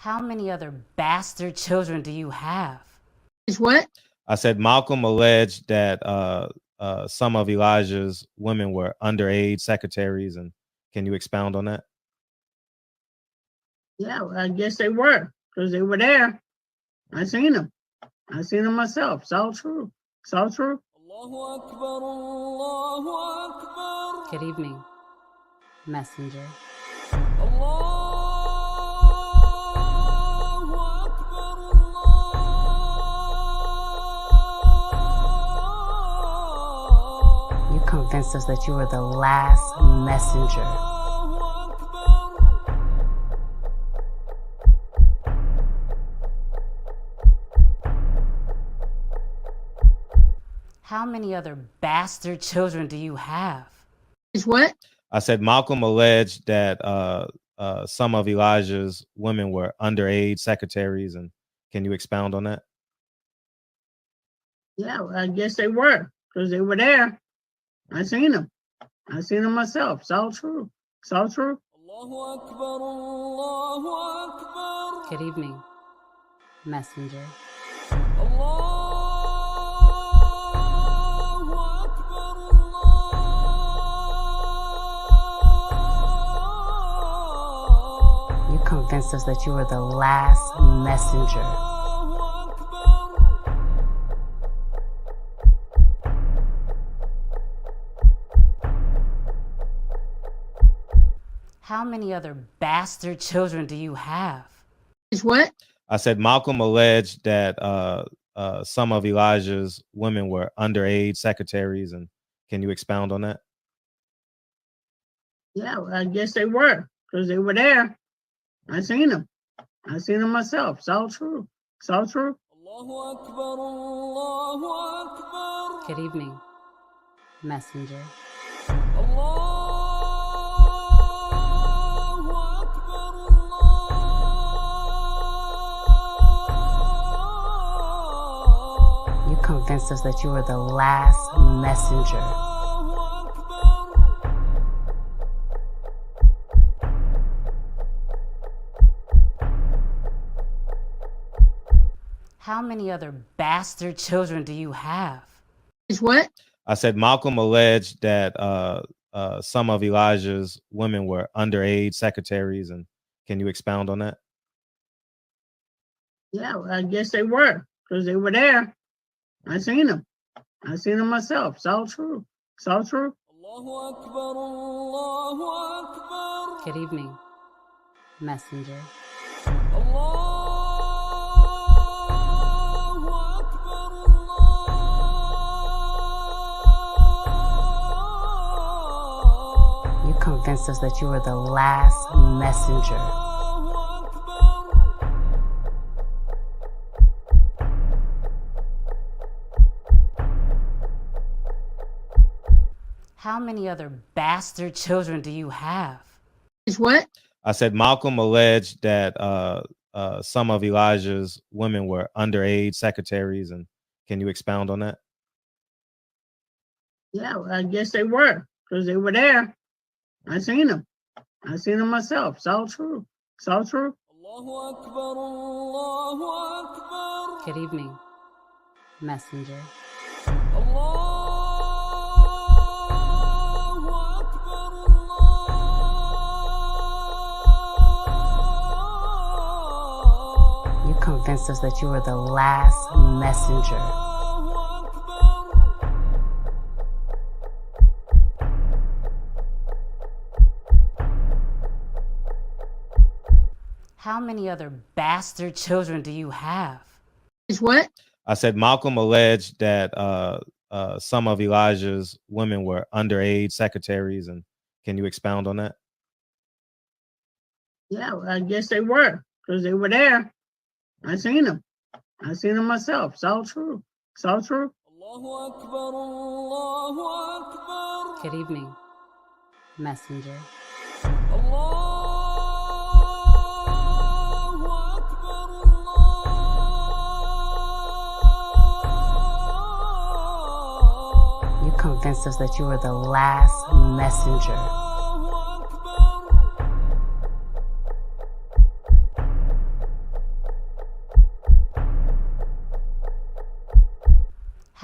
How many other bastard children do you have? Is what? I said Malcolm alleged that some of Elijah's women were underage secretaries, and can you expound on that? Yeah, well, I guess they were, because they were there. I seen them. I seen them myself. It's all true. It's all true. Good evening, messenger. You convinced us that you were the last messenger. How many other bastard children do you have? Is what? I said Malcolm alleged that some of Elijah's women were underage secretaries, and can you expound on that? Yeah, well, I guess they were, because they were there. I seen them. I seen them myself. It's all true. It's all true. Good evening, messenger. You convinced us that you were the last messenger. How many other bastard children do you have? Is what? I said Malcolm alleged that some of Elijah's women were underage secretaries, and can you expound on that? Yeah, well, I guess they were, because they were there. I seen them. I seen them myself. It's all true. It's all true. Good evening, messenger. You convinced us that you were the last messenger. How many other bastard children do you have? Is what? I said Malcolm alleged that some of Elijah's women were underage secretaries, and can you expound on that? Yeah, well, I guess they were, because they were there. I seen them. I seen them myself. It's all true. It's all true. Good evening, messenger. You convinced us that you were the last messenger. How many other bastard children do you have? Is what? I said Malcolm alleged that some of Elijah's women were underage secretaries, and can you expound on that? Yeah, well, I guess they were, because they were there. I seen them. I seen them myself. It's all true. It's all true. Good evening, messenger. You convinced us that you were the last messenger. How many other bastard children do you have? Is what? I said Malcolm alleged that some of Elijah's women were underage secretaries, and can you expound on that? Yeah, well, I guess they were, because they were there. I seen them. I seen them myself. It's all true. It's all true. Good evening, messenger. You convinced us that you were the last messenger.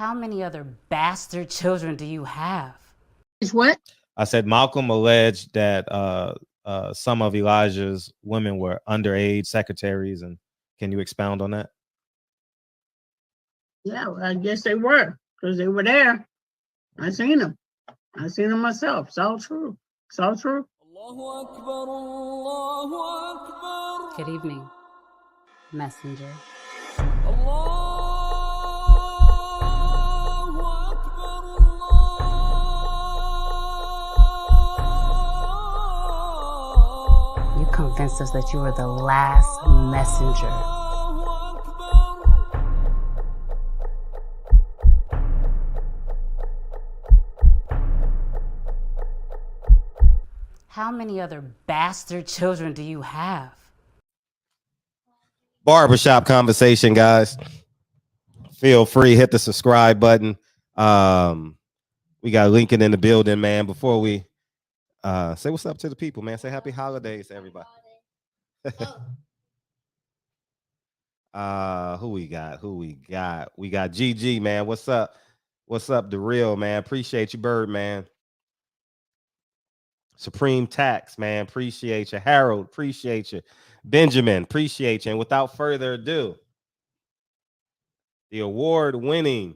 How many other bastard children do you have? It's what? I said Malcolm alleged that some of Elijah's women were underage secretaries, and can you expound on that? Yeah, well, I guess they were, because they were there. I seen them. I seen them myself. It's all true. It's all true. Good evening, messenger. You convinced us that you were the last messenger. How many other bastard children do you have? Barbershop conversation, guys. Feel free, hit the subscribe button. We got Lincoln in the building, man. Before we say what's up to the people, man. Say happy holidays to everybody. Who we got? We got GG, man. What's up? What's up, the real man? Appreciate you, Bird, man. Supreme Tax, man. Appreciate you. Harold, appreciate you. Benjamin, appreciate you. And without further ado, the award-winning,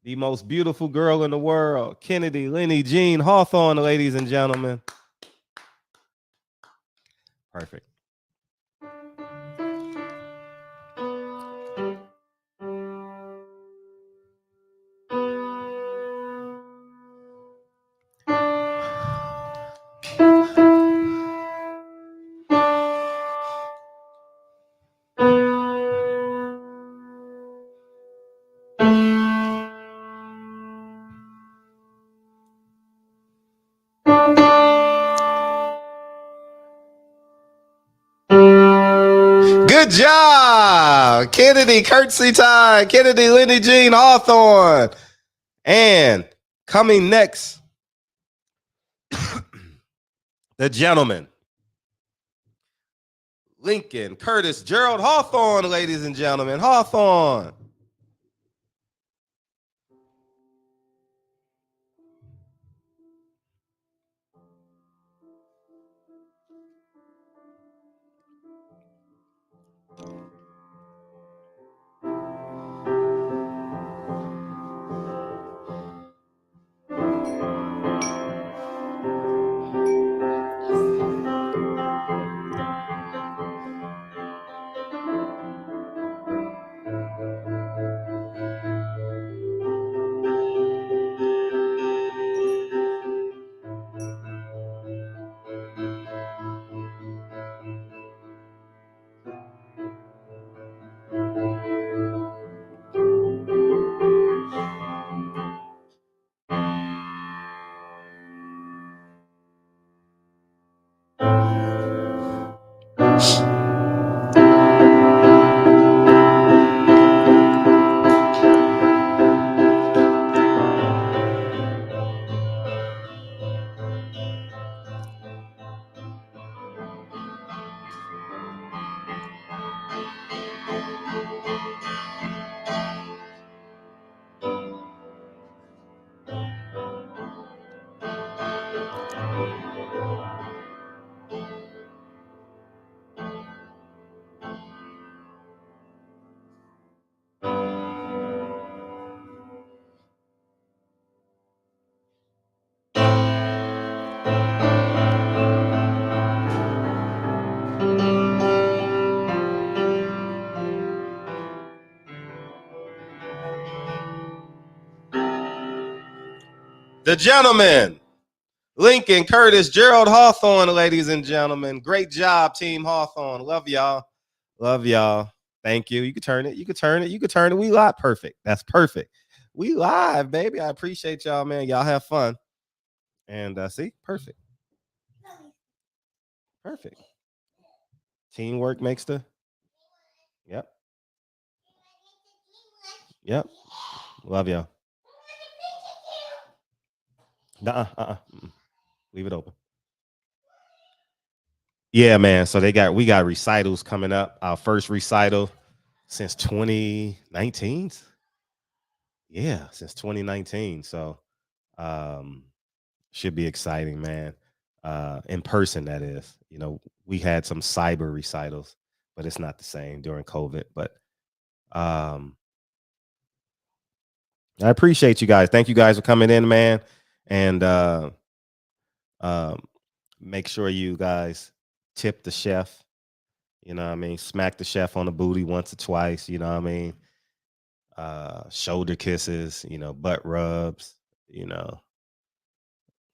the most beautiful girl in the world, Kennedy Lenny Jean Hawthorne, ladies and gentlemen. Perfect. Good job, Kennedy. Curtsy time. Kennedy Lenny Jean Hawthorne. And coming next, the gentleman, Lincoln Curtis Gerald Hawthorne, ladies and gentlemen. Hawthorne. The gentleman, Lincoln Curtis Gerald Hawthorne, ladies and gentlemen. Great job, Team Hawthorne. Love y'all. Love y'all. Thank you. You can turn it. You can turn it. You can turn it. We live. Perfect. That's perfect. We live, baby. I appreciate y'all, man. Y'all have fun. And see, perfect. Perfect. Teamwork makes the. Yep. Yep. Love y'all. Leave it open. Yeah, man. So we got recitals coming up. Our first recital since 2019. yeah, since 2019. So should be exciting, man. In person, that is. You know, we had some cyber recitals, but it's not the same during COVID. But um I appreciate you guys. Thank you guys for coming in, man. And um make sure you guys tip the chef. You know what I mean? Smack the chef on the booty once or twice, you know what I mean? Shoulder kisses, you know, butt rubs, you know,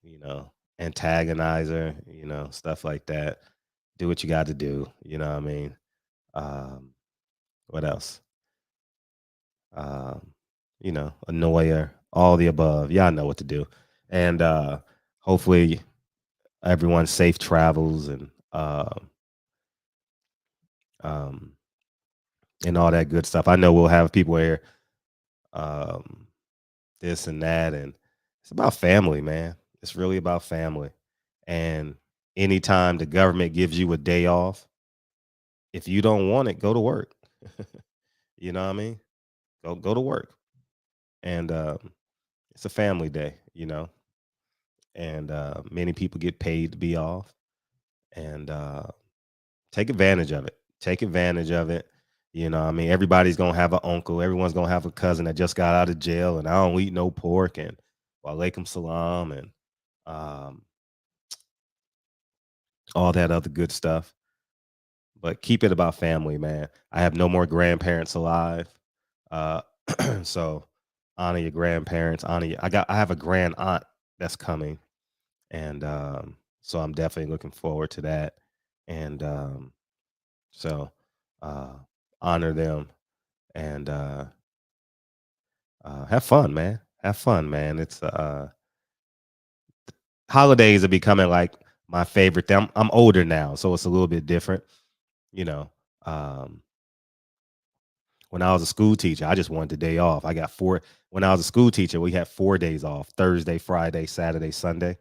you know, antagonizer, you know, stuff like that. Do what you got to do, you know what I mean? What else? Um, you know, annoy her, all the above. Y'all know what to do. And hopefully everyone's safe travels um and all that good stuff. I know we'll have people here this and that, and it's about family, man. It's really about family. And anytime the government gives you a day off, if you don't want it, go to work. You know what I mean? Go to work. And it's a family day, you know. And many people get paid to be off. And take advantage of it. Take advantage of it. You know, I mean, everybody's gonna have an uncle. Everyone's gonna have a cousin that just got out of jail, and I don't eat no pork, and walaikum salam, and um, all that other good stuff. But keep it about family, man. I have no more grandparents alive, uh, so honor your grandparents. Honor your, I have a grand aunt that's coming, and so I'm definitely looking forward to that. And so honor them and have fun, man. Have fun, man. It's holidays are becoming like my favorite thing. I'm older now, so it's a little bit different. You know, when I was a school teacher, I just wanted the day off. I got four. When I was a school teacher, we had 4 days off: Thursday, Friday, Saturday, Sunday.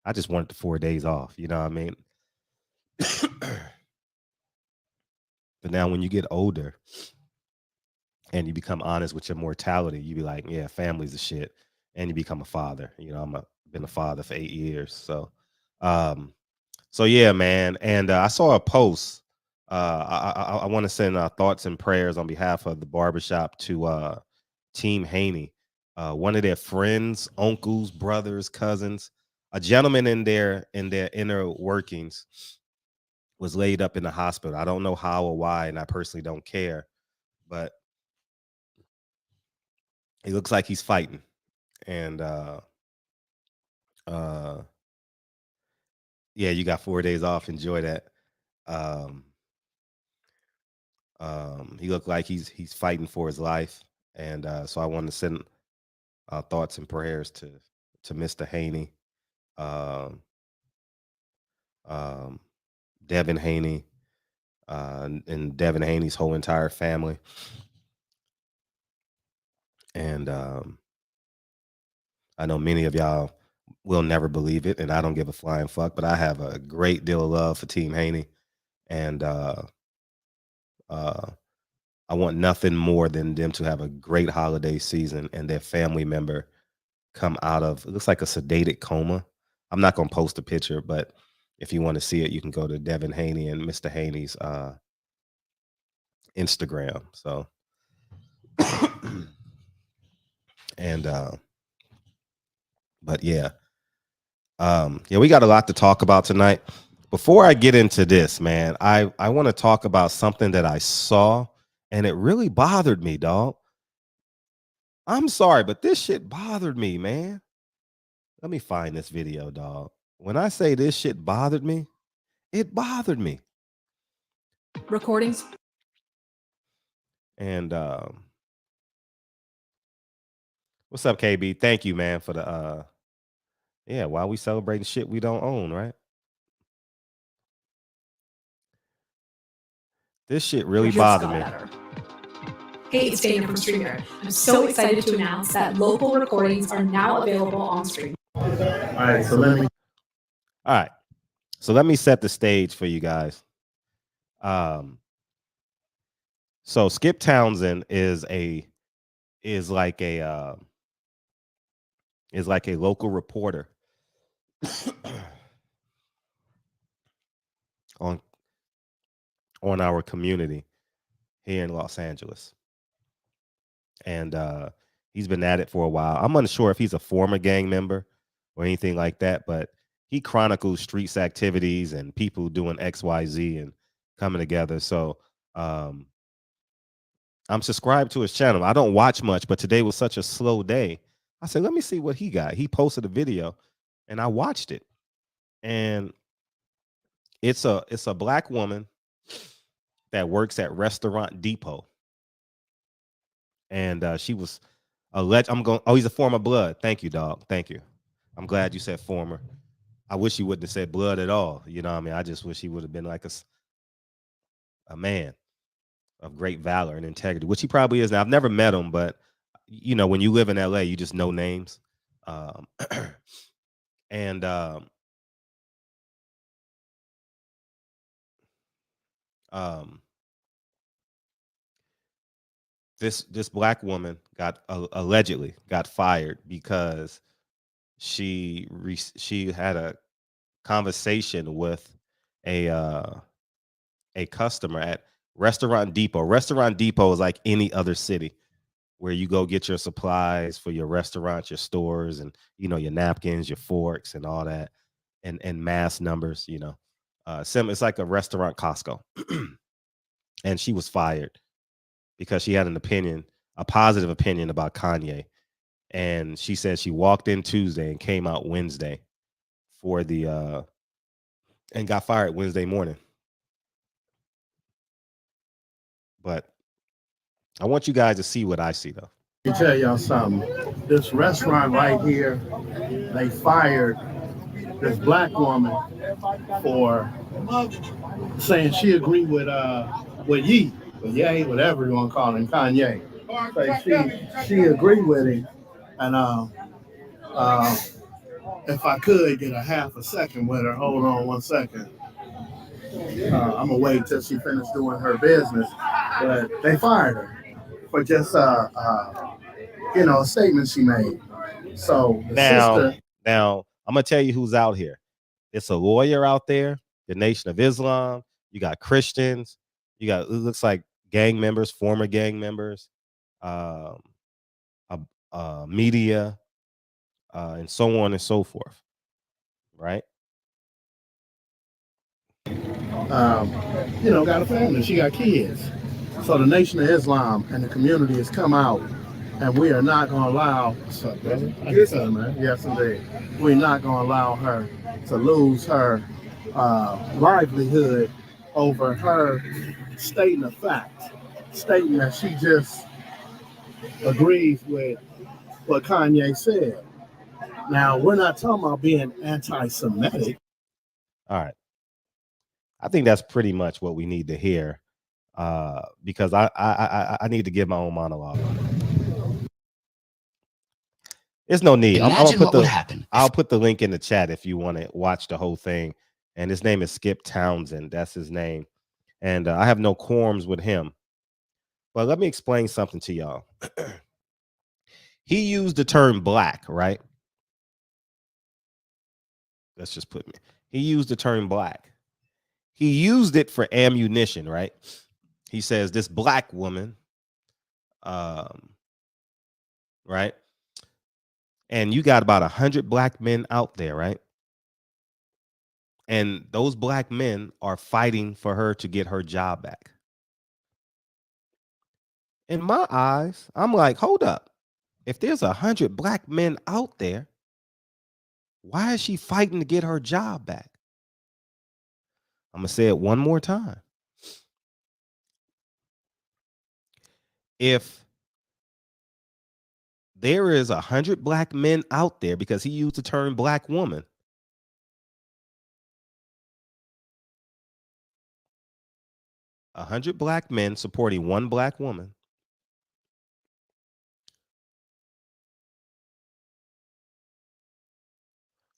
I just wanted the 4 days off. You know what I mean? But now, when you get older and you become honest with your mortality, you be like, yeah, family's the shit, and you become a father. You know, been a father for 8 years, um, so yeah, man. And I saw a post. I want to send thoughts and prayers on behalf of the barbershop to Team Haney. One of their friends, uncles, brothers, cousins, a gentleman in their inner workings was laid up in the hospital. I don't know how or why, and I personally don't care, but it looks like he's fighting. And yeah, you got 4 days off. Enjoy that. Um, he looked like he's fighting for his life, and so I want to send thoughts and prayers to Mr. Haney, um, um, Devin Haney, and Devin Haney's whole entire family. And I know many of y'all will never believe it, and I don't give a flying fuck, but I have a great deal of love for Team Haney, and I want nothing more than them to have a great holiday season and their family member come out of, it looks like a sedated coma. I'm not going to post a picture, but if you want to see it, you can go to Devin Haney and Mr. Haney's Instagram. So, and but yeah, yeah, we got a lot to talk about tonight. Before I get into this, man, I want to talk about something that I saw, and it really bothered me, dog. I'm sorry, but this shit bothered me, man. Let me find this video, dog. When I say this shit bothered me, it bothered me. Recordings. And what's up, KB? Thank you, man, for the yeah, while we celebrating shit we don't own, right? This shit really bothered me. Hey, it's Dana from Streamer. I'm so excited to announce that local recordings are now available on Stream. All right, so let me set the stage for you guys. So Skip Townsend is a is like a local reporter on our community here in Los Angeles. And he's been at it for a while. I'm unsure if he's a former gang member or anything like that, but he chronicles streets activities and people doing XYZ and coming together. So I'm subscribed to his channel. I don't watch much, but today was such a slow day. I said, let me see what he got. He posted a video and I watched it. And it's a black woman that works at Restaurant Depot. And she was alleged. Oh, he's a former blood. Thank you, dog. Thank you. I'm glad you said former. I wish he wouldn't have said blood at all. You know what I mean? I just wish he would have been like a man of great valor and integrity, which he probably is now. I've never met him, but you know, when you live in LA, you just know names. And this black woman got allegedly got fired because she had a conversation with a customer at Restaurant Depot. Restaurant Depot is like any other city where you go get your supplies for your restaurant, your stores, and you know, your napkins, your forks, and all that, and mass numbers. You know, it's like a restaurant Costco. And she was fired because she had a positive opinion about Kanye. And she said she walked in Tuesday and came out Wednesday for the and got fired Wednesday morning. But I want you guys to see what I see, though. Let me tell y'all something. This restaurant right here, they fired this black woman for saying she agreed with Ye, whatever you want to call him, Kanye. So she agreed with him, and if I could get a half a second with her, hold on 1 second. I'm gonna wait till she finished doing her business, but they fired her for just a statement she made. So now I'm gonna tell you who's out here. It's a lawyer out there, the Nation of Islam. You got Christians. You got, it looks like gang members, former gang members, media, and so on and so forth. Right? Got a family. She got kids. So the Nation of Islam and the community has come out, and we are not going to allow. What's up, brother? How you feeling, man? Yes, indeed. We're not going to allow her to lose her livelihood over her stating a fact, stating that she just agrees with what Kanye said. Now, we're not talking about being anti-Semitic. All right. I think that's pretty much what we need to hear, because I need to give my own monologue. There's no need. I'll put the link in the chat if you want to watch the whole thing. And his name is Skip Townsend. That's his name. And I have no qualms with him. But let me explain something to y'all. He used the term black, right? Let's just put me. He used the term black. He used it for ammunition, right? He says this black woman, right? And you got about 100 black men out there, right? And those black men are fighting for her to get her job back. In my eyes, I'm like, hold up. If there's 100 black men out there, why is she fighting to get her job back? I'm going to say it one more time. If there is 100 black men out there, because he used the term black woman, a 100 black men supporting one black woman,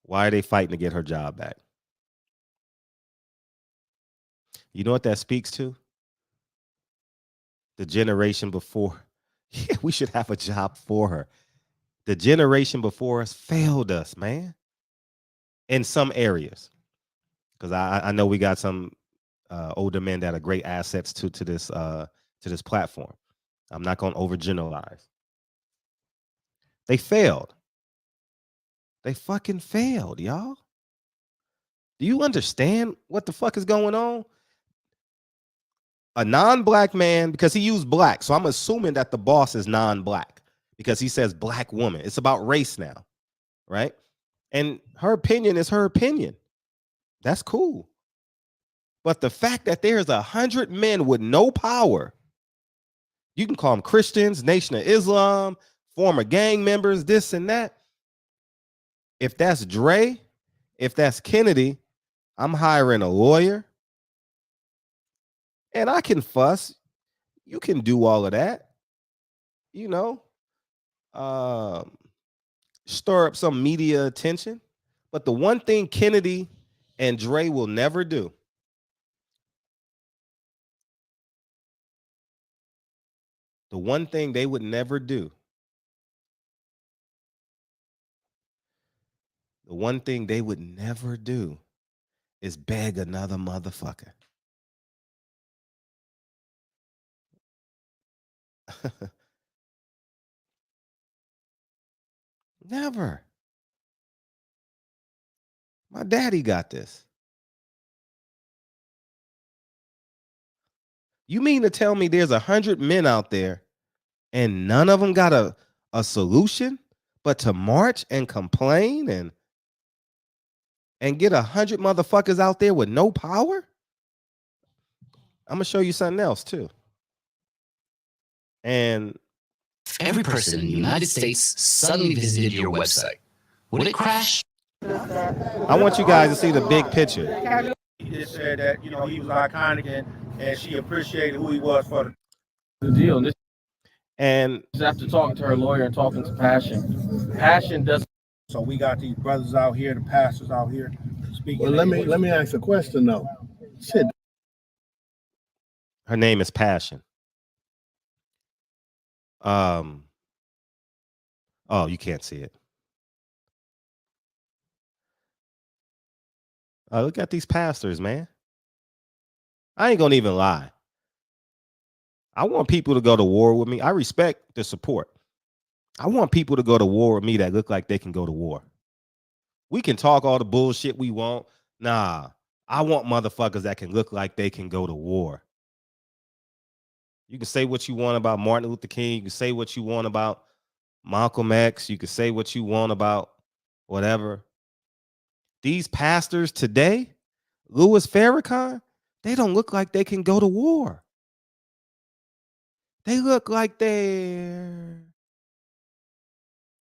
why are they fighting to get her job back? You know what that speaks to? The generation before Yeah, we should have a job for her. The generation before us failed us, man, in some areas. Because I know we got some older men that are great assets to this platform. I'm not going to overgeneralize. They failed. They fucking failed, y'all. Do you understand what the fuck is going on? A non-black man, because he used black, so I'm assuming that the boss is non-black because he says black woman. It's about race now, right? And her opinion is her opinion. That's cool. But the fact that there's 100 men with no power, you can call them Christians, Nation of Islam, former gang members, this and that. If that's Dre, if that's Kennedy, I'm hiring a lawyer. And I can fuss. You can do all of that. You know, stir up some media attention. But the one thing Kennedy and Dre will never do, the one thing they would never do, the one thing they would never do is beg another motherfucker. Never. My daddy got this. You mean to tell me there's 100 men out there and none of them got a solution but to march and complain and get 100 motherfuckers out there with no power? I'm gonna show you something else too. And every person in the United States suddenly visited your website, would it crash? I want you guys to see the big picture. He just said that, you know, he was iconic and she appreciated who he was for the deal. And after talking to her lawyer and talking to Passion doesn't. So we got these brothers out here, the pastors out here speaking. Well, let me ask a question though. Shit. Her name is Passion. Oh, you can't see it. Look at these pastors, man. I ain't gonna even lie. I want people to go to war with me. I respect the support. I want people to go to war with me that look like they can go to war. We can talk all the bullshit we want. Nah, I want motherfuckers that can look like they can go to war. You can say what you want about Martin Luther King. You can say what you want about Malcolm X. You can say what you want about whatever. These pastors today, Louis Farrakhan, they don't look like they can go to war. They look like they're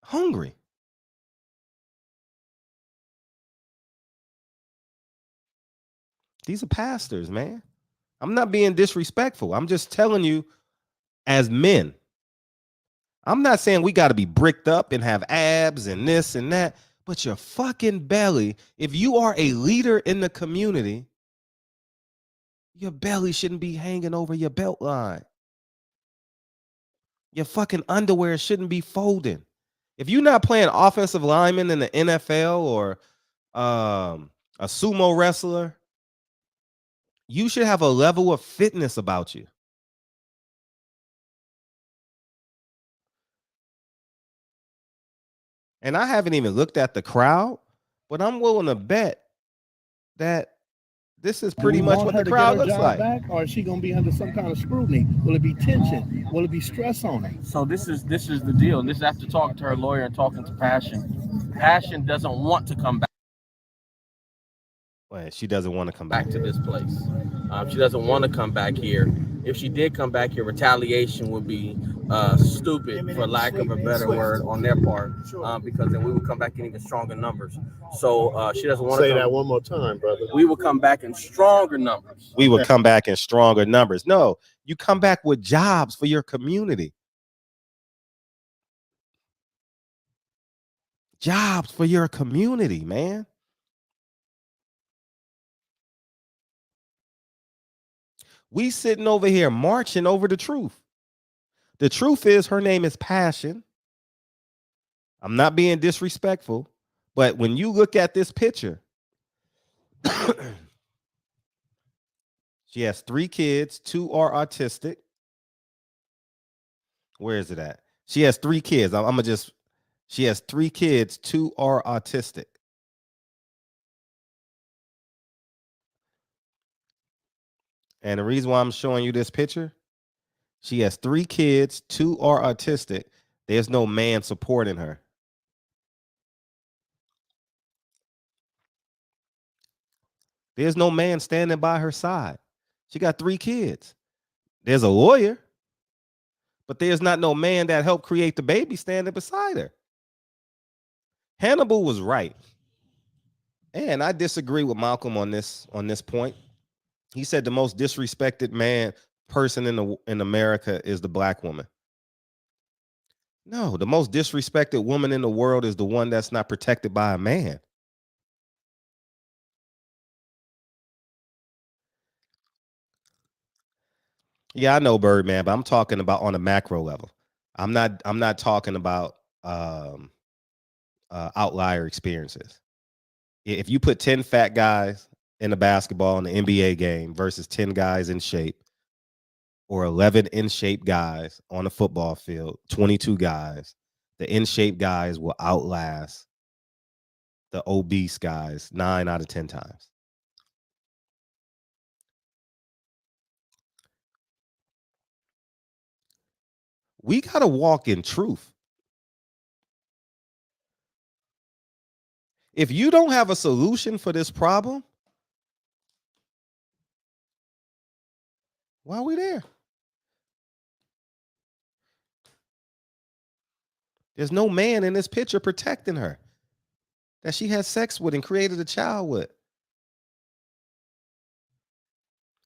hungry. These are pastors, man. I'm not being disrespectful. I'm just telling you, as men, I'm not saying we got to be bricked up and have abs and this and that, but your fucking belly, if you are a leader in the community, your belly shouldn't be hanging over your belt line. Your fucking underwear shouldn't be folding. If you're not playing offensive lineman in the NFL or a sumo wrestler, you should have a level of fitness about you. And I haven't even looked at the crowd, but I'm willing to bet that this is pretty much what the crowd looks like. Back, or is she gonna be under some kind of scrutiny? Will it be tension? Will it be stress on her? So this is the deal. This is after talking to her lawyer and talking to Passion. Passion doesn't want to come back. Well, she doesn't want to come back to this place. She doesn't want to come back here. If she did come back here, retaliation would be stupid, for lack of a better word, on their part, because then we would come back in even stronger numbers. So she doesn't want to say that one more time, brother. We would come back in stronger numbers. We would come back in stronger numbers. No, you come back with jobs for your community. Jobs for your community, man. We sitting over here marching over the truth. The truth is her name is Passion. I'm not being disrespectful, but when you look at this picture, she has 3 kids, 2 are autistic. Where is it at? She has 3 kids. She has 3 kids, 2 are autistic. And the reason why I'm showing you this picture, she has 3 kids, 2 are autistic. There's no man supporting her. There's no man standing by her side. She got 3 kids. There's a lawyer, but there's not no man that helped create the baby standing beside her. Hannibal was right. And I disagree with Malcolm on this point. He said the most disrespected person in America is the black woman. No, the most disrespected woman in the world is the one that's not protected by a man. Yeah, I know Birdman, but I'm talking about on a macro level. I'm not talking about outlier experiences. If you put 10 fat guys in a basketball in the NBA game versus 10 guys in shape, or 11 in shape guys on a football field, 22 guys, the in shape guys will outlast the obese guys 9 out of 10 times. We got to walk in truth. If you don't have a solution for this problem, why are we there? There's no man in this picture protecting her that she had sex with and created a child with.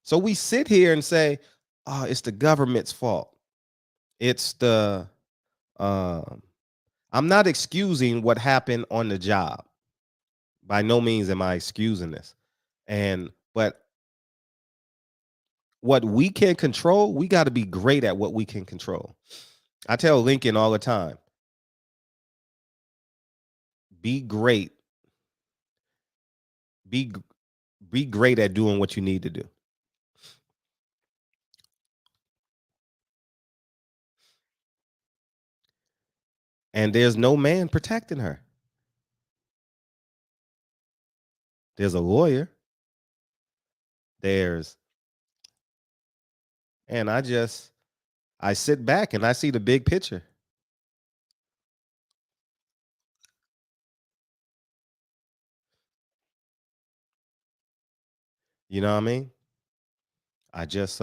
So we sit here and say, oh, it's the government's fault. It's the, I'm not excusing what happened on the job. By no means am I excusing this. But what we can control, we got to be great at what we can control. I tell Lincoln all the time, be great. Be great at doing what you need to do. And there's no man protecting her. There's a lawyer. And I sit back and I see the big picture. You know what I mean? I just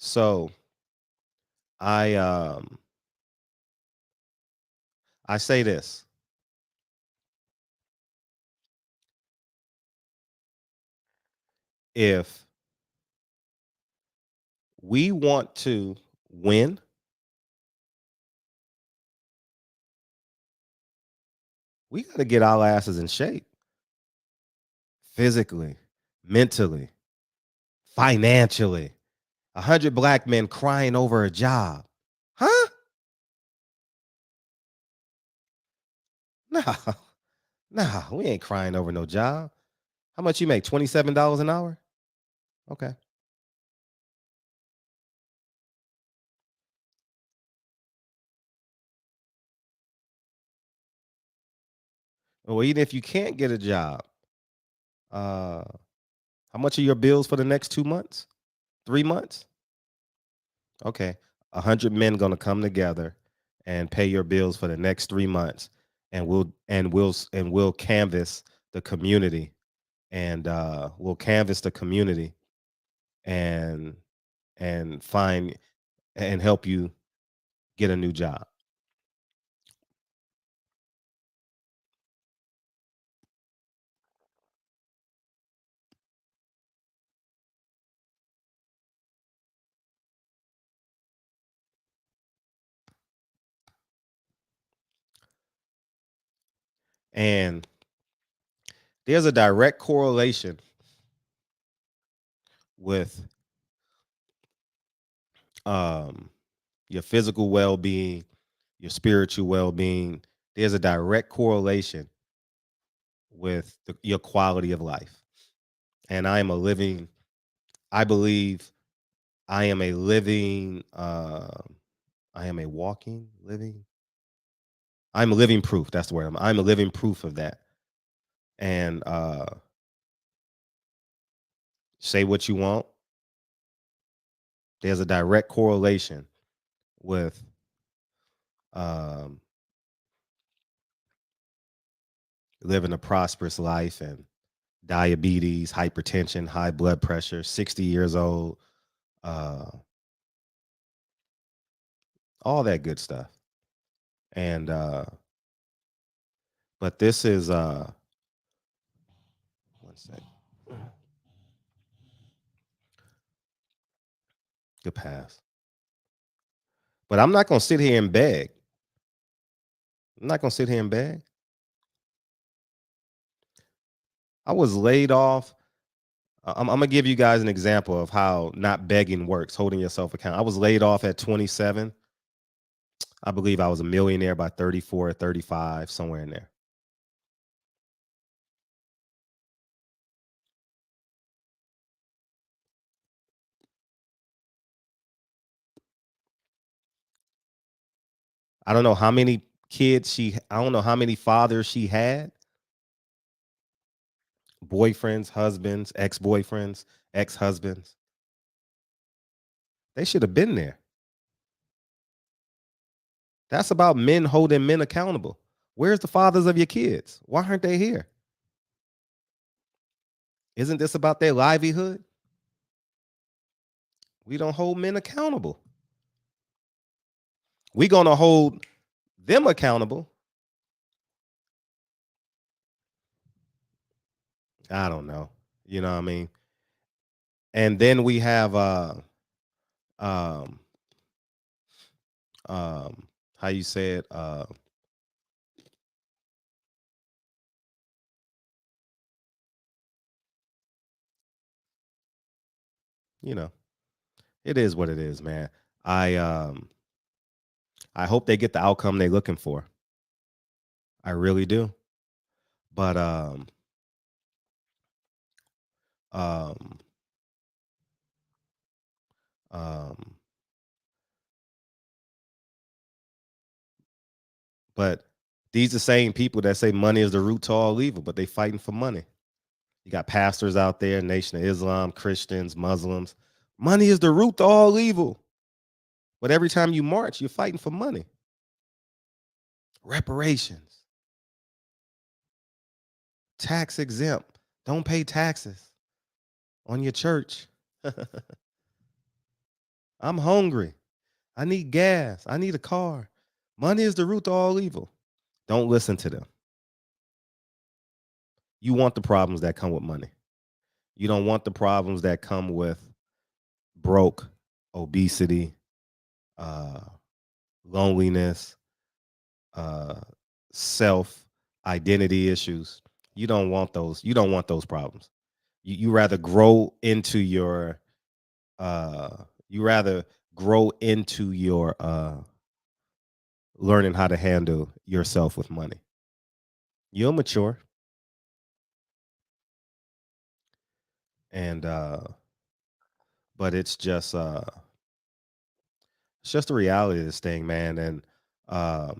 so I say this. If we want to win, we got to get our asses in shape. Physically, mentally, financially. 100 black men crying over a job. Huh? No, we ain't crying over no job. How much you make? $27 an hour? Okay. Well, even if you can't get a job, how much are your bills for the next 2 months? 3 months? Okay. 100 men gonna come together and pay your bills for the next 3 months, and we'll canvass the community, and we'll canvass the community and find and help you get a new job. And There's a direct correlation with your physical well-being, your spiritual well-being. There's a direct correlation with your quality of life. And I believe I am a living, I am a walking, living, I'm a living proof. That's the word. I'm a living proof of that. And say what you want. There's a direct correlation with living a prosperous life and diabetes, hypertension, high blood pressure, 60 years old, all that good stuff. And but this is one sec. Good pass. But I'm not gonna sit here and beg. I'm not gonna sit here and beg. I was laid off. I'm gonna give you guys an example of how not begging works, holding yourself accountable. I was laid off at 27. I believe I was a millionaire by 34 or 35, somewhere in there. I don't know how many I don't know how many fathers she had. Boyfriends, husbands, ex-boyfriends, ex-husbands. They should have been there. That's about men holding men accountable. Where's the fathers of your kids? Why aren't they here? Isn't this about their livelihood? We don't hold men accountable. We're going to hold them accountable. I don't know. You know what I mean? And then we have how you say it, you know, it is what it is, man. I hope they get the outcome they're looking for. I really do. But but these the same people that say money is the root to all evil, but they fighting for money. You got pastors out there, Nation of Islam, Christians, Muslims. Money is the root to all evil. But every time you march, you're fighting for money. Reparations. Tax exempt. Don't pay taxes on your church. I'm hungry. I need gas. I need a car. Money is the root to all evil. Don't listen to them. You want the problems that come with money. You don't want the problems that come with broke, obesity, loneliness, self identity issues. You don't want those. You don't want those problems. You rather grow into your learning how to handle yourself with money. You'll mature. And but it's just the reality of this thing, man. And I'm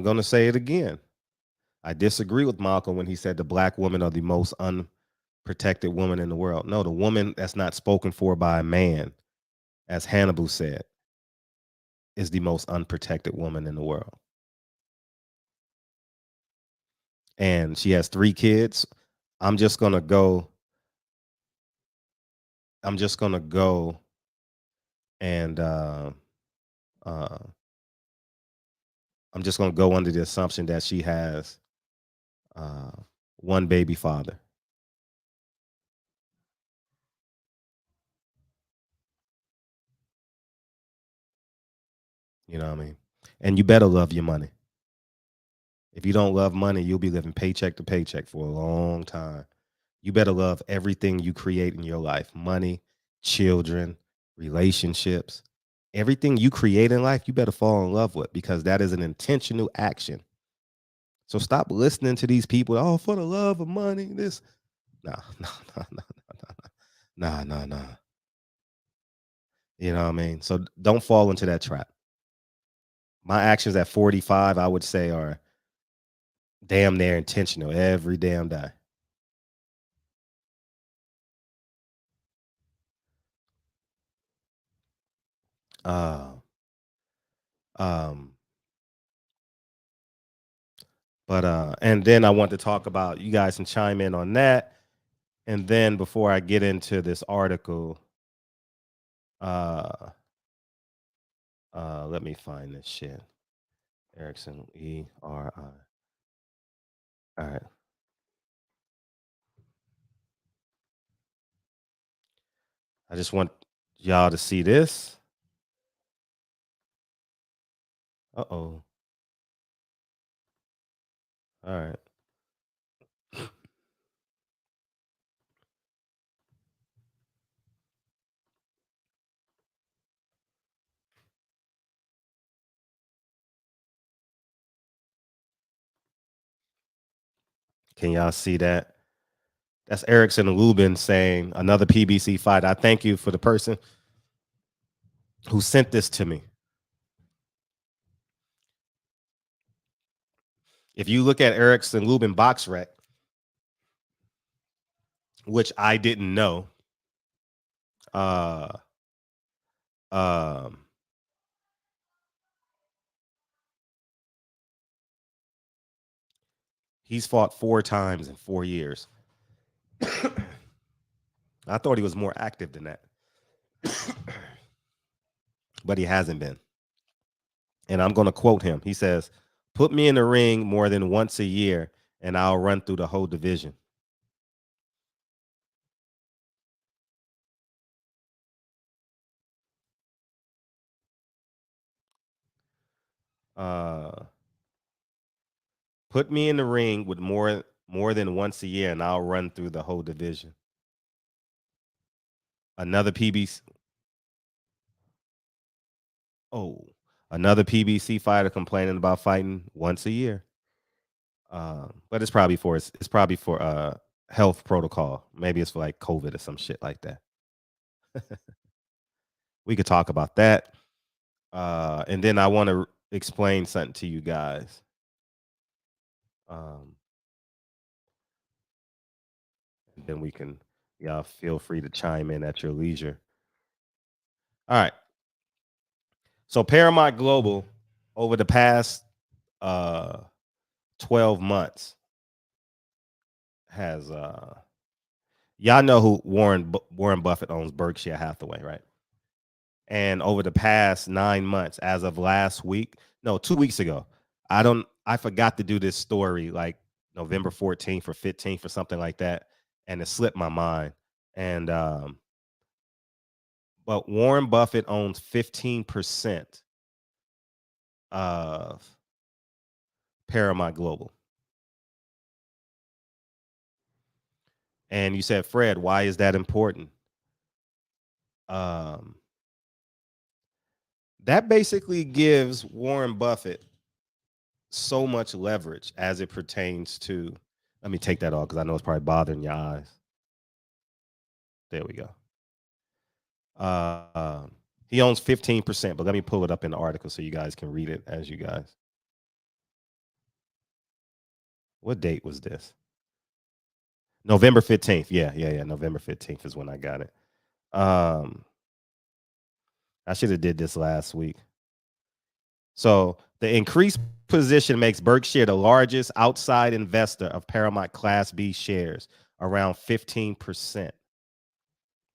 gonna say it again. I disagree with Malcolm when he said the black women are the most unprotected woman in the world. No, the woman that's not spoken for by a man, as Hannibal said, is the most unprotected woman in the world. And she has 3 kids. I'm just gonna go and I'm just gonna go under the assumption that she has one baby father. You know what I mean? And you better love your money. If you don't love money, you'll be living paycheck to paycheck for a long time. You better love everything you create in your life. Money, children, relationships, everything you create in life, you better fall in love with, because that is an intentional action. So stop listening to these people. Oh, for the love of money, this. No. You know what I mean? So don't fall into that trap. My actions at 45, I would say, are damn near intentional every damn day. And then I want to talk about, you guys can chime in on that. And then before I get into this article, let me find this shit. Erickson, E-R-I. All right. I just want y'all to see this. Uh-oh. All right. Can y'all see that? That's Erickson and Lubin saying, another PBC fight. I thank you for the person who sent this to me. If you look at Erickson Lubin box rec, which I didn't know, he's fought 4 times in 4 years. I thought he was more active than that. But he hasn't been. And I'm going to quote him. He says, "Put me in the ring more than once a year, and I'll run through the whole division." Put me in the ring with more than once a year, and I'll run through the whole division. Another PBC. Oh, another PBC fighter complaining about fighting once a year. But it's probably for health protocol. Maybe it's for like COVID or some shit like that. We could talk about that. And then I want to explain something to you guys. And then we can, y'all feel free to chime in at your leisure. All right. So Paramount Global, over the past 12 months, has y'all know who Warren Buffett owns Berkshire Hathaway, right? And over the past 9 months, as of last week, no, 2 weeks ago, I forgot to do this story like November 14th or 15th or something like that, and it slipped my mind. And but Warren Buffett owns 15% of Paramount Global. And you said, Fred, why is that important? That basically gives Warren Buffett so much leverage as it pertains to, let me take that off because I know it's probably bothering your eyes. There we go. He owns 15%, but let me pull it up in the article so you guys can read it as you guys. What date was this? November 15th. Yeah. November 15th is when I got it. I should have did this last week. So the increased position makes Berkshire the largest outside investor of Paramount Class B shares, around 15%.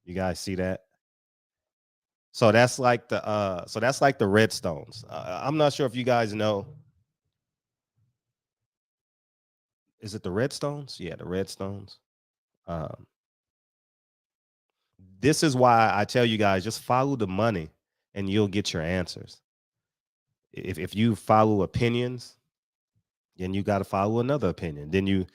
You guys see that? So that's like the Redstones. I'm not sure if you guys know. Is it the Redstones? Yeah, the Redstones. This is why I tell you guys, just follow the money and you'll get your answers. If you follow opinions, Then you got to follow another opinion. Then you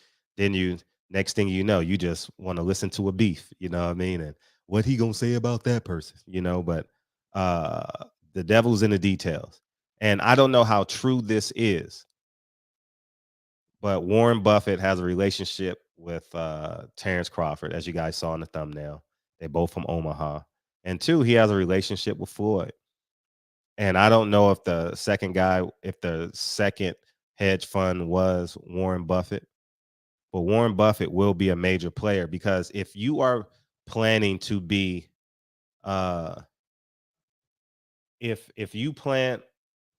next thing you know, you just want to listen to a beef, you know what I mean? And what he gonna say about that person, you know, but the devil's in the details. And I don't know how true this is, but Warren Buffett has a relationship with Terrence Crawford, as you guys saw in the thumbnail. They're both from Omaha. And 2, he has a relationship with Floyd. And I don't know if the second hedge fund was Warren Buffett, but Warren Buffett will be a major player, because if you are planning to be, if you plan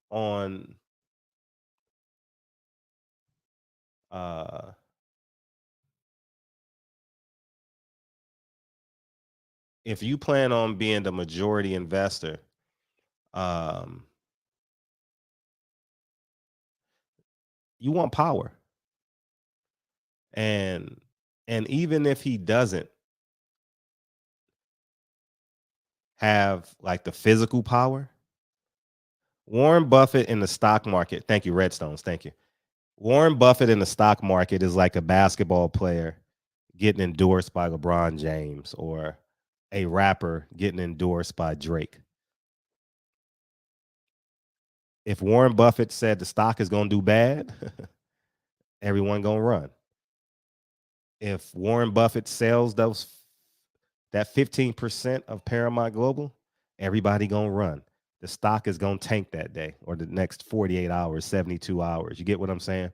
on, if you plan on being the majority investor, you want power. And even if he doesn't have like the physical power, Warren Buffett in the stock market, thank you, Redstones, thank you. Warren Buffett in the stock market is like a basketball player getting endorsed by LeBron James, or a rapper getting endorsed by Drake. If Warren Buffett said the stock is going to do bad, everyone going to run. If Warren Buffett sells that 15% of Paramount Global, everybody going to run. The stock is going to tank that day, or the next 48 hours, 72 hours. You get what I'm saying?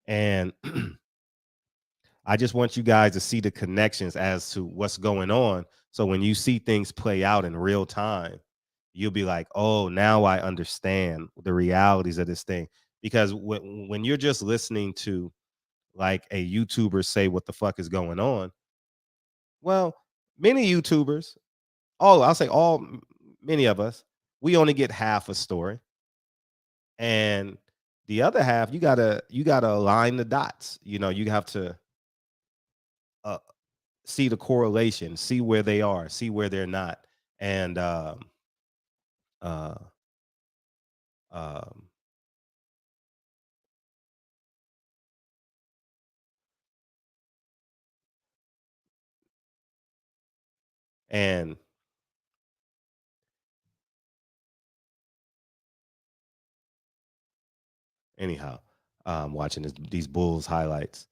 And I just want you guys to see the connections as to what's going on. So when you see things play out in real time, you'll be like, oh, now I understand the realities of this thing. Because when you're just listening to like a YouTuber say what the fuck is going on, well, many YouTubers, many of us, we only get half a story. And the other half, you gotta align the dots. You know, you have to see the correlation, see where they are, see where they're not. And and anyhow, watching these Bulls highlights.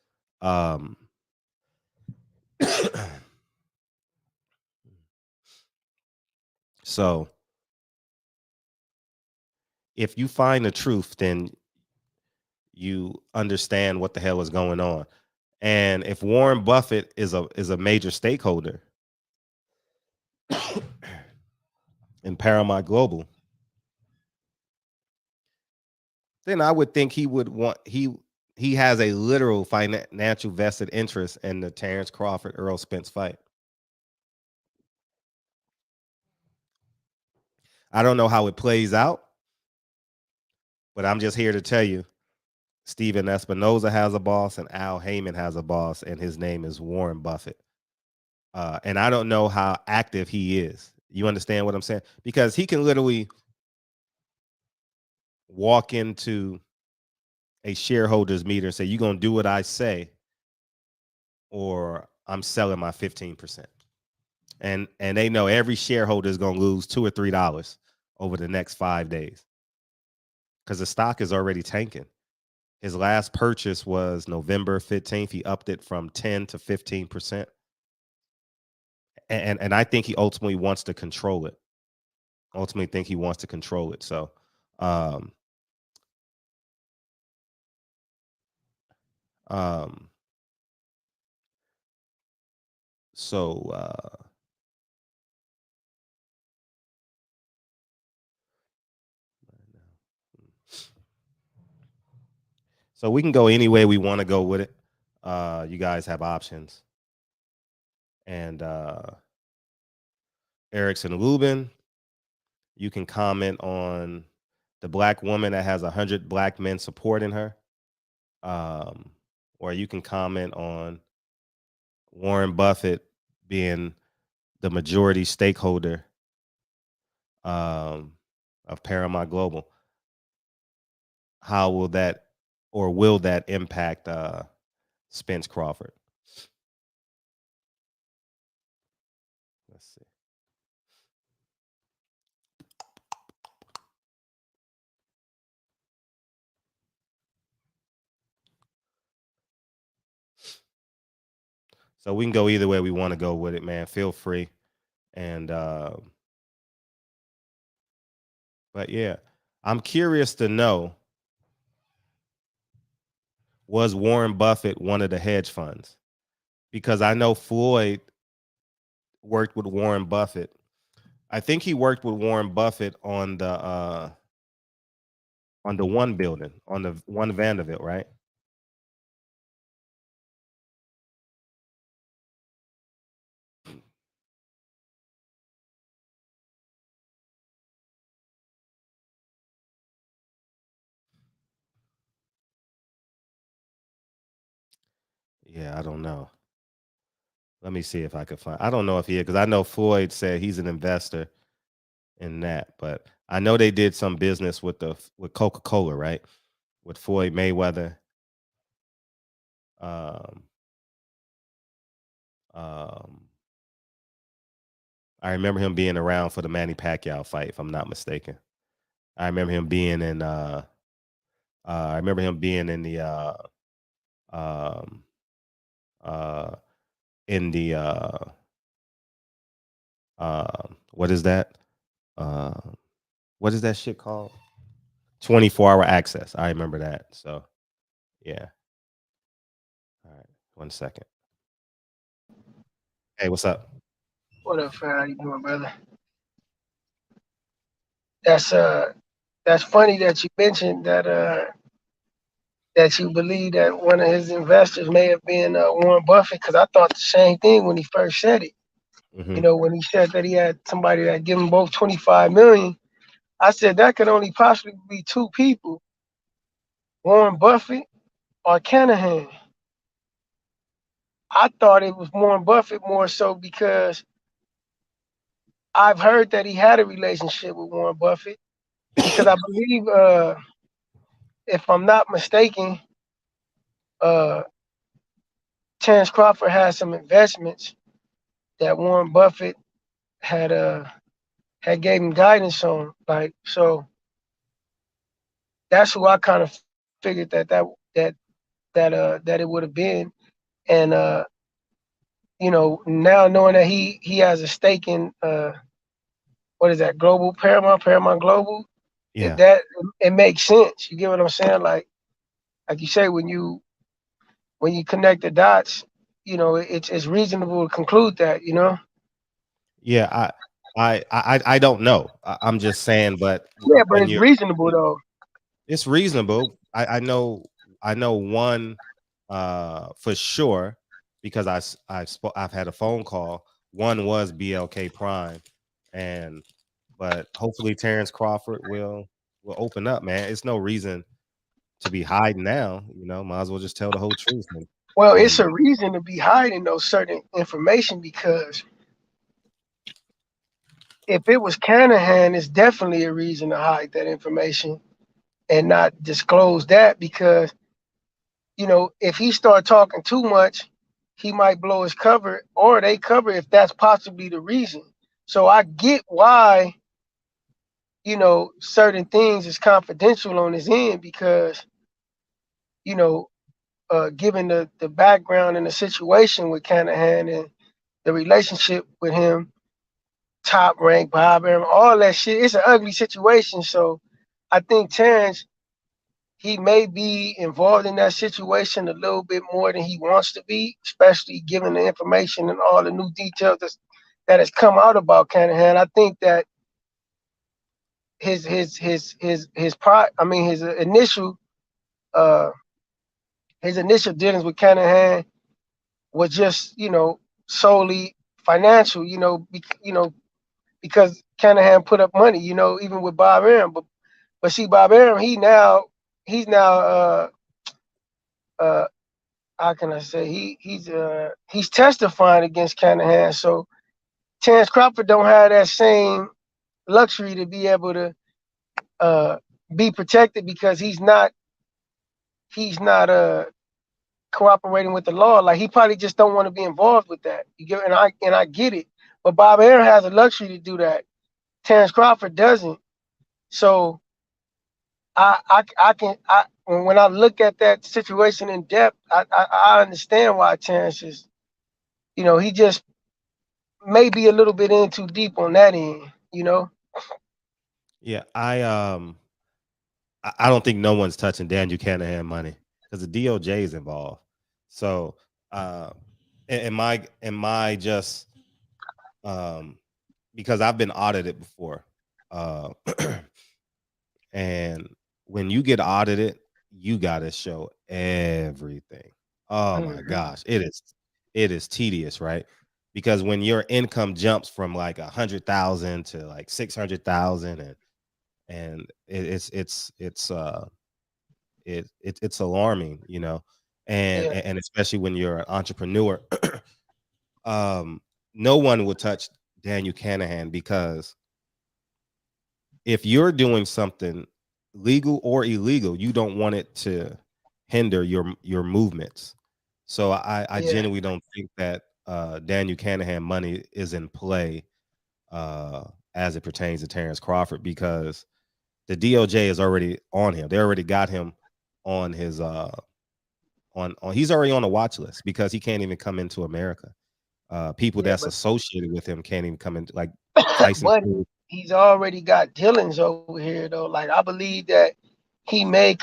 So if you find the truth, then you understand what the hell is going on. And if Warren Buffett is a major stakeholder in Paramount Global, then I would think he would want he has a literal financial vested interest in the Terrence Crawford Earl Spence fight. I don't know how it plays out, but I'm just here to tell you, Steven Espinoza has a boss and Al Haymon has a boss, and his name is Warren Buffett. And I don't know how active he is. You understand what I'm saying? Because he can literally walk into a shareholders meeting and say, you're going to do what I say, or I'm selling my 15%. And they know every shareholder is going to lose $2 or $3 over the next 5 days, because the stock is already tanking. His last purchase was November 15th. He upped it from 10 to 15%. And I think he ultimately wants to control it. So so we can go any way we want to go with it. You guys have options. And Erickson Lubin, you can comment on the black woman that has 100 black men supporting her. Or you can comment on Warren Buffett being the majority stakeholder of Paramount Global. How will that or will that impact Spence Crawford? Let's see. So we can go either way we want to go with it, man. Feel free. And but yeah, I'm curious to know, was Warren Buffett one of the hedge funds? Because I know Floyd worked with Warren Buffett. I think he worked with Warren Buffett on the one building, on the one Vanderbilt, right? Yeah, I don't know. Let me see if I can find. I don't know if he, because I know Floyd said he's an investor in that, but I know they did some business with Coca-Cola, right? With Floyd Mayweather. I remember him being around for the Manny Pacquiao fight, if I'm not mistaken. I remember him being in the what is that? What is that shit called? 24-hour access. I remember that. So yeah. All right. 1 second. Hey, what's up? What up, fam? How you doing, brother? That's funny that you mentioned that you believe that one of his investors may have been Warren Buffett, because I thought the same thing when he first said it. Mm-hmm. You know, when he said that he had somebody that give him both $25 million, I said that could only possibly be two people, Warren Buffett or Canahan. I thought it was Warren Buffett more so because I've heard that he had a relationship with Warren Buffett, because I believe, if I'm not mistaken, Terence Crawford had some investments that Warren Buffett had gave him guidance on. Like, so that's who I kind of figured that it would have been. And you know, now knowing that he has a stake in what is that, Global Paramount Global, Yeah. it makes sense. You get what I'm saying? Like you say, when you connect the dots, you know, it's reasonable to conclude that, you know. Yeah, I don't know. I'm just saying, but Yeah, but when it's reasonable though. it's reasonable. I know one for sure, because I've had a phone call. One was BLK Prime, but hopefully Terence Crawford will open up, man. It's no reason to be hiding now. You know, might as well just tell the whole truth. Well, it's a reason to be hiding those certain information, because if it was Canahan, it's definitely a reason to hide that information and not disclose that, because, you know, if he start talking too much, he might blow his cover, or they cover, if that's possibly the reason. So I get why, you know, certain things is confidential on his end, because, you know, given the background and the situation with Canahan and the relationship with him, top rank, Bob Arum, all that shit, it's an ugly situation. So I think Terrence, he may be involved in that situation a little bit more than he wants to be, especially given the information and all the new details that has come out about Canahan. I think that his initial dealings with Canahan was just, you know, solely financial, you know, because Canahan put up money, you know, even with Bob Arum. But see, Bob Arum, he's now how can I say, he's testifying against Canahan. So Terence Crawford don't have that same luxury to be able to be protected, because he's not he's not cooperating with the law. Like he probably just don't want to be involved with that. You get, and I get it. But Bob Aaron has a luxury to do that. Terrence Crawford doesn't. So when I look at that situation in depth, I understand why Terrence is, he just may be a little bit in too deep on that end, Yeah, I don't think no one's touching Daniel Canahan money because the DOJ is involved. So, am I just because I've been audited before, and when you get audited, you got to show everything. Oh my gosh, it is tedious, right? Because when your income jumps from like 100,000 to like 600,000, and it's alarming, and especially when you're an entrepreneur. No one will touch Daniel Canahan because if you're doing something legal or illegal, you don't want it to hinder your movements. So I genuinely don't think that Daniel Canahan money is in play as it pertains to Terrence Crawford, because the DOJ is already on him. They already got him on his he's already on a watch list because he can't even come into America. People that's associated with him can't even come into, like Tyson. But he's already got dealings over here though. Like I believe that he made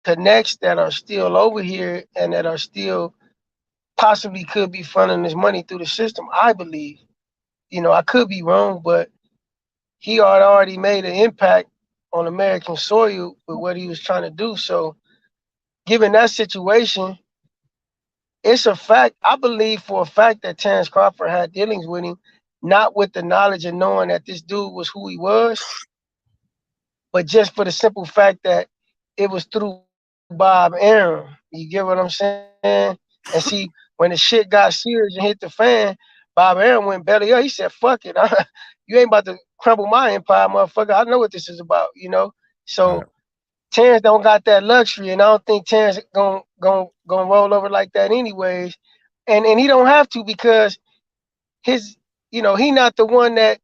connects that are still over here and that are still possibly could be funding his money through the system. I believe, I could be wrong, but he had already made an impact on American soil with what he was trying to do. So given that situation, it's a fact. I believe for a fact that Terrence Crawford had dealings with him, not with the knowledge of knowing that this dude was who he was, but just for the simple fact that it was through Bob Aaron. You get what I'm saying? And see, when the shit got serious and hit the fan, Bob Aaron went belly up. He said, fuck it. You ain't about to crumble my empire, motherfucker. I know what this is about, So Terrence don't got that luxury, and I don't think Terrence gonna roll over like that anyways. And he don't have to, because his, he not the one that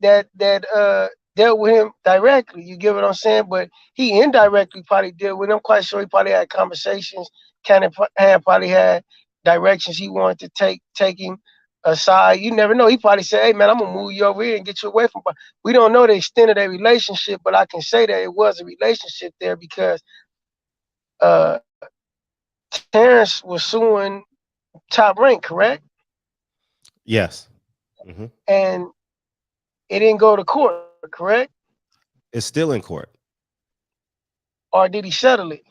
dealt with him directly. You get what I'm saying? But he indirectly probably dealt with him. I'm quite sure he probably had conversations. Canahan probably had directions he wanted to take him aside. You never know. He probably said, "Hey man, I'm gonna move you over here and get you away from." We don't know the extent of their relationship, but I can say that it was a relationship there, because Terrence was suing Top Rank, correct? Yes. Mm-hmm. And it didn't go to court, correct? It's still in court. Or did he settle it?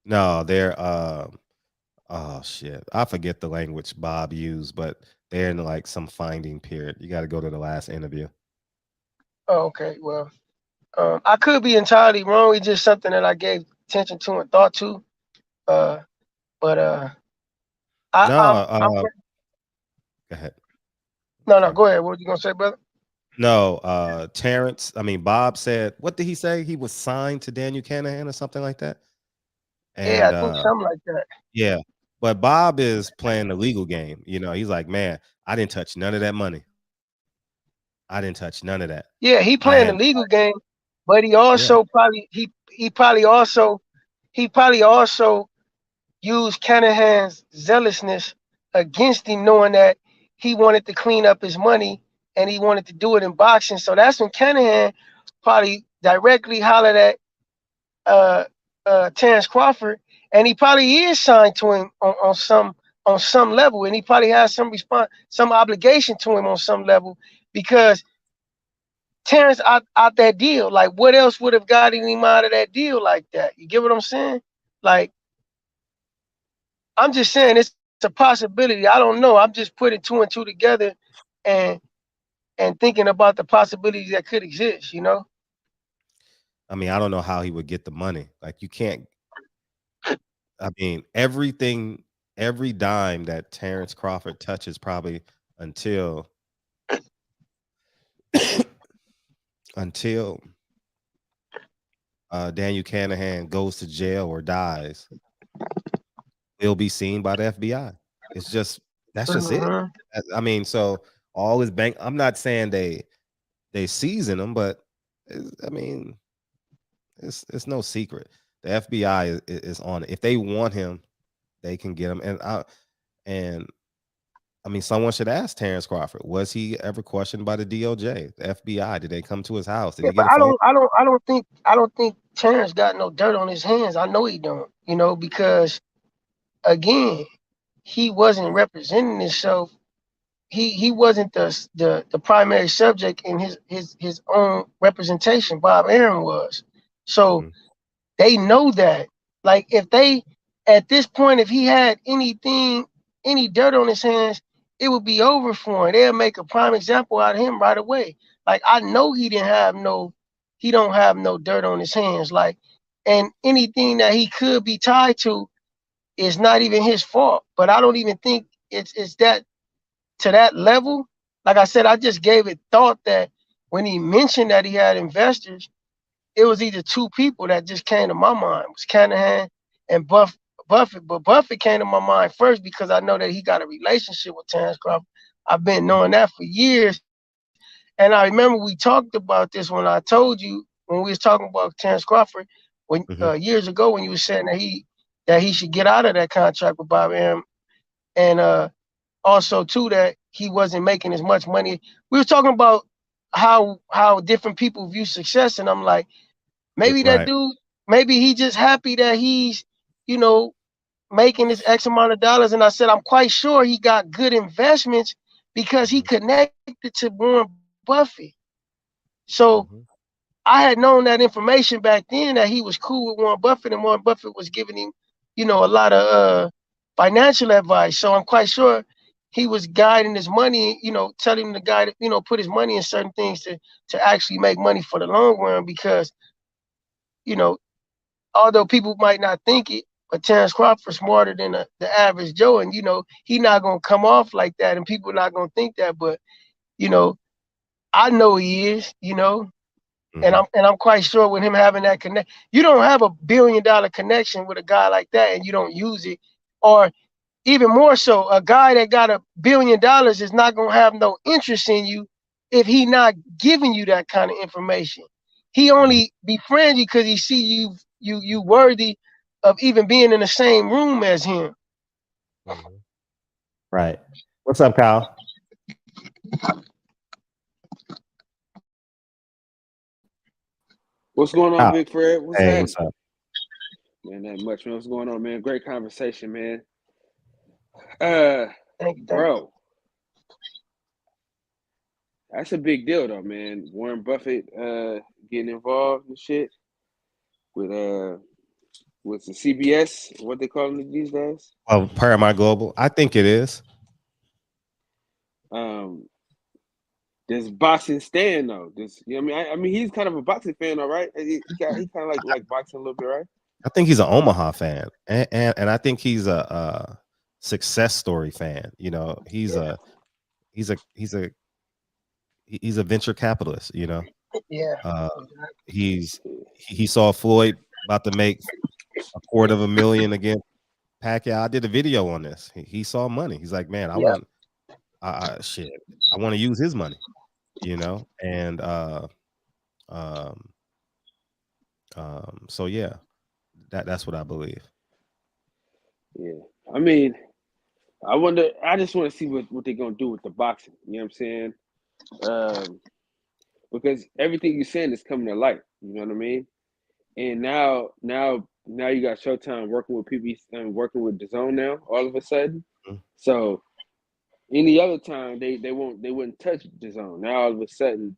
No, they're oh shit, I forget the language Bob used, but they're in like some finding period. You got to go to the last interview. Oh, okay, well, I could be entirely wrong. It's just something that I gave attention to and thought to. But go ahead. No, go ahead. What were you gonna say, brother? No, Terrence. I mean, Bob said, what did he say? He was signed to Daniel Canahan or something like that. And, yeah, I think something like that. Yeah, but Bob is playing the legal game. He's like, man, I didn't touch none of that money. I didn't touch none of that. Yeah, he playing the legal game, but he also probably he probably also used Canahan's zealousness against him, knowing that he wanted to clean up his money and he wanted to do it in boxing. So that's when Canahan probably directly hollered at Terrence Crawford, and he probably is signed to him on some level, and he probably has some obligation to him on some level, because Terrence out that deal. Like, what else would have gotten him out of that deal like that? You get what I'm saying? Like, I'm just saying it's a possibility. I don't know. I'm just putting two and two together and thinking about the possibilities that could exist, I mean, I don't know how he would get the money. Like, you can't. I mean, every dime that Terrence Crawford touches, probably until Daniel Canahan goes to jail or dies, will be seen by the FBI. It's just that's just it. Mhm. I mean, so all his bank. I'm not saying they season him, but I mean, it's no secret. The FBI is on it. If they want him, they can get him. And I mean, someone should ask Terrence Crawford, was he ever questioned by the DOJ, the FBI? Did they come to his house? Did Yeah, he but get a phone? I don't think Terrence got no dirt on his hands. I know he don't, because again, he wasn't representing himself. He wasn't the primary subject in his own representation. Bob Aaron was. So Mhm. they know that. Like if they at this point, if he had any dirt on his hands, it would be over for him. They'll make a prime example out of him right away. Like I know he don't have no dirt on his hands. Like, and anything that he could be tied to is not even his fault. But I don't even think it's that to that level. Like I said, I just gave it thought that when he mentioned that he had investors, it was either two people that just came to my mind. It was Canahan and Buffett. But Buffett came to my mind first because I know that he got a relationship with Terrence Crawford. I've been knowing that for years. And I remember we talked about this when I told you when we was talking about Terrence Crawford when Mhm. years ago when you were saying that he should get out of that contract with Bob Aaron, and also too that he wasn't making as much money. We were talking about how different people view success, and I'm like, maybe that Right. dude, maybe he just happy that he's, you know, making this X amount of dollars. And I said, I'm quite sure he got good investments because he Mhm. connected to Warren Buffett. So Mhm. I had known that information back then that he was cool with Warren Buffett and Warren Buffett was giving him, a lot of financial advice. So I'm quite sure he was guiding his money, telling him to guide, put his money in certain things to actually make money for the long run because, you know, although people might not think it, but Terrence Crawford's smarter than the average Joe, and he not gonna come off like that, and people not gonna think that. But you know, I know he is, and Mhm. I'm quite sure with him having that connect, you don't have $1 billion connection with a guy like that, and you don't use it, or even more so, a guy that got $1 billion is not gonna have no interest in you if he not giving you that kind of information. He Mhm. only befriends you because he see you worthy of even being in the same room as him. Mhm. Right. What's up, Kyle? What's going on, Kyle. Big Fred? What's Hey, happening? what's up? Man, not much, man. What's going on, man? Great conversation, man. Thank you. Bro, that's a big deal, though, man. Warren Buffett getting involved and shit with the CBS, what they call it these days. Well, Paramount Global. I think it is. This boxing stand though. This, you know what I mean? I mean, he's kind of a boxing fan, all right. He kind of like boxing a little bit, right? I think he's an Omaha fan, and I think he's a success story fan. You know, he's a venture capitalist. You know, Yeah. he saw Floyd about to make $250,000 against Pacquiao. I did a video on this. He saw money. He's like, man, I Yeah. want shit. I want to use his money. You know, and so yeah, that's what I believe. Yeah. I mean, I just want to see what they're gonna do with the boxing. You know what I'm saying? Because everything you're saying is coming to light. You know what I mean? And now you got Showtime working with PBC and working with DAZN now. All of a sudden, Mhm. so any other time they wouldn't touch DAZN. Now all of a sudden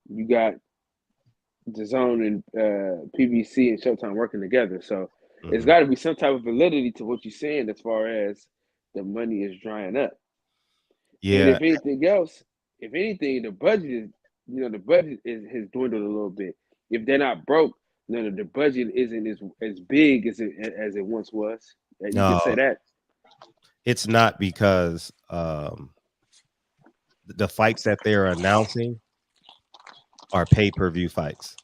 you got DAZN and PBC and Showtime working together. So it's got to be some type of validity to what you're saying as far as the money is drying up. And Yeah. if anything else, the budget has dwindled a little bit. If they're not broke, the budget isn't as big as it once was. You No, can say that. it's not because the fights that they're announcing are pay-per-view fights.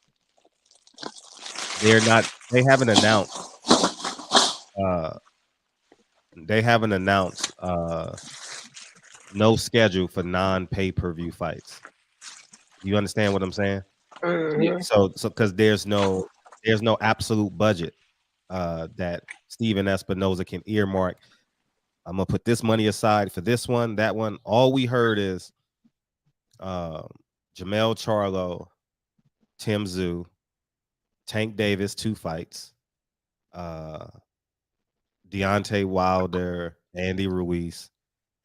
They haven't announced they haven't announced no schedule for non-pay-per-view fights. You understand what I'm saying? Mhm. So because there's no absolute budget that Steven Espinoza can earmark. I'm gonna put this money aside for this one, that one. All we heard is Jamel Charlo, Tim Tszyu, Tank Davis, 2 fights, Deontay Wilder, Andy Ruiz,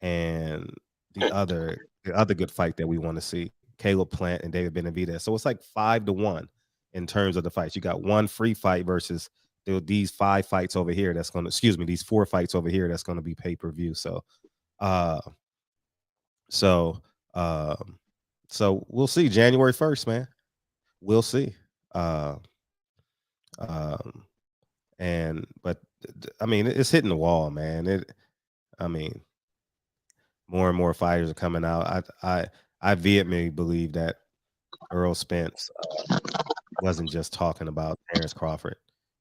and the other good fight that we want to see, Caleb Plant and David Benavidez. So it's like 5-1 in terms of the fights. You got one free fight versus these 5 fights over here. That's going to, these 4 fights over here. That's going to be pay-per-view. So we'll see January 1st, man. We'll see. But I mean, it's hitting the wall, man. More and more fighters are coming out. I vehemently believe that Earl Spence wasn't just talking about Terrence Crawford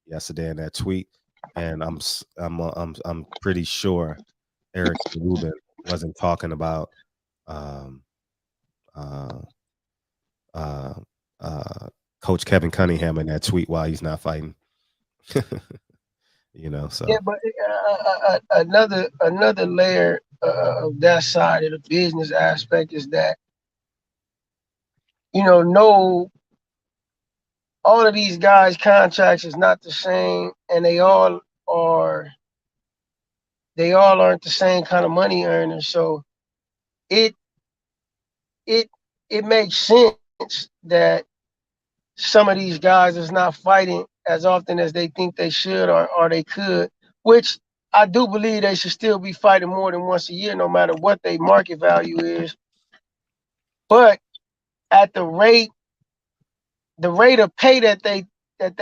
yesterday in that tweet, and I'm pretty sure Eric Rubin wasn't talking about Coach Kevin Cunningham in that tweet while he's not fighting. So yeah, but another layer of that side of the business aspect is that no, all of these guys' contracts is not the same, and they all aren't the same kind of money earners. So it makes sense that some of these guys is not fighting as often as they think they should or they could, which I do believe they should still be fighting more than once a year, no matter what their market value is. But at the rate of pay that they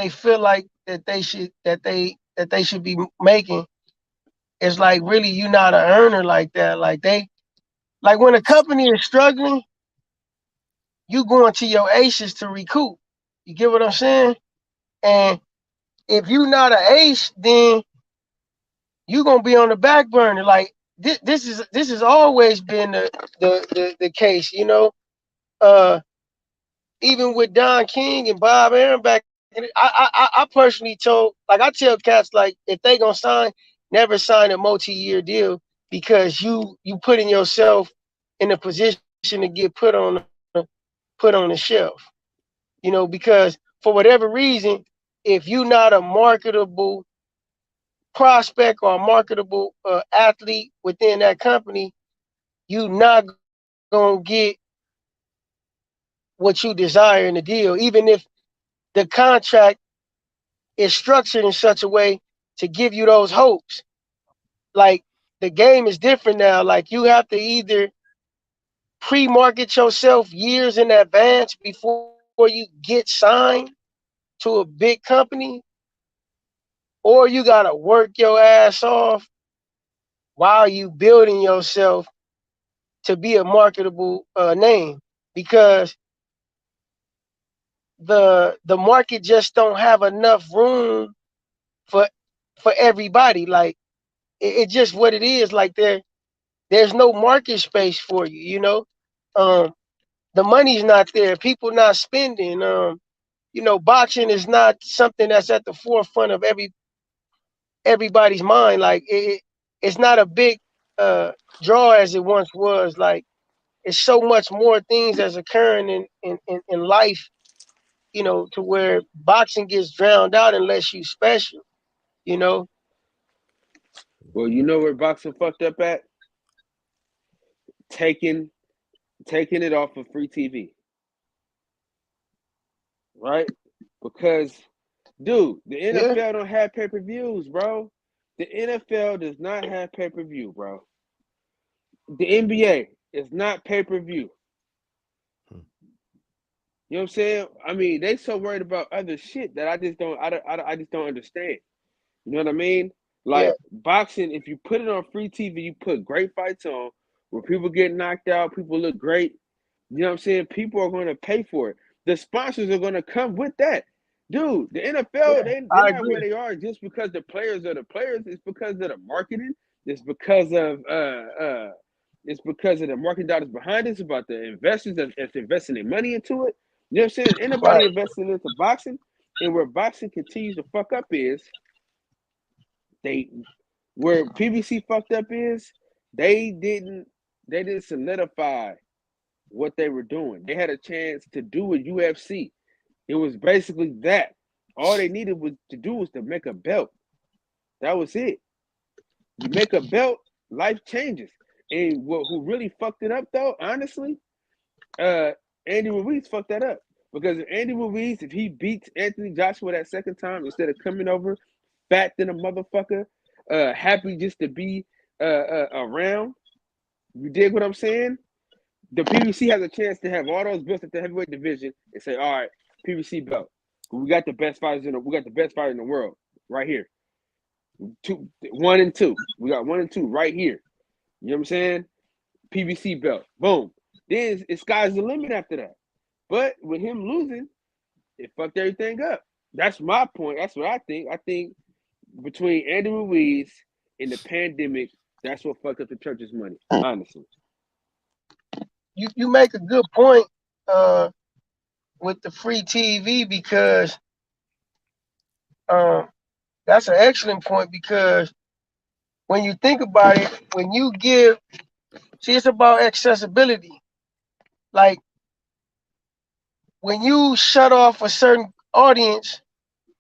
feel like that they should be making, it's like, really, you're not an earner like that. Like when a company is struggling, you going to your aces to recoup. You get what I'm saying? And if you're not an ace, then you're gonna be on the back burner. Like this has always been the case, even with Don King and Bob Aaron back. I personally I tell cats, like, if they gonna sign, never sign a multi-year deal, because you putting yourself in a position to get put on the shelf. Because for whatever reason, if you're not a marketable prospect or a marketable athlete within that company, you're not gonna get what you desire in the deal, even if the contract is structured in such a way to give you those hopes. Like, the game is different now. Like, you have to either pre-market yourself years in advance before you get signed to a big company, or you gotta work your ass off while you building yourself to be a marketable name, because the market just don't have enough room for everybody. Like, it's just what it is. Like, there's no market space for you. The money's not there. People not spending. Boxing is not something that's at the forefront of everybody's mind. Like, it's not a big draw as it once was. Like, it's so much more things that's occurring in life, to where boxing gets drowned out unless you special. Well, you know where boxing fucked up at? Taking it off of free TV. Right? Because, dude, the NFL don't have pay-per-views, bro. The NFL does not have pay-per-view, bro. The NBA is not pay-per-view. You know what I'm saying? I mean, they so worried about other shit that I just don't understand. You know what I mean? Like, boxing, if you put it on free TV, you put great fights on where people get knocked out, people look great. You know what I'm saying? People are going to pay for it. The sponsors are going to come with that. Dude, the NFL, they're not where they are just because the players are the players. It's because of the marketing. It's because of the marketing dollars behind it. It's about the investors that's investing their money into it. You know what I'm saying? Ain't nobody investing into boxing. And where boxing continues to fuck up is where PBC fucked up is they didn't solidify what they were doing. They had a chance to do with UFC. It was basically that. All they needed was to make a belt. That was it. You make a belt, life changes. And who really fucked it up though, honestly, Andy Ruiz fucked that up. Because Andy Ruiz, if he beats Anthony Joshua that second time, instead of coming over fat than a motherfucker, happy just to be around, you dig what I'm saying? The PBC has a chance to have all those belts at the heavyweight division and say, all right, PBC belt. We got the best fighters in the world right here. 1 and 2. We got 1 and 2 right here. You know what I'm saying? PBC belt. Boom. Then it's sky's the limit after that. But with him losing, it fucked everything up. That's my point. That's what I think. I think between Andy Ruiz and the pandemic, that's what fucked up the church's money, honestly. You make a good point with the free TV because that's an excellent point because when you think about it, when you give, see, it's about accessibility. Like when you shut off a certain audience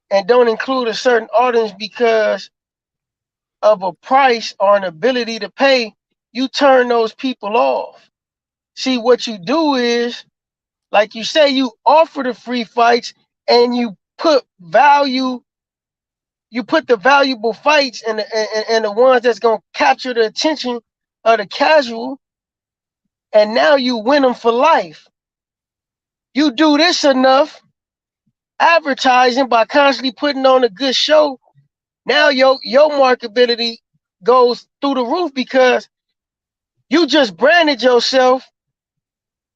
and don't include a certain audience because of a price or an ability to pay, you turn those people off. See, what you do is, like you say, you offer the free fights and you put value, you put the valuable fights and the ones that's going to capture the attention of the casual, and now you win them for life. You do this enough, advertising by constantly putting on a good show, now your marketability goes through the roof because you just branded yourself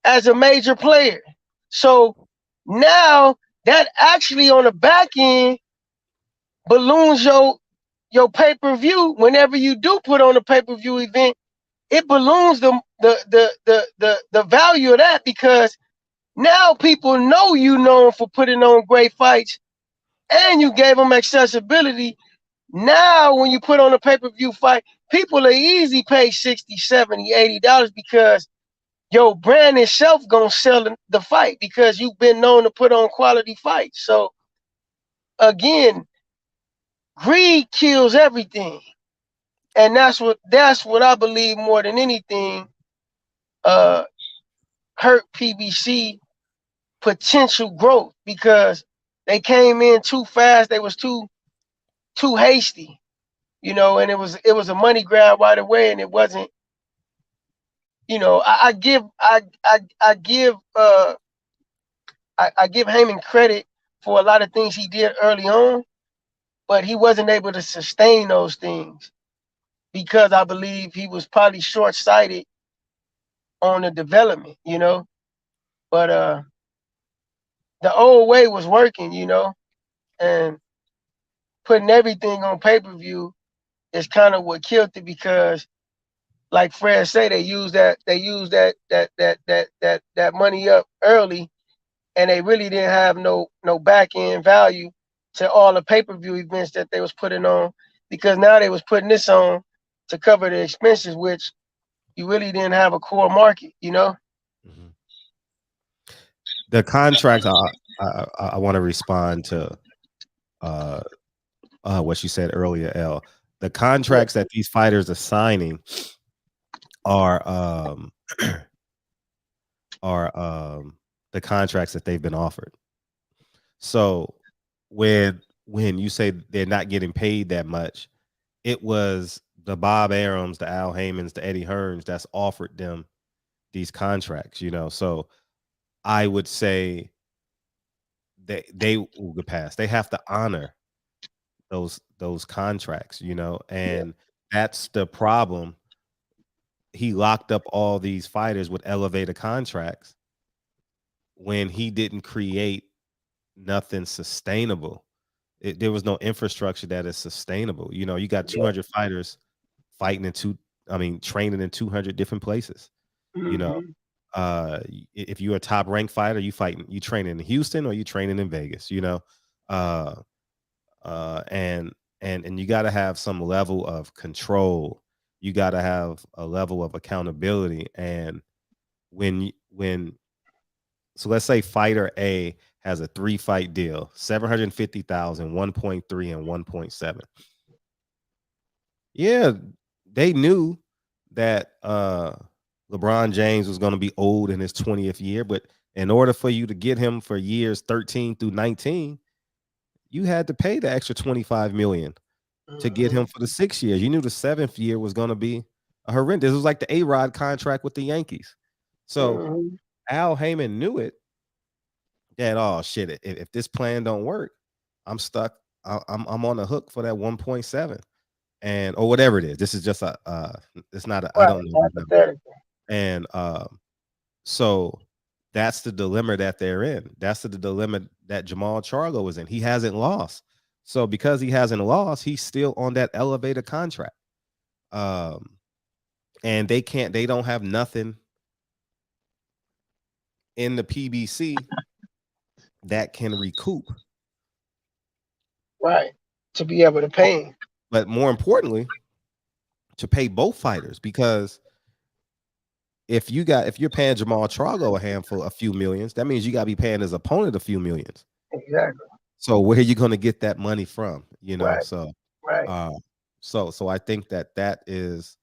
as a major player. So now that actually on the back end balloons your pay-per-view. Whenever you do put on a pay-per-view event, it balloons the value of that because now people know you known for putting on great fights and you gave them accessibility. Now when you put on a pay-per-view fight, people are easy pay $60, $70, $80 because your brand itself gonna sell the fight because you've been known to put on quality fights. So again, greed kills everything. And that's what I believe more than anything hurt PBC potential growth because they came in too fast. They was too hasty, and it was a money grab right away, and it wasn't. I give Haymon credit for a lot of things he did early on, but he wasn't able to sustain those things because I believe he was probably short-sighted on the development, But the old way was working, and putting everything on pay-per-view is kind of what killed it because, like Fred said, they used that money up early, and they really didn't have no back end value to all the pay-per-view events that they was putting on because now they was putting this on to cover the expenses, which you really didn't have a core market, Mm-hmm. The contracts, I want to respond to what you said earlier, El. The contracts that these fighters are signing are the contracts that they've been offered. So when you say they're not getting paid that much, it was the Bob Arums, the Al Haymons, the Eddie Hearns that's offered them these contracts, So I would say that they will get past. They have to honor those contracts, and that's the problem. He locked up all these fighters with elevator contracts when he didn't create nothing sustainable. There was no infrastructure that is sustainable. You got 200 fighters training in 200 different places. You know, if you're a top ranked fighter, you training in Houston or you training in Vegas, you know, and you got to have some level of control. You got to have a level of accountability. And so let's say fighter A has a 3-fight deal, 750,000, 1.3 and 1.7. Yeah, they knew that LeBron James was going to be old in his 20th year, but in order for you to get him for years 13 through 19, you had to pay the extra 25 million to get him for the 6 years. You knew the 7th year was going to be horrendous. It was like the A-Rod contract with the Yankees. So Al Haymon knew it. That, oh shit, if this plan don't work, I'm stuck. I'm on the hook for that 1.7 and or whatever it is. This is just it's not I don't know. And so that's the dilemma that they're in. That's the dilemma that Jamal Charlo was in. He hasn't lost. So because he hasn't lost, he's still on that elevated contract. And they don't have nothing in the PBC that can recoup. Right. To be able to pay him. But more importantly, to pay both fighters, because if you're paying Jamal Charlo a few millions, that means you got to be paying his opponent a few millions. Exactly. So where are you going to get that money from? You know, right. So right. So I think that is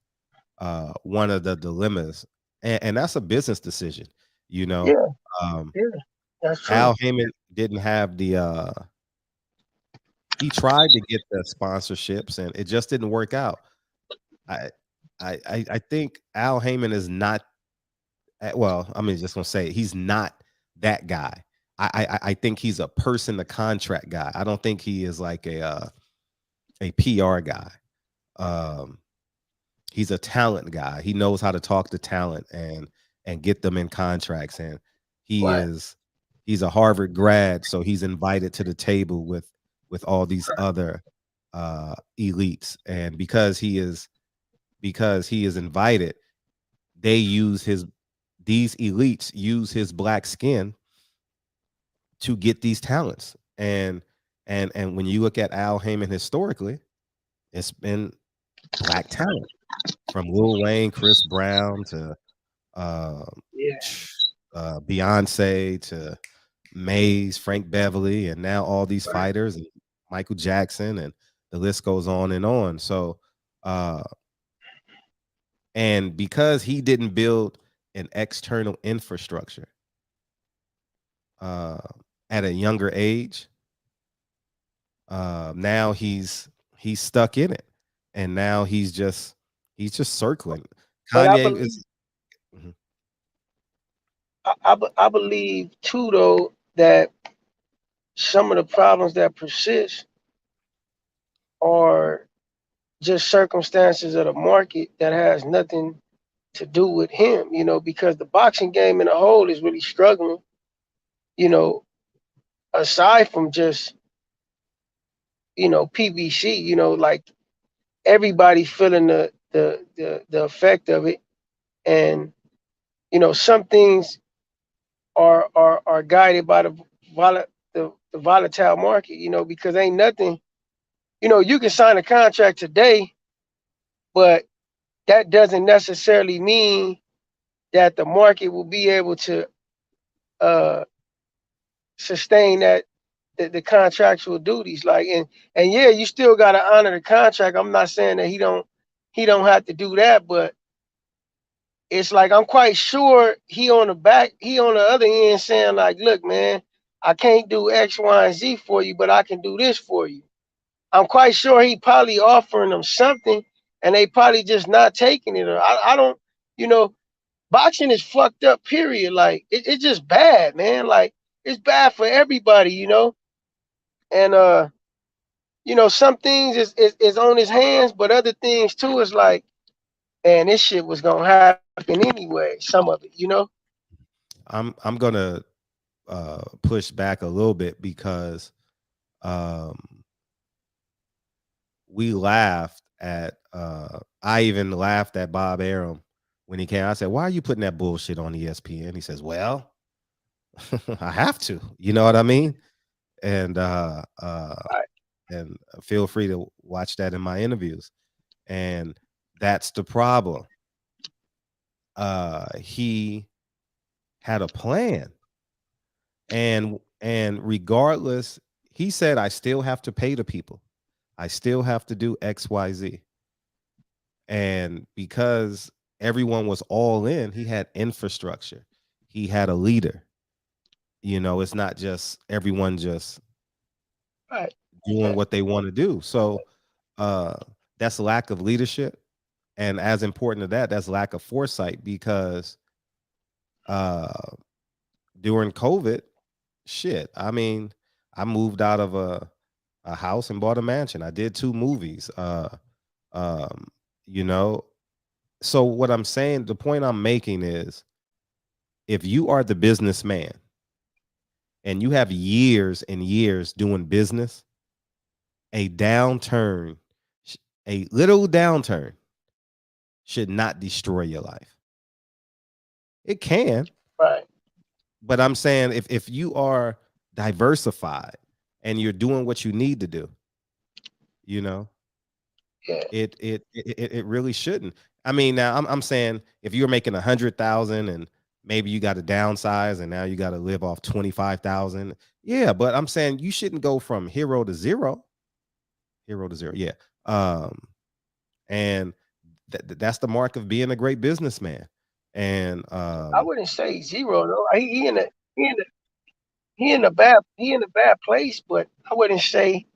one of the dilemmas, and that's a business decision. You know, yeah, that's true. Al Haymon didn't have the. He tried to get the sponsorships, and it just didn't work out. I think Al Haymon is not. Well, I'm just gonna say he's not that guy. I think he's a person to contract guy. I don't think he is like a PR guy. He's a talent guy. He knows how to talk to talent and get them in contracts. And he's a Harvard grad, so he's invited to the table with all these other elites. And because he is invited, these elites use his black skin to get these talents. And when you look at Al Haymon historically, it's been black talent, from Lil Wayne, Chris Brown to Beyonce to Maze, Frank Beverly, and now all these fighters, and Michael Jackson, and the list goes on and on. So and because he didn't build an external infrastructure at a younger age, now he's stuck in it, and now he's just circling. Kanye is. I believe too, though, that some of the problems that persist are just circumstances of the market that has nothing to do with him, you know, because the boxing game in a whole is really struggling, you know, aside from just, you know, PBC, you know, like everybody feeling the effect of it. And, you know, some things are guided by the volatile market, you know, because ain't nothing, you know, you can sign a contract today, but that doesn't necessarily mean that the market will be able to sustain the contractual duties. Like, and yeah, you still got to honor the contract. I'm not saying that he don't have to do that, but it's like, I'm quite sure he on the other end saying like, look, man, I can't do X, Y, and Z for you, but I can do this for you. I'm quite sure he probably offering them something, and they probably just not taking it. Or I don't, you know, boxing is fucked up, period. Like, it's just bad, man. Like, it's bad for everybody, you know. And you know, some things is on his hands, but other things too is like, man, this shit was gonna happen anyway. Some of it, you know. I'm gonna push back a little bit, because we laughed at I even laughed at Bob Arum when he came. I said, "Why are you putting that bullshit on ESPN?" He says, "Well, I have to." You know what I mean? And and feel free to watch that in my interviews. And that's the problem. He had a plan, and regardless, he said, "I still have to pay the people. I still have to do XYZ." And because everyone was all in, he had infrastructure. He had a leader. You know, it's not just everyone just Right. doing what they want to do. So that's lack of leadership. And as important to that, that's lack of foresight, because during COVID, shit, I mean, I moved out of a house and bought a mansion. I did 2 movies. Um, you know, so what I'm saying, the point I'm making is, if you are the businessman and you have years and years doing business, a downturn, a little downturn should not destroy your life. It can, Right. but I'm saying if you are diversified and you're doing what you need to do, you know, Yeah. it really shouldn't. I mean, now I'm saying if you're making 100,000 and maybe you got to downsize and now you got to live off 25,000, yeah. But I'm saying you shouldn't go from hero to zero. Hero to zero, yeah. And that's the mark of being a great businessman. And I wouldn't say zero though. He in a bad place, but I wouldn't say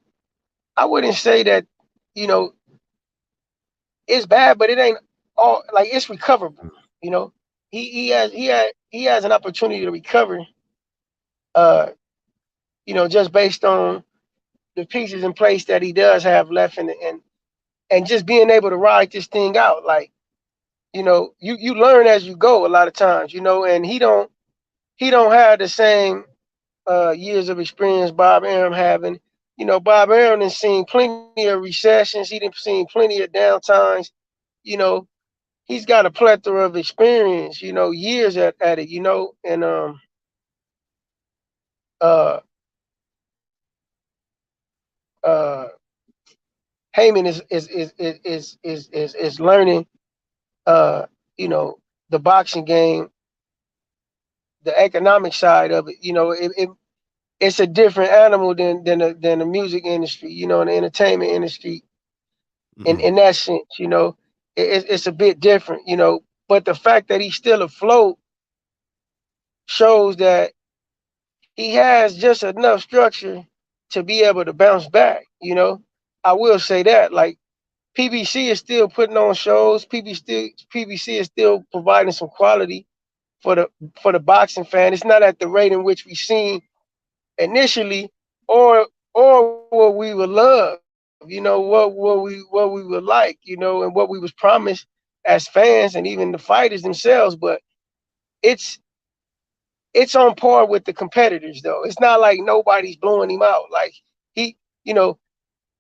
that, you know, it's bad, but it ain't all like it's recoverable. You know, he has an opportunity to recover. Uh, you know, just based on the pieces in place that he does have left, and just being able to ride this thing out. Like, you know, you learn as you go a lot of times. You know, and he don't have the same years of experience Bob Arum having. You know, Bob Arum has seen plenty of recessions. He done seen plenty of downtimes. You know, he's got a plethora of experience, you know, years at it, you know, and uh uh Haymon is learning you know, the boxing game, the economic side of it. You know, it's a different animal than the music industry, you know, and the entertainment industry. In that sense, you know, it's a bit different, you know. But the fact that he's still afloat shows that he has just enough structure to be able to bounce back. You know, I will say that. Like, PBC is still putting on shows. PBC is still providing some quality for the boxing fan. It's not at the rate in which we seen initially, or what we would love. You know, what we would like. You know, and what we was promised as fans, and even the fighters themselves. But it's it's on par with the competitors though. It's not like nobody's blowing him out. Like, he, you know,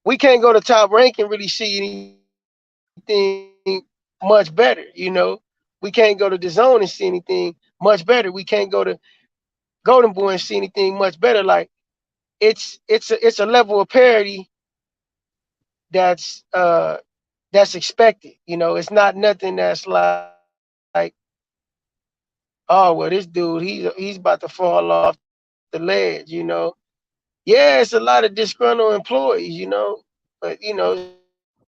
we can't go to Top Rank and really see anything much better. You know, we can't go to the Zone and see anything much better. We can't go to Golden Boy and see anything much better. Like, it's a level of parity that's expected. You know, it's not nothing that's like, oh well, this dude he's about to fall off the ledge. You know, yeah, it's a lot of disgruntled employees, you know, but you know,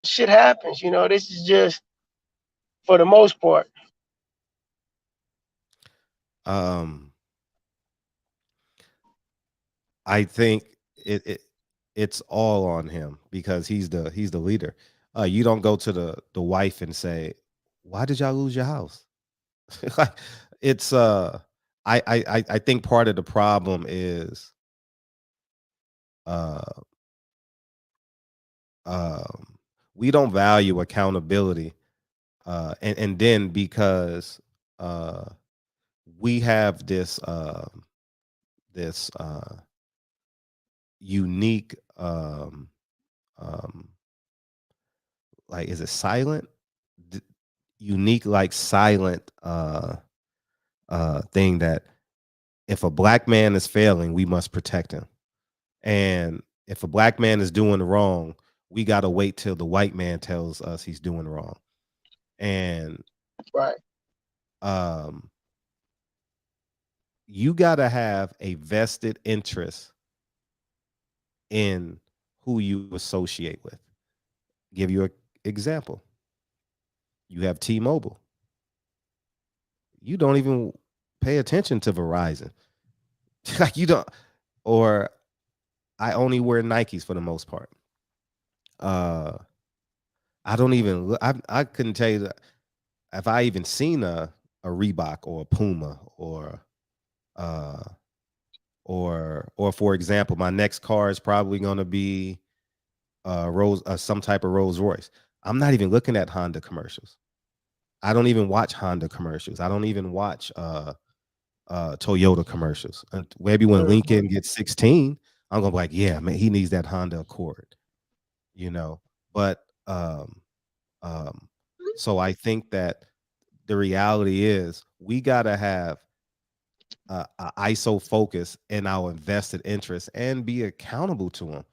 shit happens. You know, this is just for the most part. I think it's all on him because he's the leader. You don't go to the wife and say, "Why did y'all lose your house?" Like, it's I think part of the problem is uh we don't value accountability, and then because uh we have this unique um like, is it silent? unique, like silent thing that if a black man is failing, we must protect him. And if a black man is doing wrong, we got to wait till the white man tells us he's doing wrong. And Right. You got to have a vested interest in who you associate with. Give you an example. You have T-Mobile. You don't even pay attention to Verizon. Like you don't, or I only wear Nikes for the most part. I don't even look, I couldn't tell you that if I even seen a Reebok or a Puma or for example, my next car is probably going to be some type of Rolls Royce. I'm not even looking at Honda commercials. I don't even watch Honda commercials. I don't even watch Toyota commercials. Maybe when Lincoln gets 16, I'm gonna be like, yeah, man, he needs that Honda Accord, you know. But so I think that the reality is we gotta have a ISO focus in our invested interest and be accountable to them.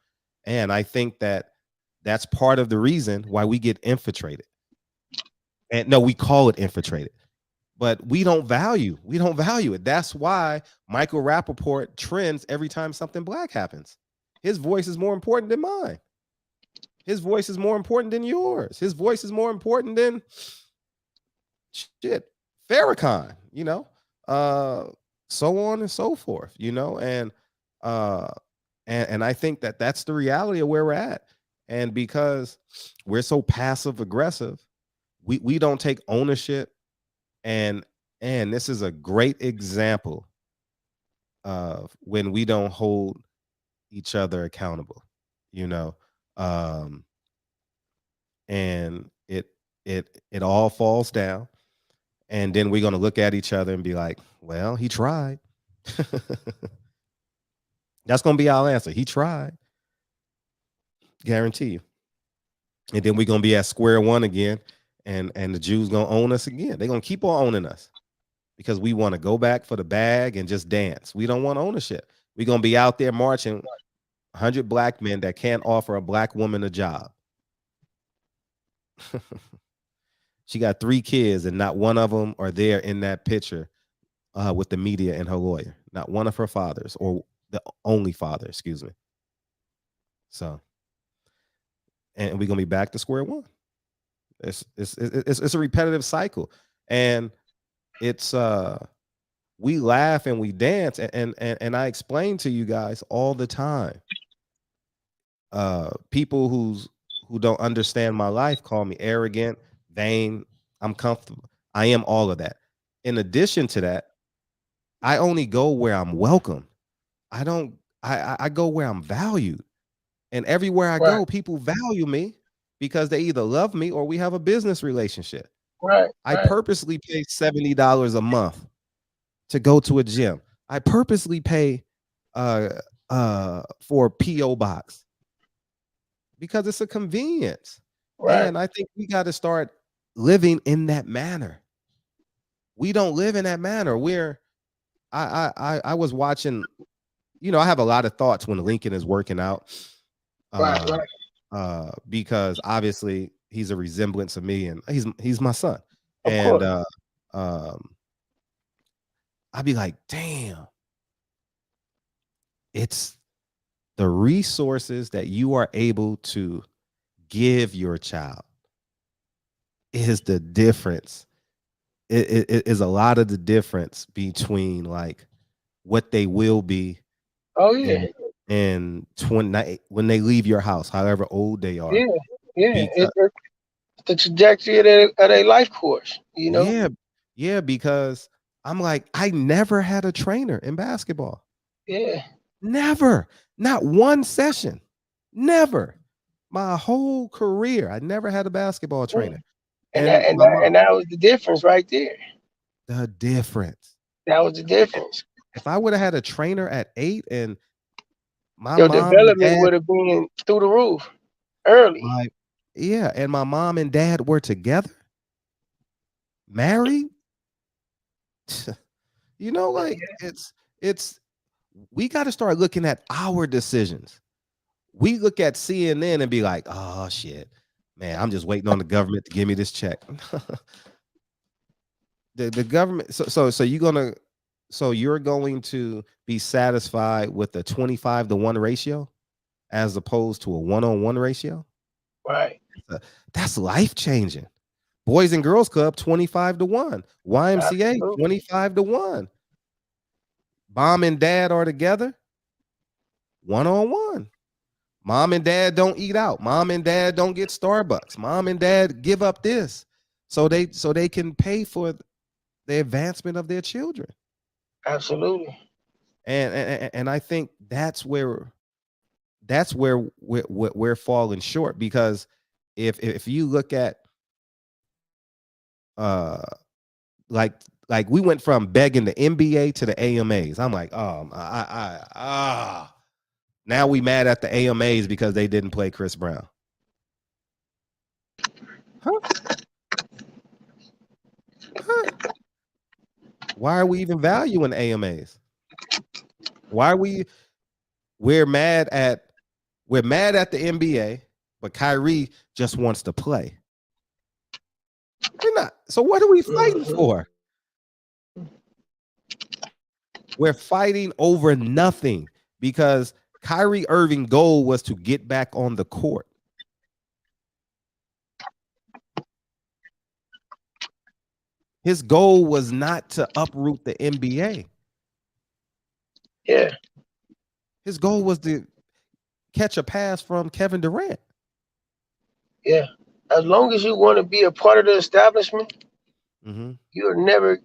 And I think that that's part of the reason why we get infiltrated. And no, we call it infiltrated, but we don't value it. That's why Michael Rappaport trends every time something black happens. His voice is more important than mine. His voice is more important than yours. His voice is more important than shit, Farrakhan, you know, so on and so forth, you know, and I think that that's the reality of where we're at. And because we're so passive aggressive, we don't take ownership. And this is a great example of when we don't hold each other accountable, you know, and it all falls down. And then we're going to look at each other and be like, well, he tried. That's going to be our answer. He tried. Guarantee you. And then we're going to be at square one again. And the Jews going to own us again. They're going to keep on owning us because we want to go back for the bag and just dance. We don't want ownership. We're going to be out there marching 100 black men that can't offer a black woman a job. She got 3 kids and not one of them are there in that picture with the media and her lawyer. Not one of her fathers, or the only father, excuse me. So, and we're going to be back to square one. It's a repetitive cycle, and it's we laugh and we dance, and I explain to you guys all the time. People who don't understand my life call me arrogant, vain. I'm comfortable. I am all of that. In addition to that, I only go where I'm welcome. I go where I'm valued, and everywhere I go, people value me. Because they either love me or we have a business relationship. Right. I purposely pay $70 a month to go to a gym. I purposely pay for a PO box because it's a convenience. Right. And I think we got to start living in that manner. We don't live in that manner. I was watching, you know, I have a lot of thoughts when Lincoln is working out. Right. Because obviously he's a resemblance of me and he's my son. And I'd be like, damn, it's the resources that you are able to give your child is the difference. It is a lot of the difference between like what they will be. Oh yeah. And when they leave your house, however old they are. Yeah. It's the trajectory of their life course, you know? Yeah, because I'm like, I never had a trainer in basketball. Yeah. Never. Not one session. Never. My whole career, I never had a basketball trainer. And that was the difference right there. The difference. That was the difference. If I would have had a trainer at 8 and your development would have been through the roof early. And my mom and dad were together, married. You know, like it's we got to start looking at our decisions. We look at CNN and be like, oh shit, man, I'm just waiting on the government to give me this check. the government, so you're going to be satisfied with a 25-to-1 ratio as opposed to a 1-on-1 ratio? Right. That's life changing. Boys and Girls Club 25-to-1, YMCA Absolutely. 25-to-1. Mom and dad are together 1-on-1. Mom and dad don't eat out. Mom and dad don't get Starbucks. Mom and dad give up this so they can pay for the advancement of their children. Absolutely. And I think that's where we're falling short, because if you look at like we went from begging the NBA to the AMAs. I'm like, now we mad at the AMAs because they didn't play Chris Brown. Huh? Why are we even valuing AMAs? Why are we're mad at the NBA, but Kyrie just wants to play. We're not. So what are we fighting for? We're fighting over nothing, because Kyrie Irving's goal was to get back on the court. His goal was not to uproot the NBA. Yeah. His goal was to catch a pass from Kevin Durant. Yeah. As long as you want to be a part of the establishment, you're never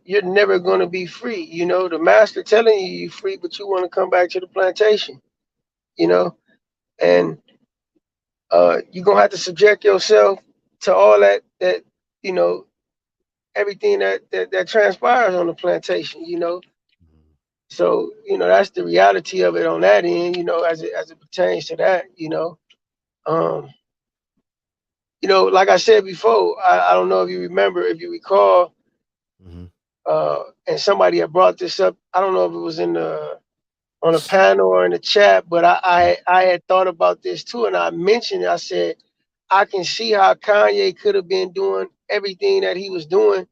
going to be free. You know, the master telling you're free, but you want to come back to the plantation, you know, and you're going to have to subject yourself to all that, you know, everything that transpires on the plantation, you know. So, you know, that's the reality of it on that end, you know, as it pertains to that, you know. You know, like I said before, I don't know if you recall, and somebody had brought this up. I don't know if it was on a panel or in the chat, but I had thought about this too, and I mentioned it. I said, I can see how Kanye could have been doing everything that he was doing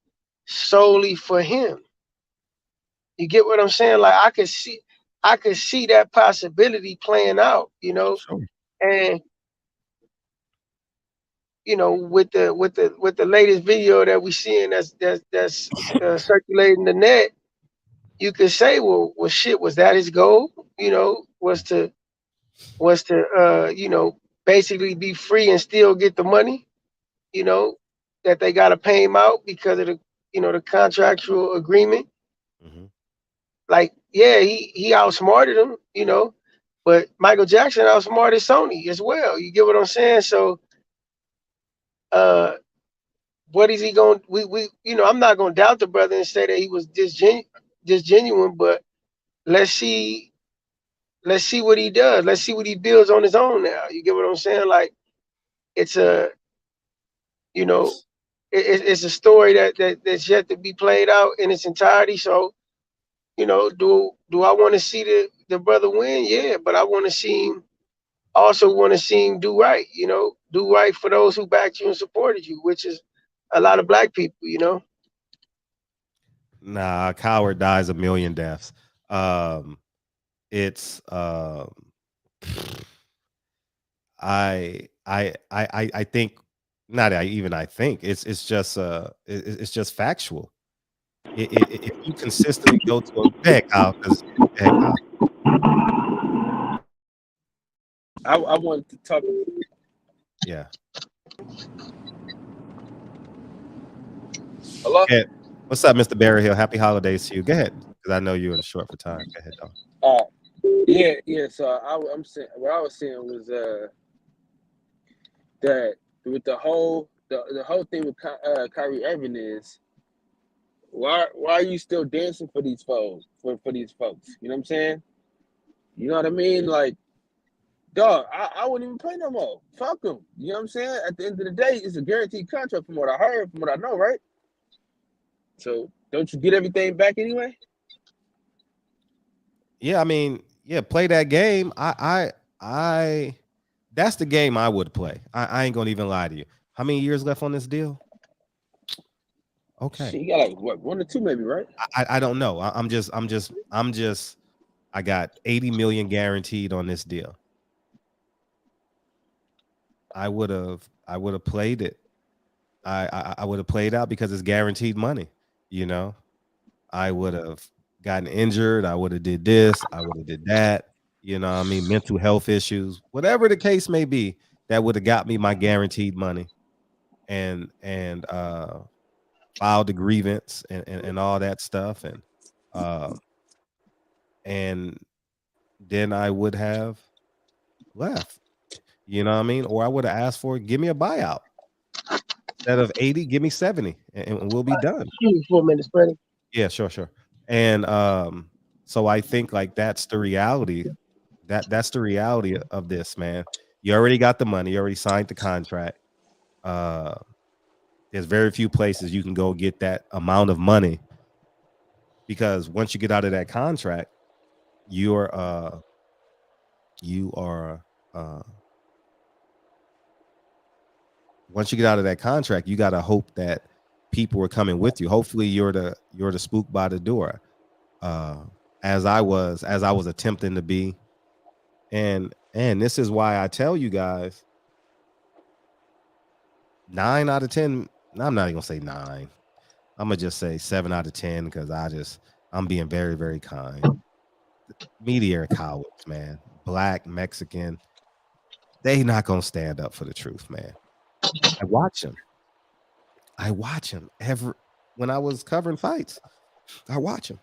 solely for him. You get what I'm saying? Like I could see that possibility playing out, you know, and you know, with the latest video that we seeing that's circulating the net, you could say, well, shit, was that his goal? You know, was to you know, basically be free and still get the money, you know, that they got to pay him out because of the, you know, the contractual agreement. Like, yeah, he outsmarted him, you know, but Michael Jackson outsmarted Sony as well. You get what I'm saying? So, what is he going? We you know, I'm not going to doubt the brother and say that he was disgenuine, but let's see what he does. Let's see what he builds on his own now. You get what I'm saying? Like, it's a, you know, it's a story that's yet to be played out in its entirety. So, you know, do I want to see the brother win? Yeah, but I want to see him do right, you know, do right for those who backed you and supported you, which is a lot of black people, you know. Nah, a coward dies a million deaths. It's I think, not even I think, it's just factual. If you consistently go to a back out, I wanted to talk. Yeah. Hello? Yeah. What's up, Mr. Berryhill? Happy holidays to you. Go ahead, because I know you're in short for time. Go ahead, dog. Yeah. So I'm saying, what I was saying was that with the whole thing with Kyrie Irving is, why are you still dancing for these folks? For these folks, you know what I'm saying? You know what I mean? Like, dog, I wouldn't even play no more. Fuck them. You know what I'm saying? At the end of the day, it's a guaranteed contract from what I heard, from what I know, right? So don't you get everything back anyway? Yeah, I mean, yeah, play that game. I that's the game I would play. I ain't gonna even lie to you. How many years left on this deal? Okay. Shit, you got like what, 1 or 2 maybe, right? I don't know. I'm just I got 80 million guaranteed on this deal. I would have played it. I would have played out because it's guaranteed money, you know. I would have gotten injured, I would have did this, I would have did that, you know what I mean, mental health issues, whatever the case may be, that would have got me my guaranteed money and filed the grievance and all that stuff and then I would have left, you know what I mean, or I would have asked for give me a buyout. Instead of 80, give me 70 and we'll be done. Excuse me for a minute, Freddie. Yeah, sure. And so I think like that's the reality. That's the reality of this, man. You already got the money, you already signed the contract. There's very few places you can go get that amount of money because once you get out of that contract, you are once you get out of that contract, you got to hope that people are coming with you. Hopefully you're the spook by the door, as I was attempting to be. And this is why I tell you guys 9 out of 10. I'm not even gonna say 9. I'm gonna just say 7 out of 10 because I'm being very, very kind. Media are cowards, man. Black, Mexican, they not gonna stand up for the truth, man. I watch them when I was covering fights. I watch them,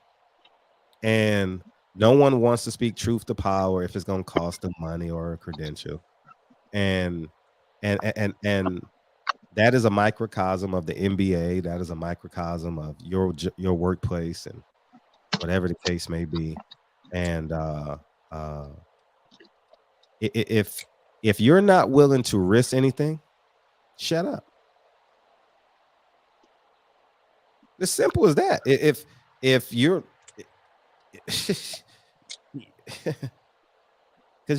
and no one wants to speak truth to power if it's gonna cost them money or a credential, and that is a microcosm of the NBA. That is a microcosm of your workplace and whatever the case may be. And if you're not willing to risk anything, shut up. As simple as that. If you're because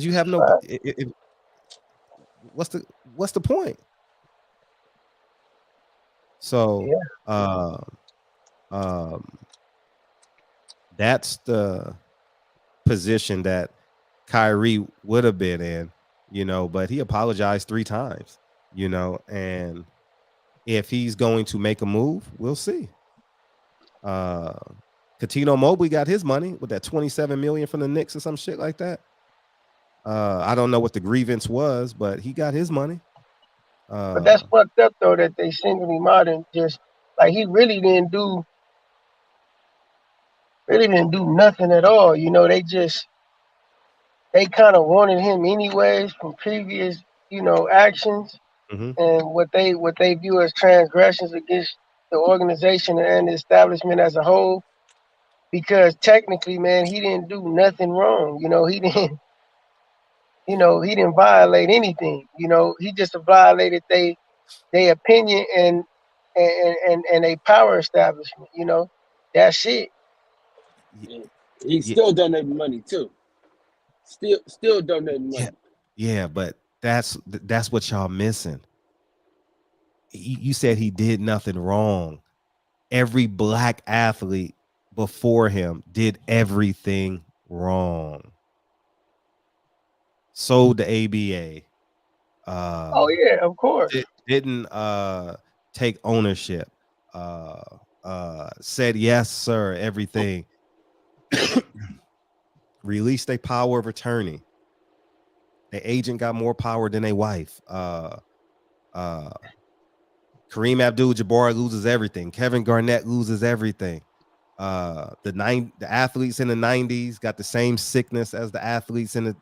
you have no what's the point? So that's the position that Kyrie would have been in, you know, but he apologized 3 times, you know, and if he's going to make a move, we'll see. Coutinho Mobley got his money with that 27 million from the Knicks or some shit like that. I don't know what the grievance was, but he got his money. But that's fucked up though that they singled him out and just like he really didn't do nothing at all. You know, they kind of wanted him anyways from previous, you know, actions and what they view as transgressions against the organization and the establishment as a whole. Because technically, man, he didn't do nothing wrong. You know, he didn't violate anything. You know, he just violated their opinion and a power establishment. You know, that's it. He's still donating money too. Still donating money. Yeah, but that's what y'all missing. You said he did nothing wrong. Every black athlete before him did everything wrong. Sold the ABA. Oh yeah, of course. Didn't take ownership. Said yes, sir. Everything. Released a power of attorney. The agent got more power than a wife. Kareem Abdul-Jabbar loses everything. Kevin Garnett loses everything. The athletes in the 90s got the same sickness as the athletes in the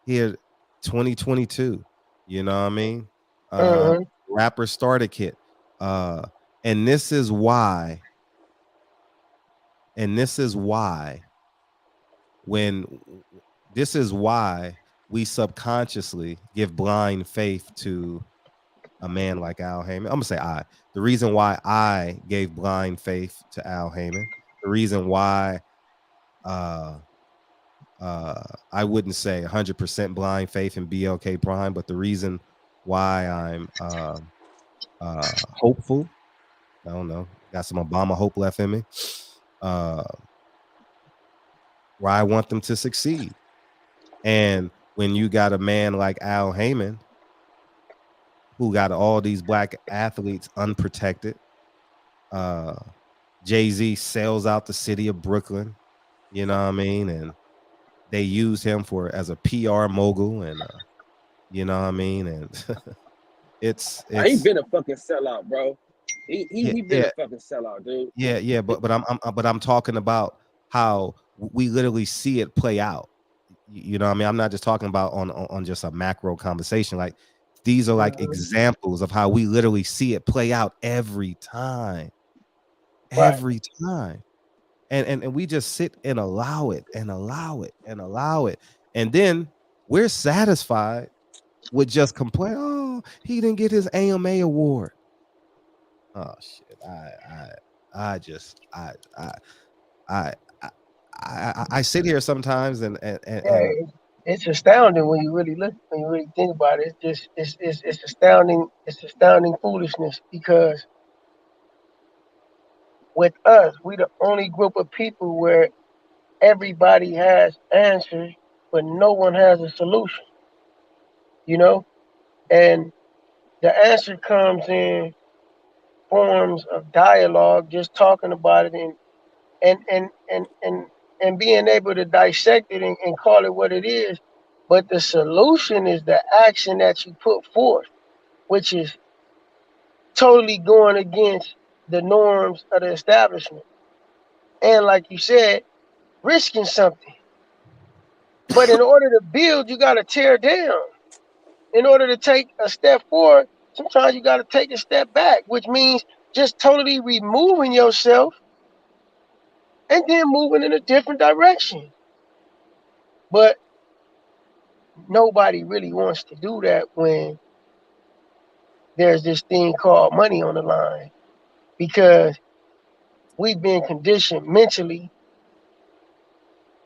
here 2022. You know what I mean? Rapper starter kit. And this is why we subconsciously give blind faith to a man like Al Haymon, I'm gonna say the reason why I gave blind faith to Al Haymon, the reason why I wouldn't say 100% blind faith in BLK Prime, but the reason why I'm hopeful, I don't know, got some Obama hope left in me, where I want them to succeed. And when you got a man like Al Haymon, who got all these black athletes unprotected, Jay-Z sells out the city of Brooklyn, you know what I mean? And they use him as a PR mogul, and you know what I mean? And it's He been a fucking sellout, bro. He been a fucking sellout, dude. Yeah, but I'm talking about how we literally see it play out. You know what I mean? I'm not just talking about on just a macro conversation. Like, these are like examples of how we literally see it play out every time. Every time. And we just sit and allow it and allow it and allow it. And then we're satisfied with just complain, oh, he didn't get his AMA award. Oh shit. I sit here sometimes and it's astounding when you really think about it. It's astounding. It's astounding foolishness, because with us, we the only group of people where everybody has answers, but no one has a solution. You know, and the answer comes in forms of dialogue, just talking about it and being able to dissect it and call it what it is. But the solution is the action that you put forth, which is totally going against the norms of the establishment. And like you said, risking something. But in order to build, you got to tear down. In order to take a step forward, sometimes you got to take a step back, which means just totally removing yourself and then moving in a different direction. But nobody really wants to do that when there's this thing called money on the line, because we've been conditioned mentally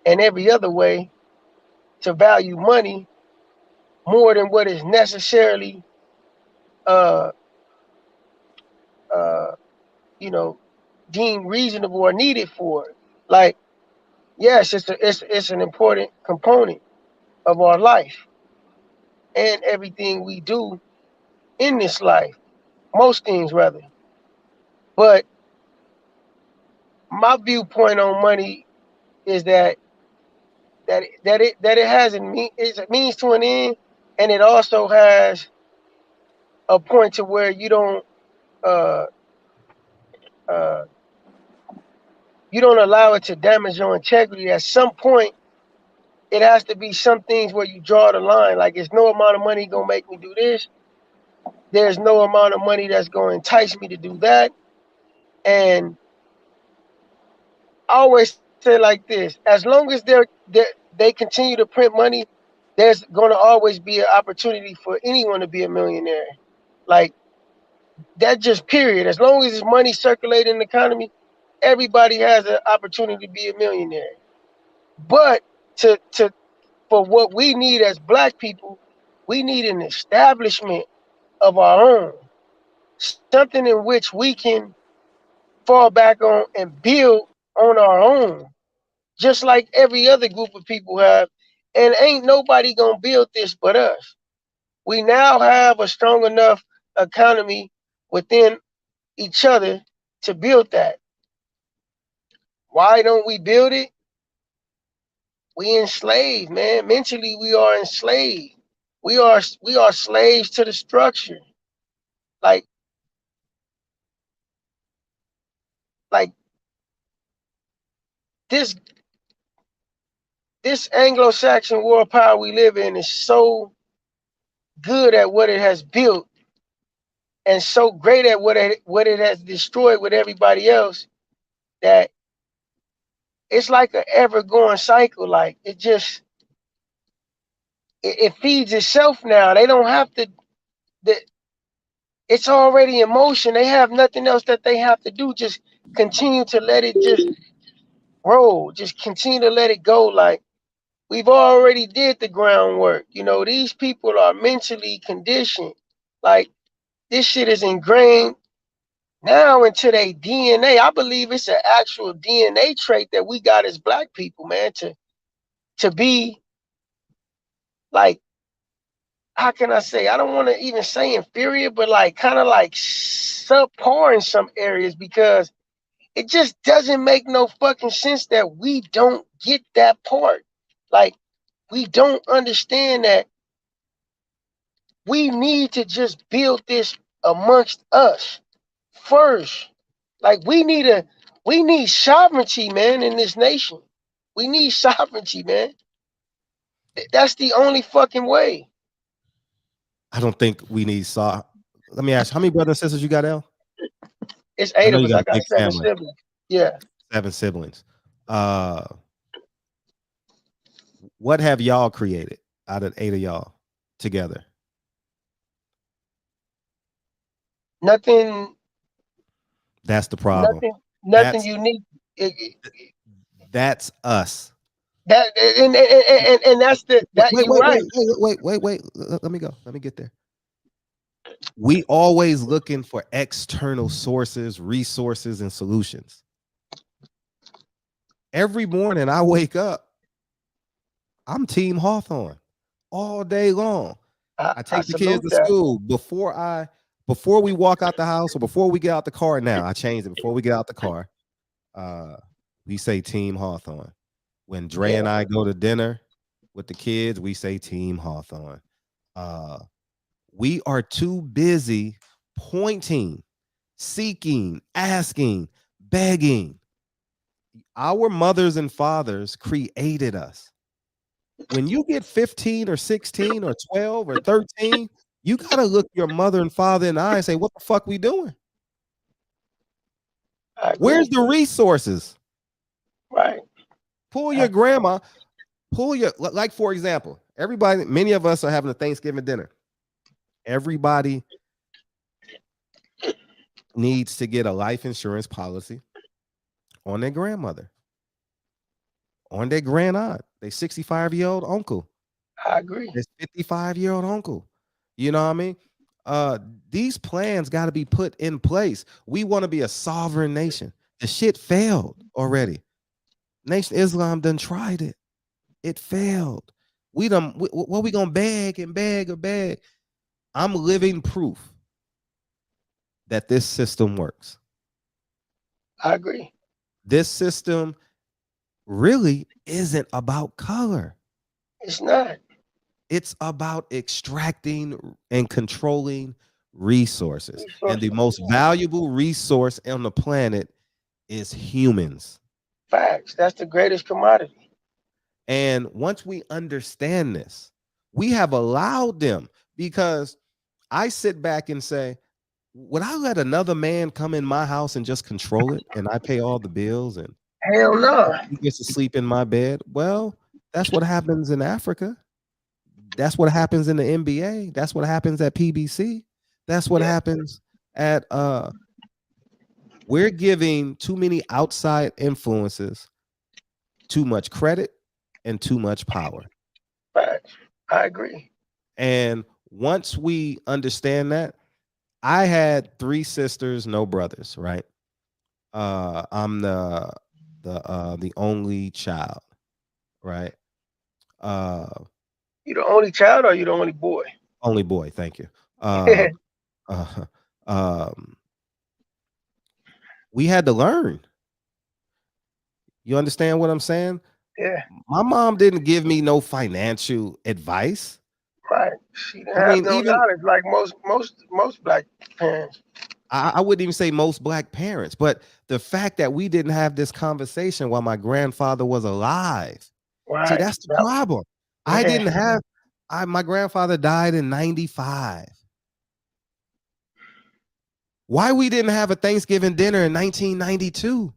and every other way to value money more than what is necessarily deemed reasonable or needed for it. Like, yes, it's an important component of our life and everything we do in this life, most things rather. But my viewpoint on money is that it has a means to an end, and it also has a point to where you don't allow it to damage your integrity. At some point, it has to be some things where you draw the line. Like, it's no amount of money gonna make me do this. There's no amount of money that's gonna entice me to do that. And I always say like this: as long as they continue to print money, there's gonna always be an opportunity for anyone to be a millionaire. Like, that just period. As long as there's money circulating in the economy, everybody has an opportunity to be a millionaire. But for what we need as Black people, we need an establishment of our own, something in which we can fall back on and build on our own, just like every other group of people have. And ain't nobody gonna build this but us. We now have a strong enough economy within each other to build that. Why don't we build it? We enslaved, man. Mentally, we are enslaved. We are slaves to the structure. Like this Anglo-Saxon world power we live in is so good at what it has built and so great at what it has destroyed with everybody else, that it's like an ever-going cycle. Like, it feeds itself now. They don't have to. It's already in motion. They have nothing else that they have to do. Just continue to let it just roll. Just continue to let it go. Like, we've already did the groundwork. You know, these people are mentally conditioned. Like, this shit is ingrained now into their DNA. I believe it's an actual DNA trait that we got as black people, man, to be like, how can I say? I don't want to even say inferior, but like kind of like subpar in some areas, because it just doesn't make no fucking sense that we don't get that part. Like, we don't understand that we need to just build this amongst us first. Like, we need sovereignty, man, in this nation. We need sovereignty, man. That's the only fucking way. I don't think we need Let me ask, how many brothers and sisters you got, L? It's 8 of us. I a got big 7 family. siblings. Yeah. 7 siblings. What have y'all created out of 8 of y'all together? Nothing. That's the problem. Nothing unique. That's us. That and that's wait. Let me go. Let me get there. We always looking for external sources, resources, and solutions. Every morning I wake up, I'm Team Hawthorne all day long. I take the kids to school before we walk out the house or before we get out the car. Now I changed it. Before we get out the car, we say Team Hawthorne. When Dre and I go to dinner with the kids, we say Team Hawthorne. We are too busy pointing, seeking, asking, begging. Our mothers and fathers created us. When you get 15 or 16 or 12 or 13, you got to look your mother and father in the eye and say, what the fuck we doing? Where's the resources? Right. Pull your grandma, like, for example, many of us are having a Thanksgiving dinner. Everybody needs to get a life insurance policy on their grandmother, on their grand aunt, their 65-year-old uncle. I agree. Their 55-year-old uncle. You know what I mean? These plans got to be put in place. We want to be a sovereign nation. The shit failed already. Nation Islam done tried it. It failed. We gonna beg and beg and beg? I'm living proof that this system works. I agree. This system really isn't about color. It's not. It's about extracting and controlling resources. And the most valuable resource on the planet is humans. Facts. That's the greatest commodity. And once we understand this, we have allowed them, because I sit back and say, would I let another man come in my house and just control it and I pay all the bills and hell no, he gets to sleep in my bed? Well, that's what happens in Africa. That's what happens in the NBA. That's what happens at PBC. That's what happens at we're giving too many outside influences too much credit and too much power. Facts. I agree. And once we understand that, I had 3 sisters, no brothers, right? I'm the only child, right? You the only child or you the only boy? Only boy, thank you. We had to learn. You understand what I'm saying? Yeah. My mom didn't give me no financial advice. Right. She didn't have no knowledge like most black parents. I wouldn't even say most black parents, but the fact that we didn't have this conversation while my grandfather was alive. Right. See, that's the problem. I didn't have, my grandfather died in 95. Why we didn't have a Thanksgiving dinner in 1992?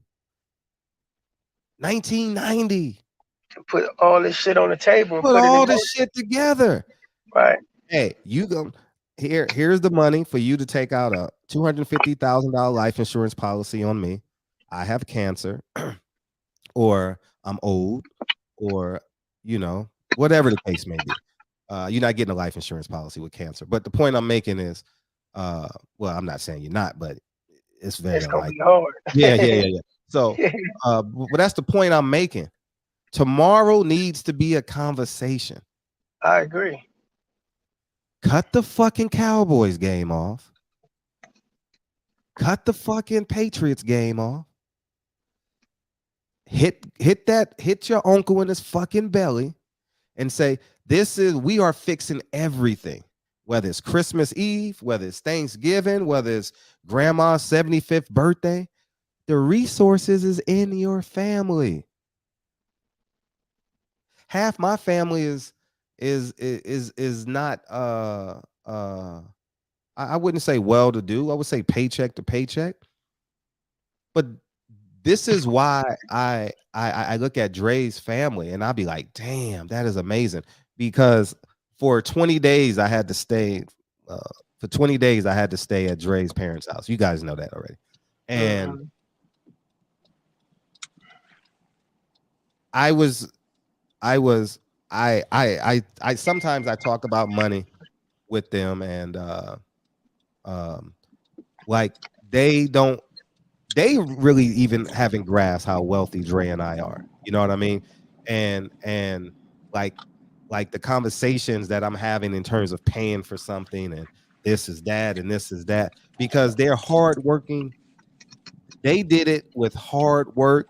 1990. Put all this shit on the table. Put all this shit together. Right. Hey, you go. here's the money for you to take out a $250,000 life insurance policy on me. I have cancer, or I'm old, or whatever the case may be. You're not getting a life insurance policy with cancer. But the point I'm making is, well, I'm not saying you're not, but it's very gonna unlikely. be hard. Yeah. So, but that's the point I'm making. Tomorrow needs to be a conversation. I agree. Cut the fucking Cowboys game off. Cut the fucking Patriots game off. Hit your uncle in his fucking belly and say, we are fixing everything. Whether it's Christmas Eve, whether it's Thanksgiving, whether it's grandma's 75th birthday, the resources is in your family. Half my family is not I wouldn't say well-to-do. I would say paycheck to paycheck. But this is why I look at Dre's family and I'll be like, damn, that is amazing. Because for 20 days I had to stay at Dre's parents' house. You guys know that already. And I sometimes I talk about money with them, and like they really even haven't grasped how wealthy Dre and I are. You know what I mean? And like the conversations that I'm having in terms of paying for something, and this is that and this is that, because they're hardworking. They did it with hard work,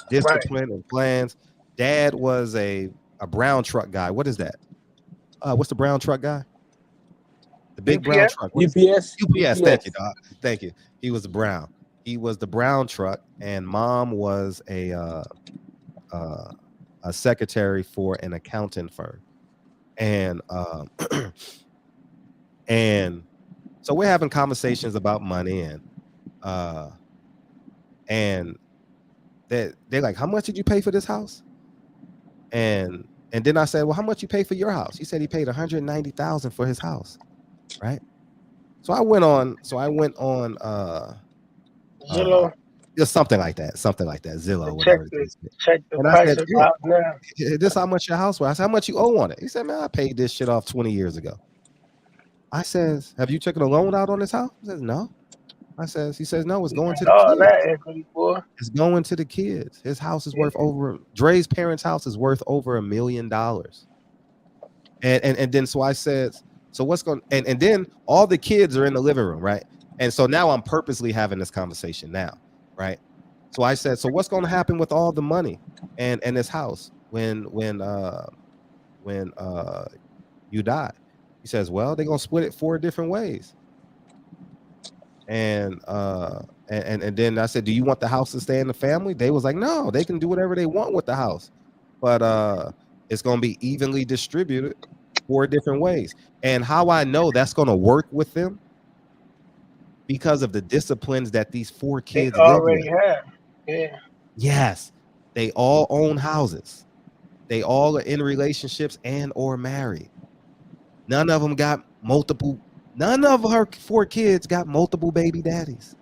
discipline, and plans. Dad was a brown truck guy. What is that? What's the brown truck guy? The big brown truck. UPS. Thank you, dog. Thank you. He was brown. He was the brown truck, and mom was a secretary for an accounting firm. And and so we're having conversations about money, and they're like, how much did you pay for this house? And then I said, well, how much you pay for your house? He said he paid $190,000 for his house, right? So I went on Zillow. Just something like that, Zillow, whatever. Check the and price I said, of house now. This how much your house was? I said, how much you owe on it? He said, man, I paid this shit off 20 years ago. I says, have you taken a loan out on this house? He says, no. He says, no, it's going to the kids. That equity, boy. It's going to the kids. His house is worth Dre's parents' house is worth over $1 million. And then so I said, so what's going, and then all the kids are in the living room, right? And so now I'm purposely having this conversation now, right? So I said, so what's going to happen with all the money and this house when you die? He says, well, they're gonna split it 4 different ways. And then I said, do you want the house to stay in the family? They was like, no, they can do whatever they want with the house, but it's gonna be evenly distributed 4 different ways. And how I know that's gonna work with them, because of the disciplines that these 4 kids already have. Yeah. Yes, they all own houses. They all are in relationships and or married. None of them got multiple. None of her 4 kids got multiple baby daddies.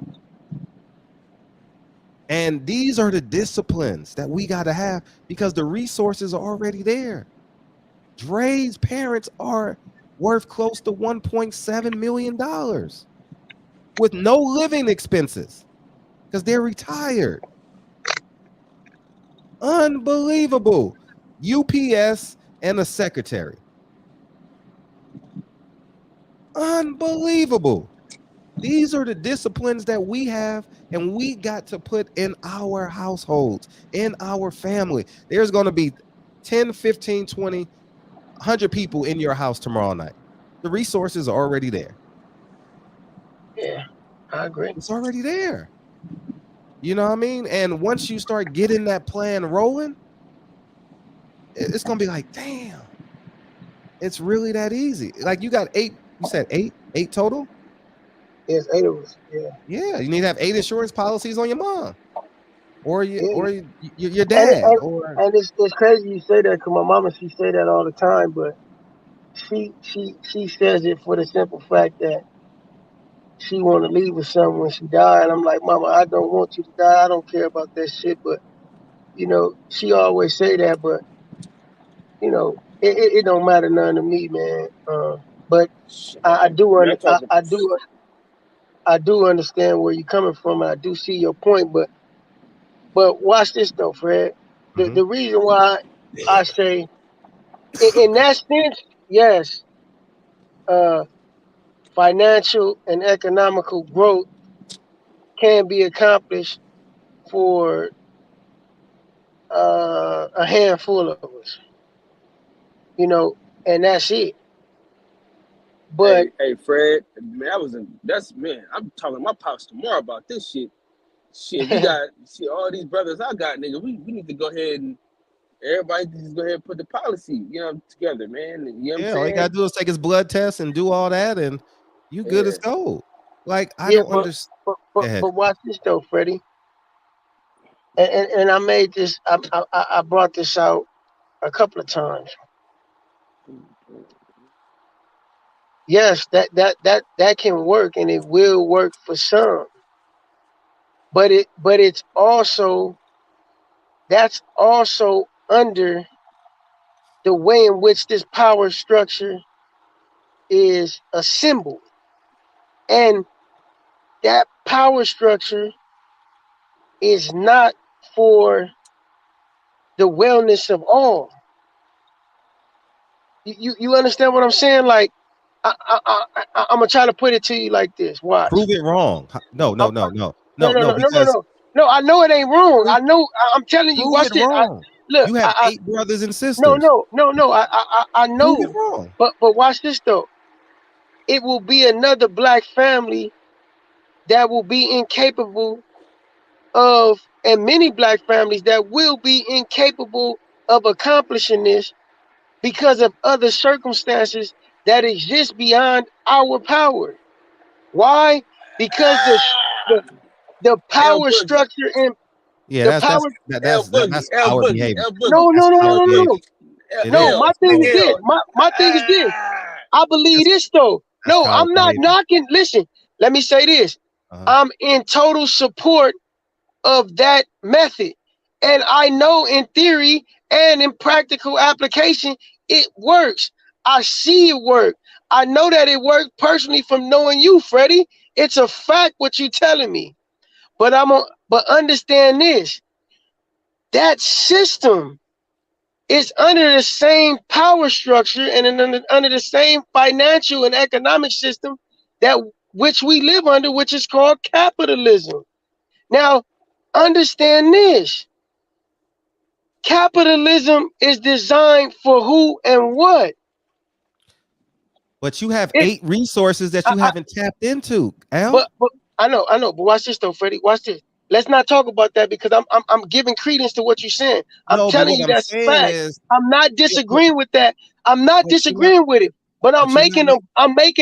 And these are the disciplines that we got to have, because the resources are already there. Dre's parents are worth close to $1.7 million with no living expenses because they're retired. Unbelievable. UPS and a secretary. Unbelievable. These are the disciplines that we have, and we got to put in our households, in our family. There's going to be 10, 15, 20, 100 people in your house tomorrow night. The resources are already there. Yeah, I agree. It's already there. You know what I mean? And once you start getting that plan rolling, it's going to be like, damn, it's really that easy. Like you got 8, you said 8 total? Yes, 8 of us. Yeah. Yeah, you need to have 8 insurance policies on your mom, or your dad. And it's crazy you say that, because my mama, she say that all the time. But she says it for the simple fact that she want to leave with someone when she died. And I'm like, Mama, I don't want you to die. I don't care about that shit. But she always say that, but it don't matter none to me, man. But I do understand where you're coming from. And I do see your point, but watch this though, Fred. The reason why I say in that sense, yes, financial and economical growth can be accomplished for a handful of us, and that's it. But hey, Fred, man, man. I'm talking to my pops tomorrow about this shit. Shit, we got all these brothers I got, nigga. We need to go ahead and everybody just go ahead and put the policy, together, man. You know what I'm saying? All you gotta do is take his blood test and do all that, and you good as gold. Like I don't understand. But watch this though, Freddie. And I made this. I brought this out a couple of times. Yes, that can work, and it will work for some. But it's also that's also under the way in which this power structure is assembled, and that power structure is not for the wellness of all. You understand what I'm saying? Like I'm gonna try to put it to you like this. Watch. Prove it wrong. No. No. No, I know it ain't wrong. I know. I'm telling you. Watch this. Look, you have 8 brothers and sisters. No. I know. Prove it wrong. But watch this though. It will be another black family that will be incapable of, and many black families that will be incapable of accomplishing this because of other circumstances that exist beyond our power. Why? Because the power structure and that's power behavior. No. My thing is this. My thing is this. I believe this though. No, I'm not knocking. Listen, let me say this. I'm in total support of that method. And I know in theory and in practical application, it works. I see it work. I know that it worked personally from knowing you, Freddie. It's a fact what you telling me. But but understand this. That system is under the same power structure and under the same financial and economic system that which we live under, which is called capitalism. Now, understand this. Capitalism is designed for who and what? But you have 8 resources that you haven't tapped into, Al. But I know. But watch this though, Freddie. Watch this. Let's not talk about that because I'm giving credence to what you're saying. I'm telling you that's fact. I'm not disagreeing with that. I'm not disagreeing with it. But I'm making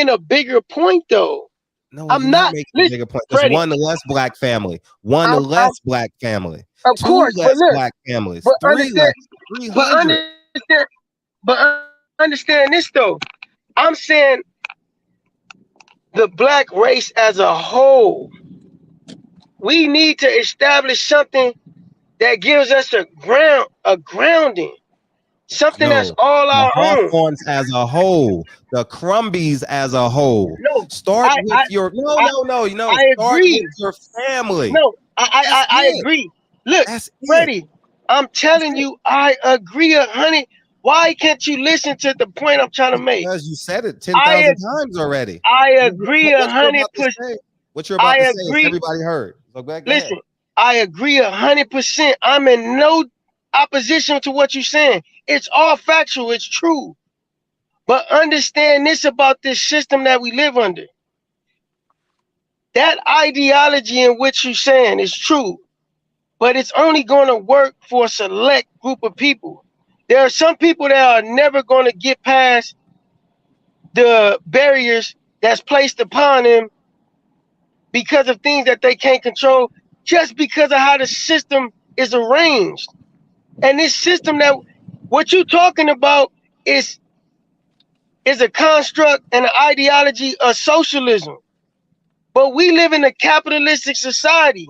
a bigger point though. No, I'm not making a bigger point. There's one less black family. Black family. Of course, but look, black families. But understand this though. I'm saying the black race as a whole. We need to establish something that gives us a grounding. Something that's all our own. Hawthorns as a whole, the Crumbies as a whole. Start with your family. No, I agree. Look, Freddie, I'm telling you, I agree 100. Why can't you listen to the point I'm trying to make? Because you said it 10,000 times already. I agree 100%. What you're about to say, everybody heard. So listen, I agree 100%. I'm in no opposition to what you're saying. It's all factual. It's true. But understand this about this system that we live under. That ideology in which you're saying is true, but it's only going to work for a select group of people. There are some people that are never going to get past the barriers that's placed upon them because of things that they can't control, just because of how the system is arranged. And this system that what you're talking about is is a construct and an ideology of socialism. But we live in a capitalistic society,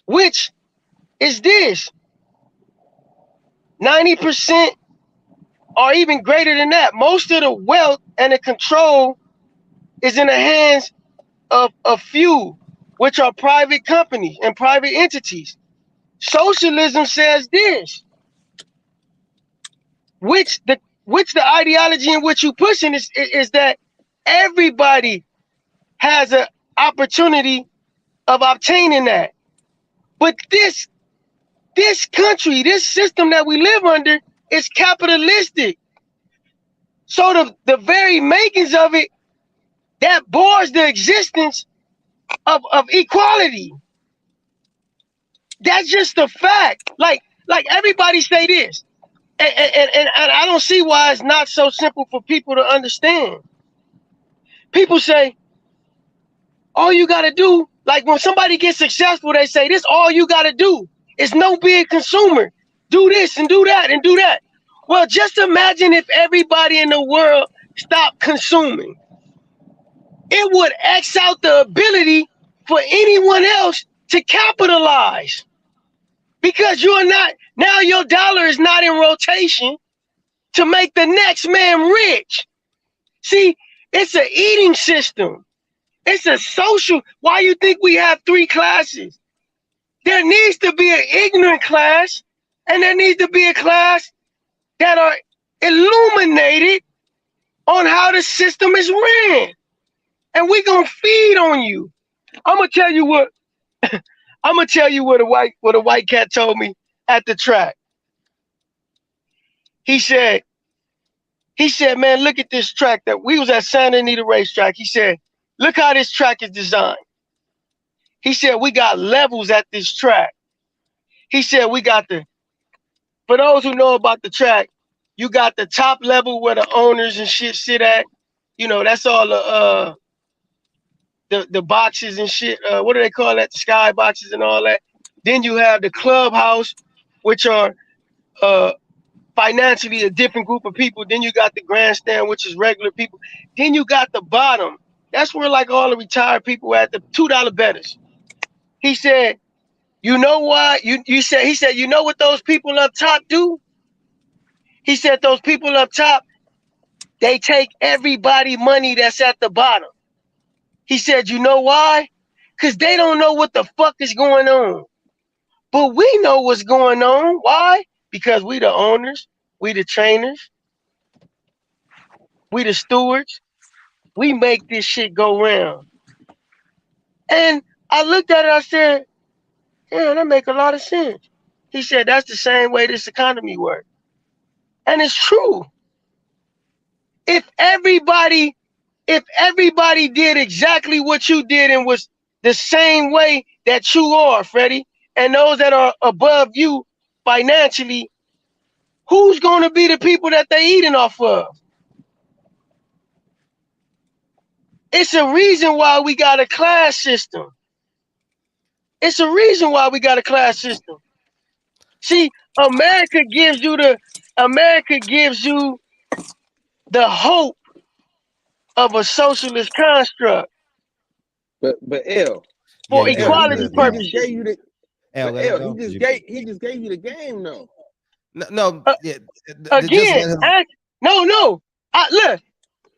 which is this. 90% or even greater than that. Most of the wealth and the control is in the hands of a few, which are private companies and private entities. Socialism says this, which the ideology in which you pushing is that everybody has an opportunity of obtaining that. But this country, this system that we live under is capitalistic. So the very makings of it that bores the existence of equality. That's just a fact. Like everybody say this. And I don't see why it's not so simple for people to understand. People say, all you gotta do, like when somebody gets successful, they say, this all you gotta do is no be a consumer. Do this and do that and do that. Well, just imagine if everybody in the world stopped consuming. It would X out the ability for anyone else to capitalize. Because now your dollar is not in rotation to make the next man rich. See, it's an eating system. It's a social. Why you think we have 3 classes? There needs to be an ignorant class, and there needs to be a class that are illuminated on how the system is ran. And we're gonna feed on you. I'm gonna tell you what a white cat told me at the track. He said, man, look at this track that we was at Santa Anita racetrack. He said, look how this track is designed. He said, we got levels at this track. He said, we got for those who know about the track, you got the top level where the owners and shit sit at. You know, that's all the boxes and shit. What do they call that? The sky boxes and all that. Then you have the clubhouse, which are financially a different group of people. Then you got the grandstand, which is regular people. Then you got the bottom. That's where like all the retired people at the $2 bettors. He said, you know why? He said, you know what those people up top do? He said, those people up top, they take everybody money that's at the bottom. He said, you know why? Because they don't know what the fuck is going on. But we know what's going on. Why? Because we the owners, we the trainers, we the stewards. We make this shit go round. And I looked at it, I said, yeah, that make a lot of sense. He said, that's the same way this economy works. And it's true. If everybody did exactly what you did and was the same way that you are, Freddie, and those that are above you financially, who's going to be the people that they eating off of? It's a reason why we got a class system. It's a reason why we got a class system. See, America gives you the hope of a socialist construct. But L, for Yeah, equality purposes. He just gave you the L, but L, he just gave you the game though. No, Again, no. Look,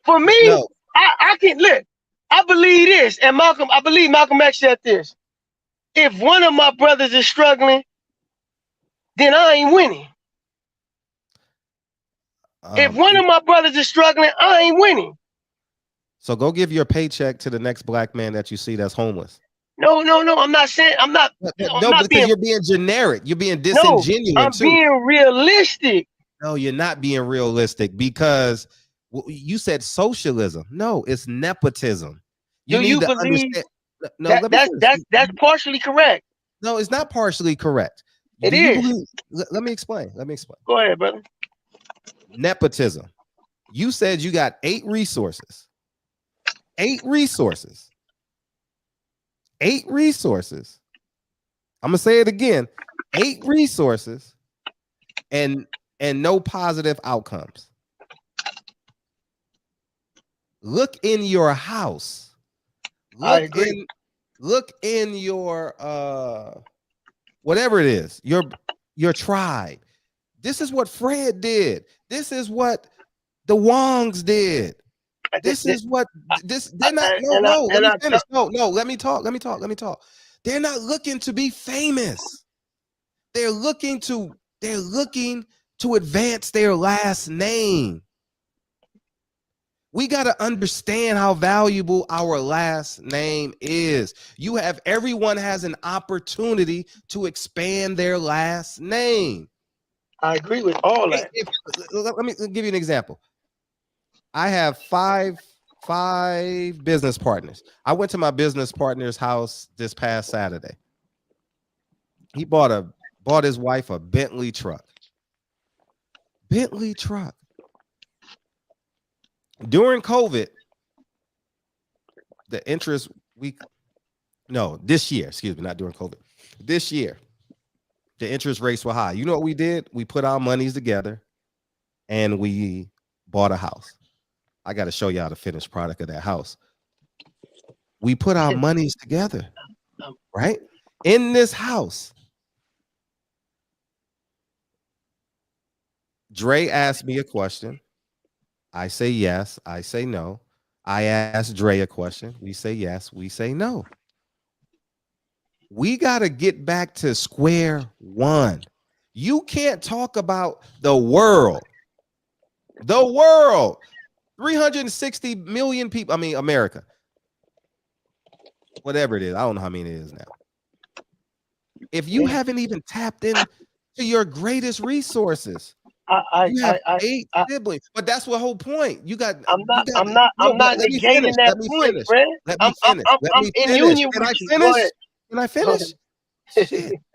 for me, no. I can look. I believe this, and I believe Malcolm X said this. If one of my brothers is struggling, then I ain't winning. If one of my brothers is struggling, I ain't winning. So go give your paycheck to the next black man that you see that's homeless. No. I'm not saying. I'm not. Because you're being generic. You're being disingenuous. No, I'm being realistic. No, you're not being realistic because you said socialism. No, it's nepotism. Do you believe? No, that's partially correct. No, it's not partially correct. It is. Let me explain. Go ahead, brother. Nepotism. You said you got 8 resources. 8 resources. 8 resources. I'm gonna say it again. 8 resources and no positive outcomes. Look in your house. I agree. Look in your whatever it is, your tribe. This is what Fred did. This is what the Wongs did. This is what this. They're not. No. Let me finish. No. Let me talk. They're not looking to be famous. They're looking to advance their last name. We got to understand how valuable our last name is. Everyone has an opportunity to expand their last name. I agree with all that. Let me give you an example. I have five business partners. I went to my business partner's house this past Saturday. He bought his wife a Bentley truck. During COVID, this year, excuse me, not during COVID. This year, the interest rates were high. You know what we did? We put our monies together and we bought a house. I got to show y'all the finished product of that house. We put our monies together, right? In this house. Dre asked me a question. I say yes. I say no. I ask Dre a question. We say yes. We say no. We got to get back to square one. You can't talk about the world. 360 million people. I mean, America. Whatever it is. I don't know how many it is now. If you haven't even tapped into your greatest resources, you have 8 siblings, but that's the whole point. I'm not negating that point, Fred. I'm in union with you. Can I finish?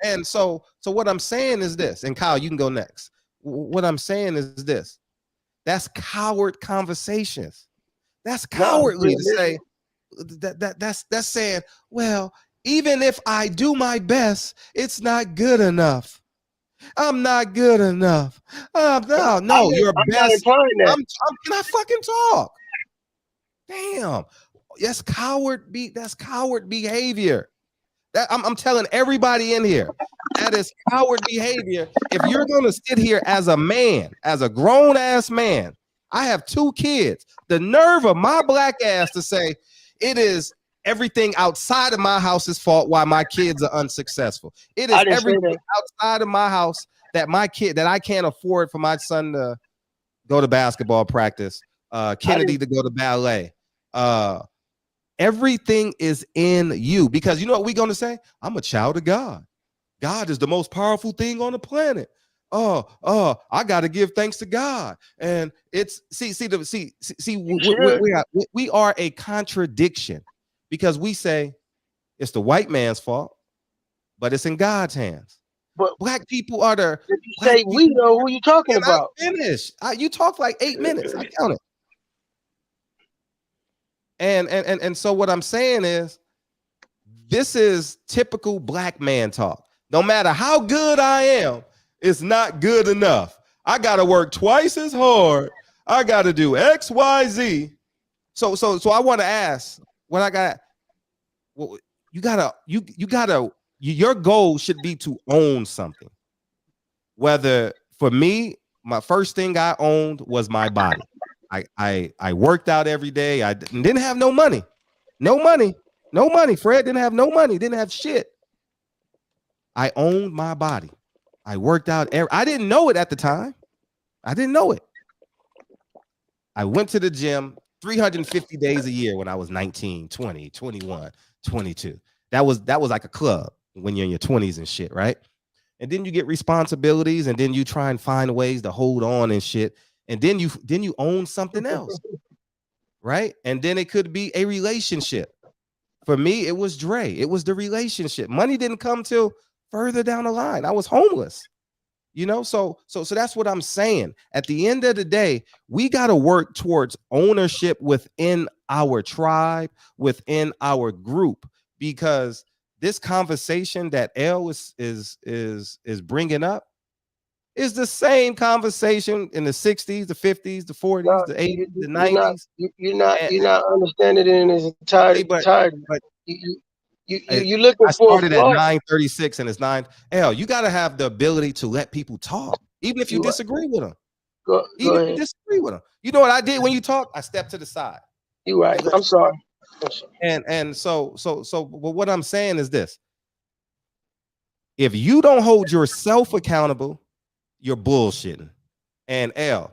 And so what I'm saying is this, and Kyle, you can go next. What I'm saying is this. That's coward conversations. That's cowardly to say that's saying, well, even if I do my best, it's not good enough. I'm not good enough. No, your best. Can I fucking talk? Damn, that's coward behavior. I'm telling everybody in here, that is coward behavior. If you're gonna sit here as a man, as a grown ass man, I have 2 kids. The nerve of my black ass to say it is everything outside of my house's fault why my kids are unsuccessful. It is everything outside of my house that I can't afford for my son to go to basketball practice, Kennedy to go to ballet. Everything is in you, because you know what we're going to say? I'm a child of God. God is the most powerful thing on the planet. I got to give thanks to God. And it's we are a contradiction, because we say it's the white man's fault, but it's in God's hands. But black people are the. If you say we know who you talking about. Finish. You talk for like 8 minutes. I count it. And so what I'm saying is, this is typical black man talk. No matter how good I am, it's not good enough. I got to work twice as hard. I got to do X, Y, Z. So I want to ask, what I got? Well, your goal should be to own something. Whether, for me, my first thing I owned was my body. I worked out every day. I didn't have no money. Fred didn't have no money. Didn't have shit. I owned my body. I worked out. I didn't know it at the time. I didn't know it. I went to the gym 350 days a year when I was 19, 20, 21, 22. That was like a club when you're in your 20s and shit, right? And then you get responsibilities, and then you try and find ways to hold on and shit. And then you own something else, right? And then it could be a relationship. For me, it was Dre. It was the relationship. Money didn't come till further down the line. I was homeless, so that's what I'm saying. At the end of the day, we got to work towards ownership within our tribe, within our group, because this conversation that L is bringing up, It's the same conversation in the 60s, the 50s, the 40s, No, the 80s, the you're not. 90s. You're not understanding it in its entirety. But You're looking I for a started at flaw. 9:36 and it's 9. L, you got to have the ability to let people talk, even if you You're right. disagree with them. Go Even if ahead. you disagree with them. You know what I did when you talked? I stepped to the side. You're right. I'm sorry. And so what I'm saying is this. If you don't hold yourself accountable, you're bullshitting. And L,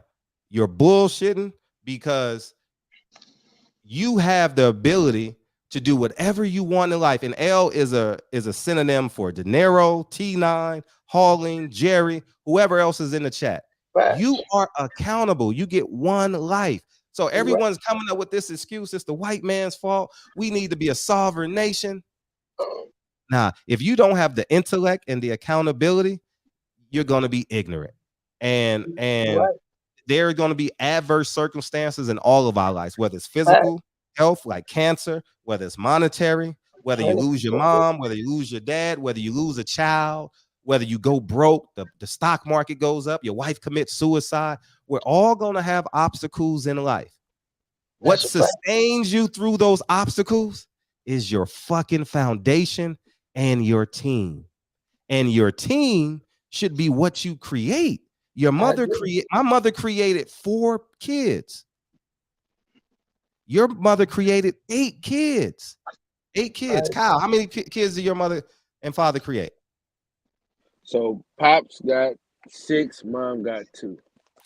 you're bullshitting because you have the ability to do whatever you want in life. And L is a synonym for De Niro, T9, Hauling, Jerry, whoever else is in the chat. Right. You are accountable. You get one life. So everyone's coming up with this excuse. It's the white man's fault. We need to be a sovereign nation. Nah, if you don't have the intellect and the accountability, you're going to be ignorant. And there are going to be adverse circumstances in all of our lives, whether it's physical health, like cancer, whether it's monetary, whether you lose your mom, whether you lose your dad, whether you lose a child, whether you go broke, the stock market goes up, your wife commits suicide. We're all going to have obstacles in life. What sustains you through those obstacles is your fucking foundation and your team. And your team should be what you create. Your mother my mother created 4 kids. Your mother created 8 kids. 8 kids. Kyle, how many kids did your mother and father create? So Pops got 6, Mom got 2.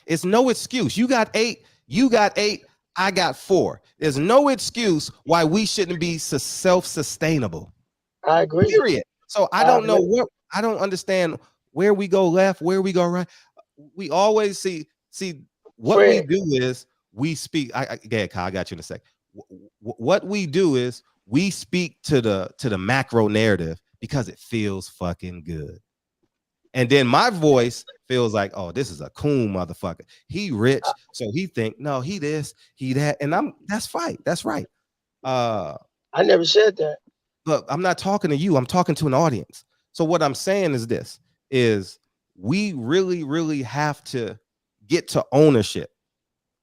It's no excuse. You got 8, I got 4. There's no excuse why we shouldn't be self-sustainable. I agree. Period. So I don't know what, I don't understand where we go left, where we go right. We always see what we do is we speak. Kyle, I got you in a sec. What we do is we speak to the macro narrative because it feels fucking good. And then my voice feels like, oh, this is a cool motherfucker. He rich, so he think, no, he this, he that, and that's right. That's right. I never said that. But I'm not talking to you. I'm talking to an audience. So what I'm saying is this: is we really, really have to get to ownership.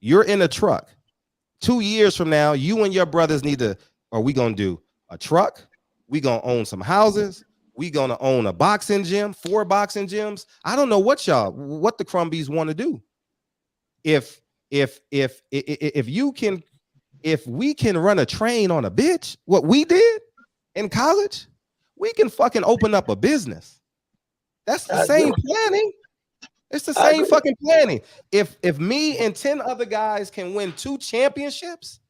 You're in a truck. 2 years from now, you and your brothers need to. Are we gonna do a truck? We gonna own some houses. We gonna own a boxing gym, 4 boxing gyms. I don't know what the Crumbies want to do. If we can run a train on a bitch, what we did in college, we can fucking open up a business. That's the same planning. It's the same fucking planning. If me and 10 other guys can win 2 championships,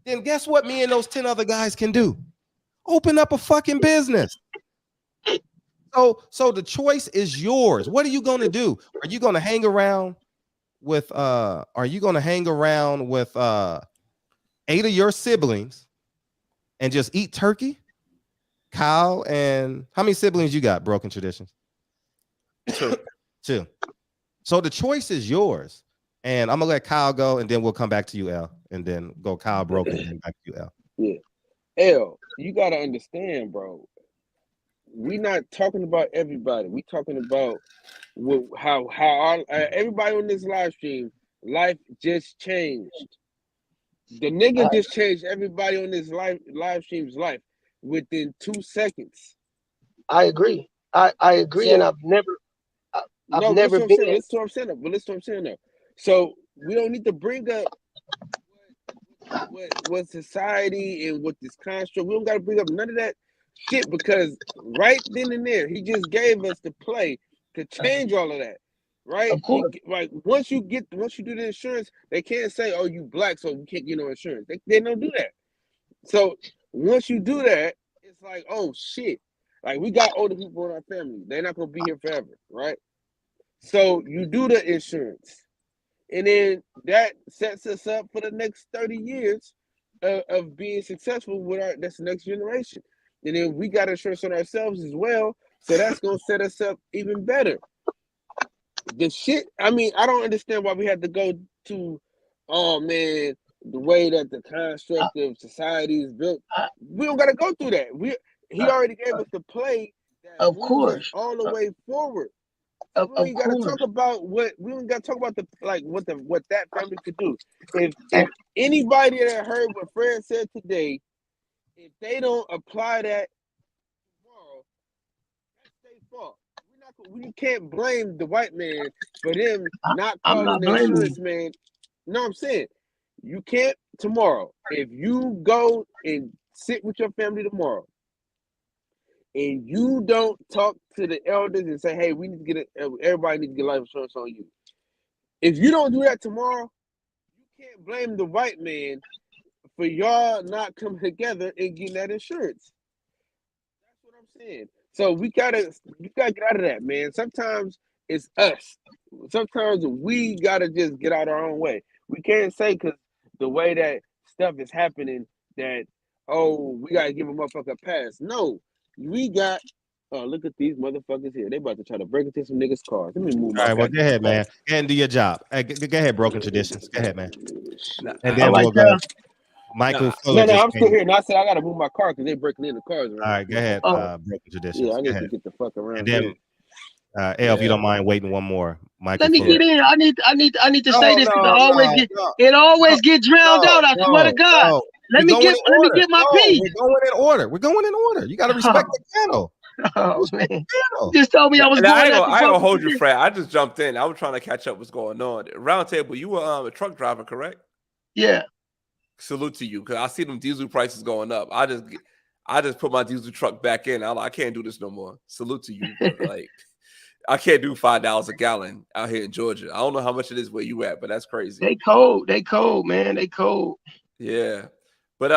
then guess what me and those 10 other guys can do? Open up a fucking business. So the choice is yours. What are you going to do? Are you going to hang around with 8 of your siblings and just eat turkey? Kyle, and how many siblings you got? Broken Traditions? 2. So the choice is yours. And I'm gonna let Kyle go, and then we'll come back to you, L, and then go Kyle, Broken, and then back to you, L. Yeah, L, you gotta understand, bro. We not talking about everybody. We talking about how our, everybody on this live stream, life just changed. The nigga just changed everybody on this live stream's life within 2 seconds. I agree. I agree, so, and I've never been. Listen to what I'm saying. But listen to what I'm saying though. So we don't need to bring up what society and what this construct. We don't got to bring up none of that shit because right then and there, he just gave us the play to change all of that. Right? Like once you do the insurance, they can't say, "Oh, you black, so you can't get no insurance." They don't do that. So once you do that, it's like, oh shit. Like we got older people in our family. They're not gonna be here forever, right? So you do the insurance. And then that sets us up for the next 30 years of being successful with that's the next generation. And then we got insurance on ourselves as well. So that's gonna set us up even better. The shit, I mean, I don't understand why we had to go to, oh man, the way that the construct of society is built. We don't gotta go through that. He already gave us the play that of course all the way forward. Of We ain't got to course. talk about what we don't got to talk about what that family could do. If And anybody that heard what Fred said today, if they don't apply that tomorrow, that's their fault. We can't blame the white man for them not I'm calling not the blaming insurance you. man. No, I'm saying you can't tomorrow. If you go and sit with your family tomorrow and you don't talk to the elders and say, hey, we need to get it, everybody needs to get life insurance on you. If you don't do that tomorrow, you can't blame the white man for y'all not coming together and getting that insurance. That's what I'm saying. So you gotta get out of that, man. Sometimes it's us. Sometimes we gotta just get out our own way. We can't say because the way that stuff is happening that, oh, we gotta give a motherfucker a pass. No, we got. Oh, look at these motherfuckers here. They about to try to break into some niggas' cars. Let me move my. All right, well, go ahead, man. Go ahead and do your job. Go ahead, Broken Traditions. Go ahead, man. And then all right, we'll go. Michael Fuller. No, just I'm still came. here. And I said I gotta move my car because they breaking in the cars around. All right, go ahead, Broken Traditions. Yeah, I Go need ahead. to get the fuck around And here. then, if you don't mind waiting one more, Michael let me Fuller. get in. I need to say this because No. it always get drowned out. I swear to God. No. Let me get my piece. We're going in order. We're going in order. You got to respect the panel. Oh man, you just told me I was And going. I ain't gonna hold you, Fred. I just jumped in. I was trying to catch up what's going on. Round table, you were a truck driver, correct? Yeah. Salute to you, because I see them diesel prices going up. I just put my diesel truck back in. I can't do this no more. Salute to you. Like, I can't do $5 a gallon out here in Georgia. I don't know how much it is where you at, but that's crazy. They cold, man. They cold. Yeah. But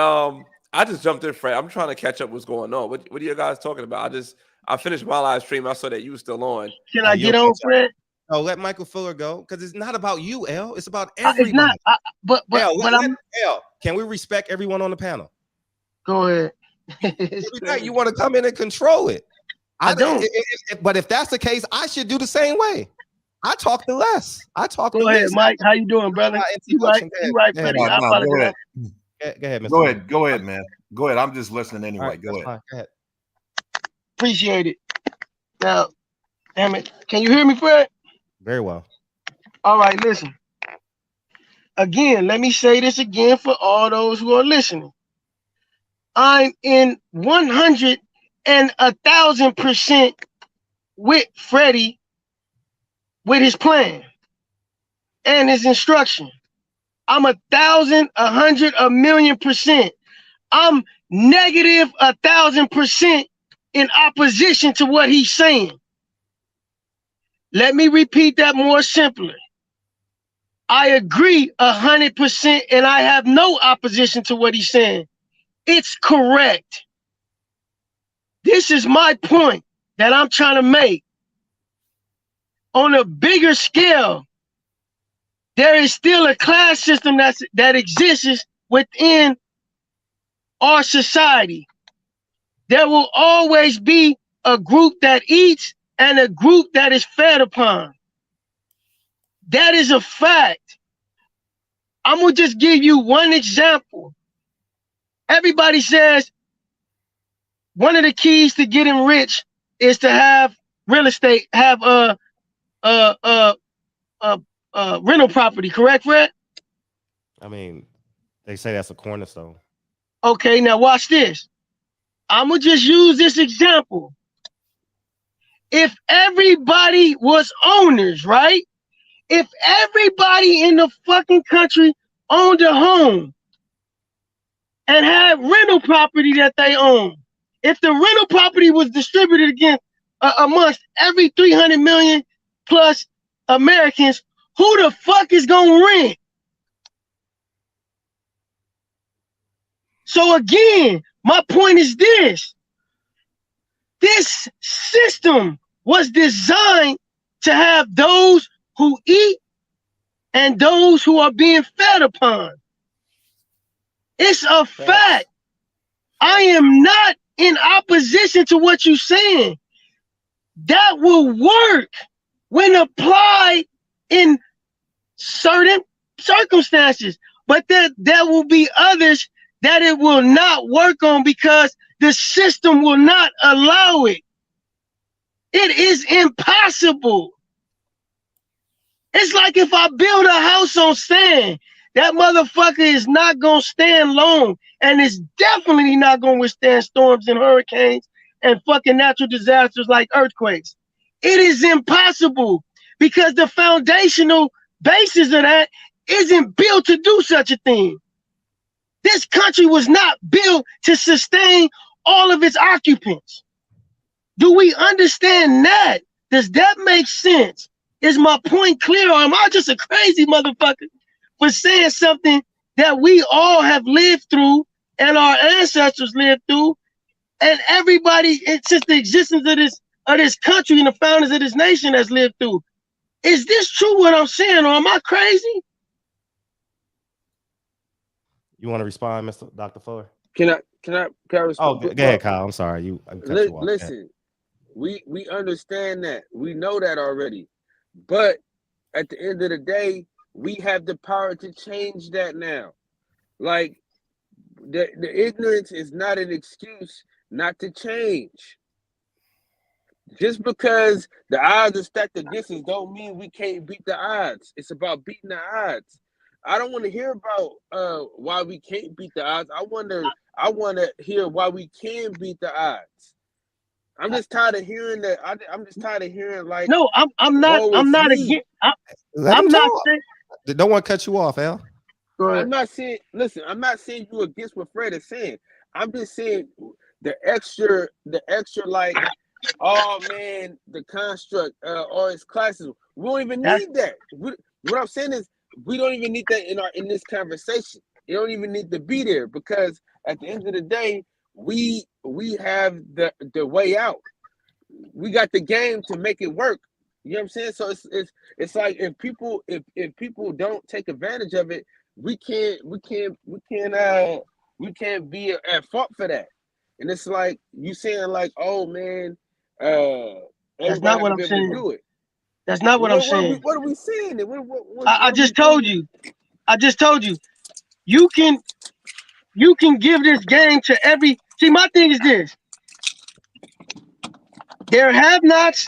I just jumped in, Fred. I'm trying to catch up what's going on. What are you guys talking about? I finished my live stream. I saw that you were still on. Can I get on, Fred? Oh, let Michael Fuller go, because it's not about you, L. It's about everybody. It's not. But L, can we respect everyone on the panel? Go ahead. You want to come in and control it. I don't. But if that's the case, I should do the same way. I talk to less. Go ahead, Mike. How you doing, brother? You right, Freddie. I apologize. Go ahead, Mr. Go ahead, man. Go ahead. I'm just listening anyway. Right, go ahead. Go ahead. Appreciate it. Now, damn it. Can you hear me, Fred? Very well. All right, listen. Again, let me say this again for all those who are listening. I'm in 100 and 1,000% with Freddie with his plan and his instruction. I'm 1,000, 100, 1,000,000%. I'm negative 1,000% in opposition to what he's saying. Let me repeat that more simply. I agree 100% and I have no opposition to what he's saying. It's correct. This is my point that I'm trying to make. On a bigger scale, there is still a class system that exists within our society. There will always be a group that eats and a group that is fed upon. That is a fact. I'm gonna just give you one example. Everybody says one of the keys to getting rich is to have real estate, have rental property, correct, Fred? I mean, they say that's a cornerstone. Okay, now watch this. I'm gonna just use this example. If everybody was owners, right? If everybody in the fucking country owned a home and had rental property that they own, if the rental property was distributed again amongst every 300 million plus Americans, who the fuck is gonna rent? So again, my point is this. This system was designed to have those who eat and those who are being fed upon. It's a fact. I am not in opposition to what you're saying. That will work when applied in certain circumstances, but there will be others that it will not work on because the system will not allow it. It is impossible. It's like if I build a house on sand, that motherfucker is not going to stand long, and it's definitely not going to withstand storms and hurricanes and fucking natural disasters like earthquakes. It is impossible because the foundational basis of that isn't built to do such a thing. This country was not built to sustain all of its occupants. Do we understand that? Does that make sense? Is my point clear, or am I just a crazy motherfucker for saying something that we all have lived through and our ancestors lived through, and everybody since the existence of this country and the founders of this nation has lived through? Is this true what I'm saying, or am I crazy? You want to respond, Mr. Dr. Fuller? Can I respond? Oh, go ahead, Kyle. I'm sorry. I cut you off. Listen, we understand that. We know that already. But at the end of the day, we have the power to change that now. Like, the ignorance is not an excuse not to change. Just because the odds are stacked against us don't mean we can't beat the odds. It's about beating the odds. I don't want to hear about why we can't beat the odds. I want to hear why we can beat the odds. I'm just tired of hearing that. I'm just tired of hearing like. No, I'm not against. I'm not saying. Did no one cut you off, Al? I'm not saying. Listen, I'm not saying you against what Fred is saying. I'm just saying the extra like, oh man, the construct or its classes. We don't even need that. What I'm saying is we don't even need that in this conversation. You don't even need to be there because at the end of the day, we have the way out. We got the game to make it work. You know what I'm saying? So it's like if people don't take advantage of it, we can't be at fault for that. And it's like you saying like, oh man, that's not what I'm saying. Do it. That's not what I'm saying. What are we saying? I just told you. You can give this game to every. See, my thing is this. There are have-nots,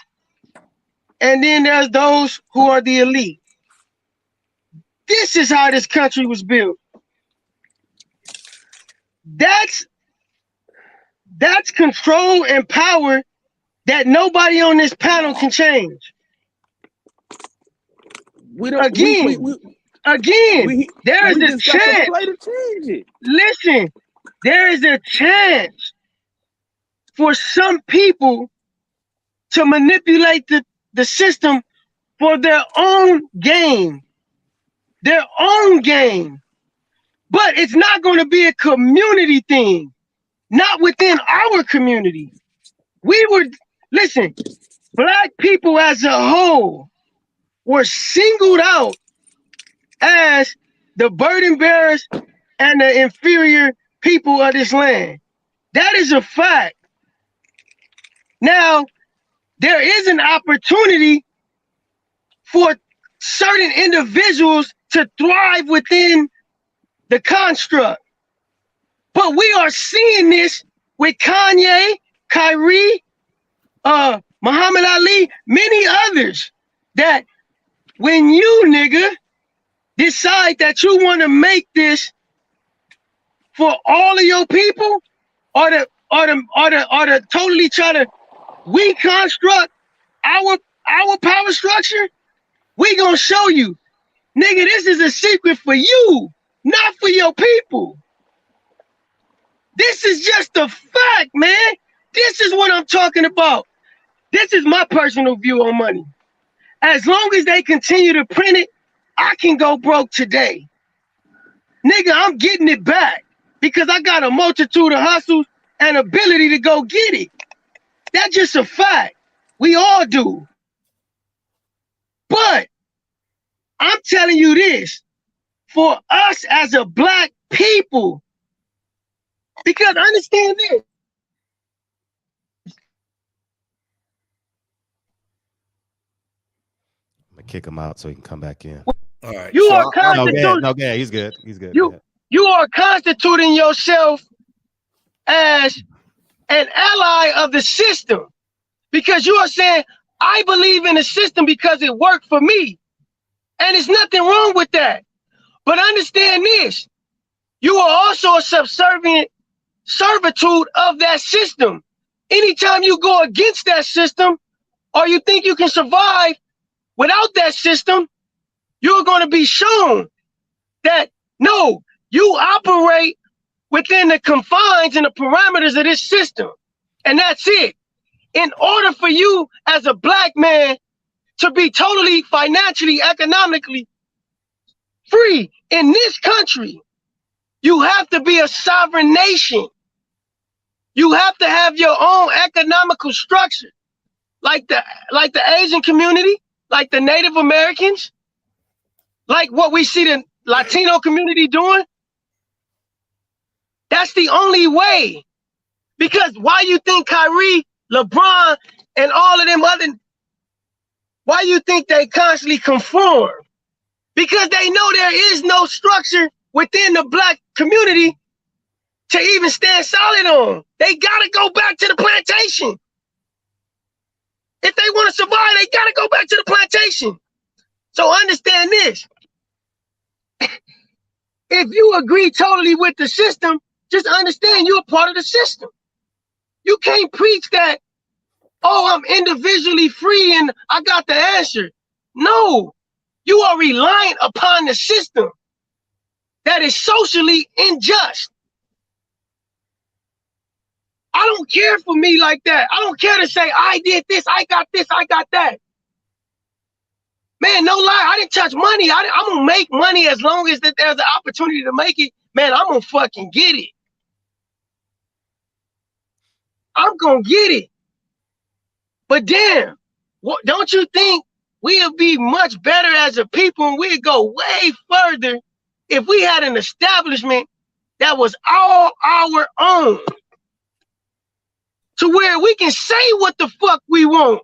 and then there's those who are the elite. This is how this country was built. That's control and power that nobody on this panel can change. There is a chance. Listen, there is a chance for some people to manipulate the system for their own game. Their own game. But it's not going to be a community thing. Not within our community. Listen, Black people as a whole were singled out as the burden bearers and the inferior people of this land. That is a fact. Now, there is an opportunity for certain individuals to thrive within the construct. But we are seeing this with Kanye, Kyrie, Muhammad Ali, many others, that when you nigga decide that you want to make this for all of your people, or to totally try to reconstruct our power structure, we gonna show you, nigga, this is a secret for you, not for your people. This is just a fact, man. This is what I'm talking about. This is my personal view on money. As long as they continue to print it, I can go broke today. Nigga, I'm getting it back because I got a multitude of hustles and ability to go get it. That's just a fact. We all do. But I'm telling you this, for us as a Black people, because understand this. I'm gonna kick him out so he can come back in. All right. You are constituting. No, he's good. He's good. You are constituting yourself as an ally of the system, Because you are saying, I believe in the system because it worked for me. And there's nothing wrong with that. But understand this, you are also a subservient servitude of that system. Anytime you go against that system, or you think you can survive without that system, you're going to be shown that, no, you operate within the confines and the parameters of this system. And that's it. In order for you as a black man to be totally financially, economically free in this country, you have to be a sovereign nation. You have to have your own economical structure, like the Asian community, like the Native Americans, like what we see the Latino community doing. That's the only way. Because why you think Kyrie, LeBron, and all of them other, why you think they constantly conform? Because they know there is no structure within the black community to even stand solid on. They gotta go back to the plantation. If they want to survive, they gotta go back to the plantation. So understand this. If you agree totally with the system, just understand you're a part of the system. You can't preach that, oh, I'm individually free and I got the answer. No, you are reliant upon the system that is socially unjust. I don't care for me like that. I don't care to say, I did this, I got that. Man, no lie, I didn't touch money. I'm gonna make money as long as that there's an opportunity to make it. Man, I'm gonna fucking get it. I'm gonna get it. But damn, don't you think we'll be much better as a people and we'd go way further if we had an establishment that was all our own? To where we can say what the fuck we want.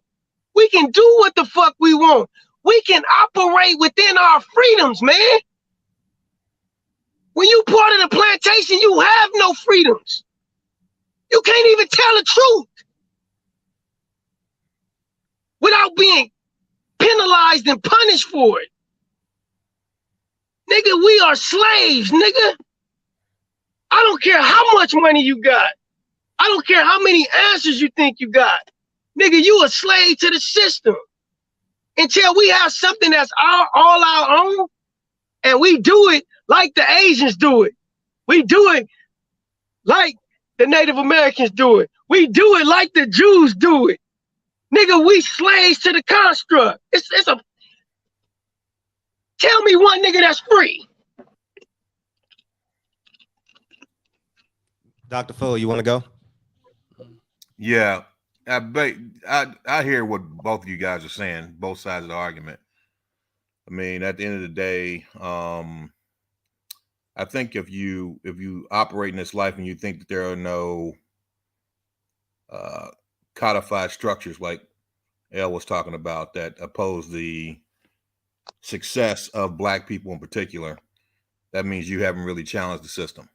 We can do what the fuck we want. We can operate within our freedoms, man. When you part of the plantation, you have no freedoms. You can't even tell the truth without being penalized and punished for it. Nigga, we are slaves, nigga. I don't care how much money you got. I don't care how many answers you think you got. Nigga, you a slave to the system. Until we have something that's all our own, and we do it like the Asians do it. We do it like the Native Americans do it. We do it like the Jews do it. Nigga, we slaves to the construct. Tell me one nigga that's free. Dr. Fuller, you want to go? Yeah, I hear what both of you guys are saying, both sides of the argument. I mean, at the end of the day, I think if you operate in this life and you think that there are no codified structures like Elle was talking about that oppose the success of black people in particular, that means you haven't really challenged the system.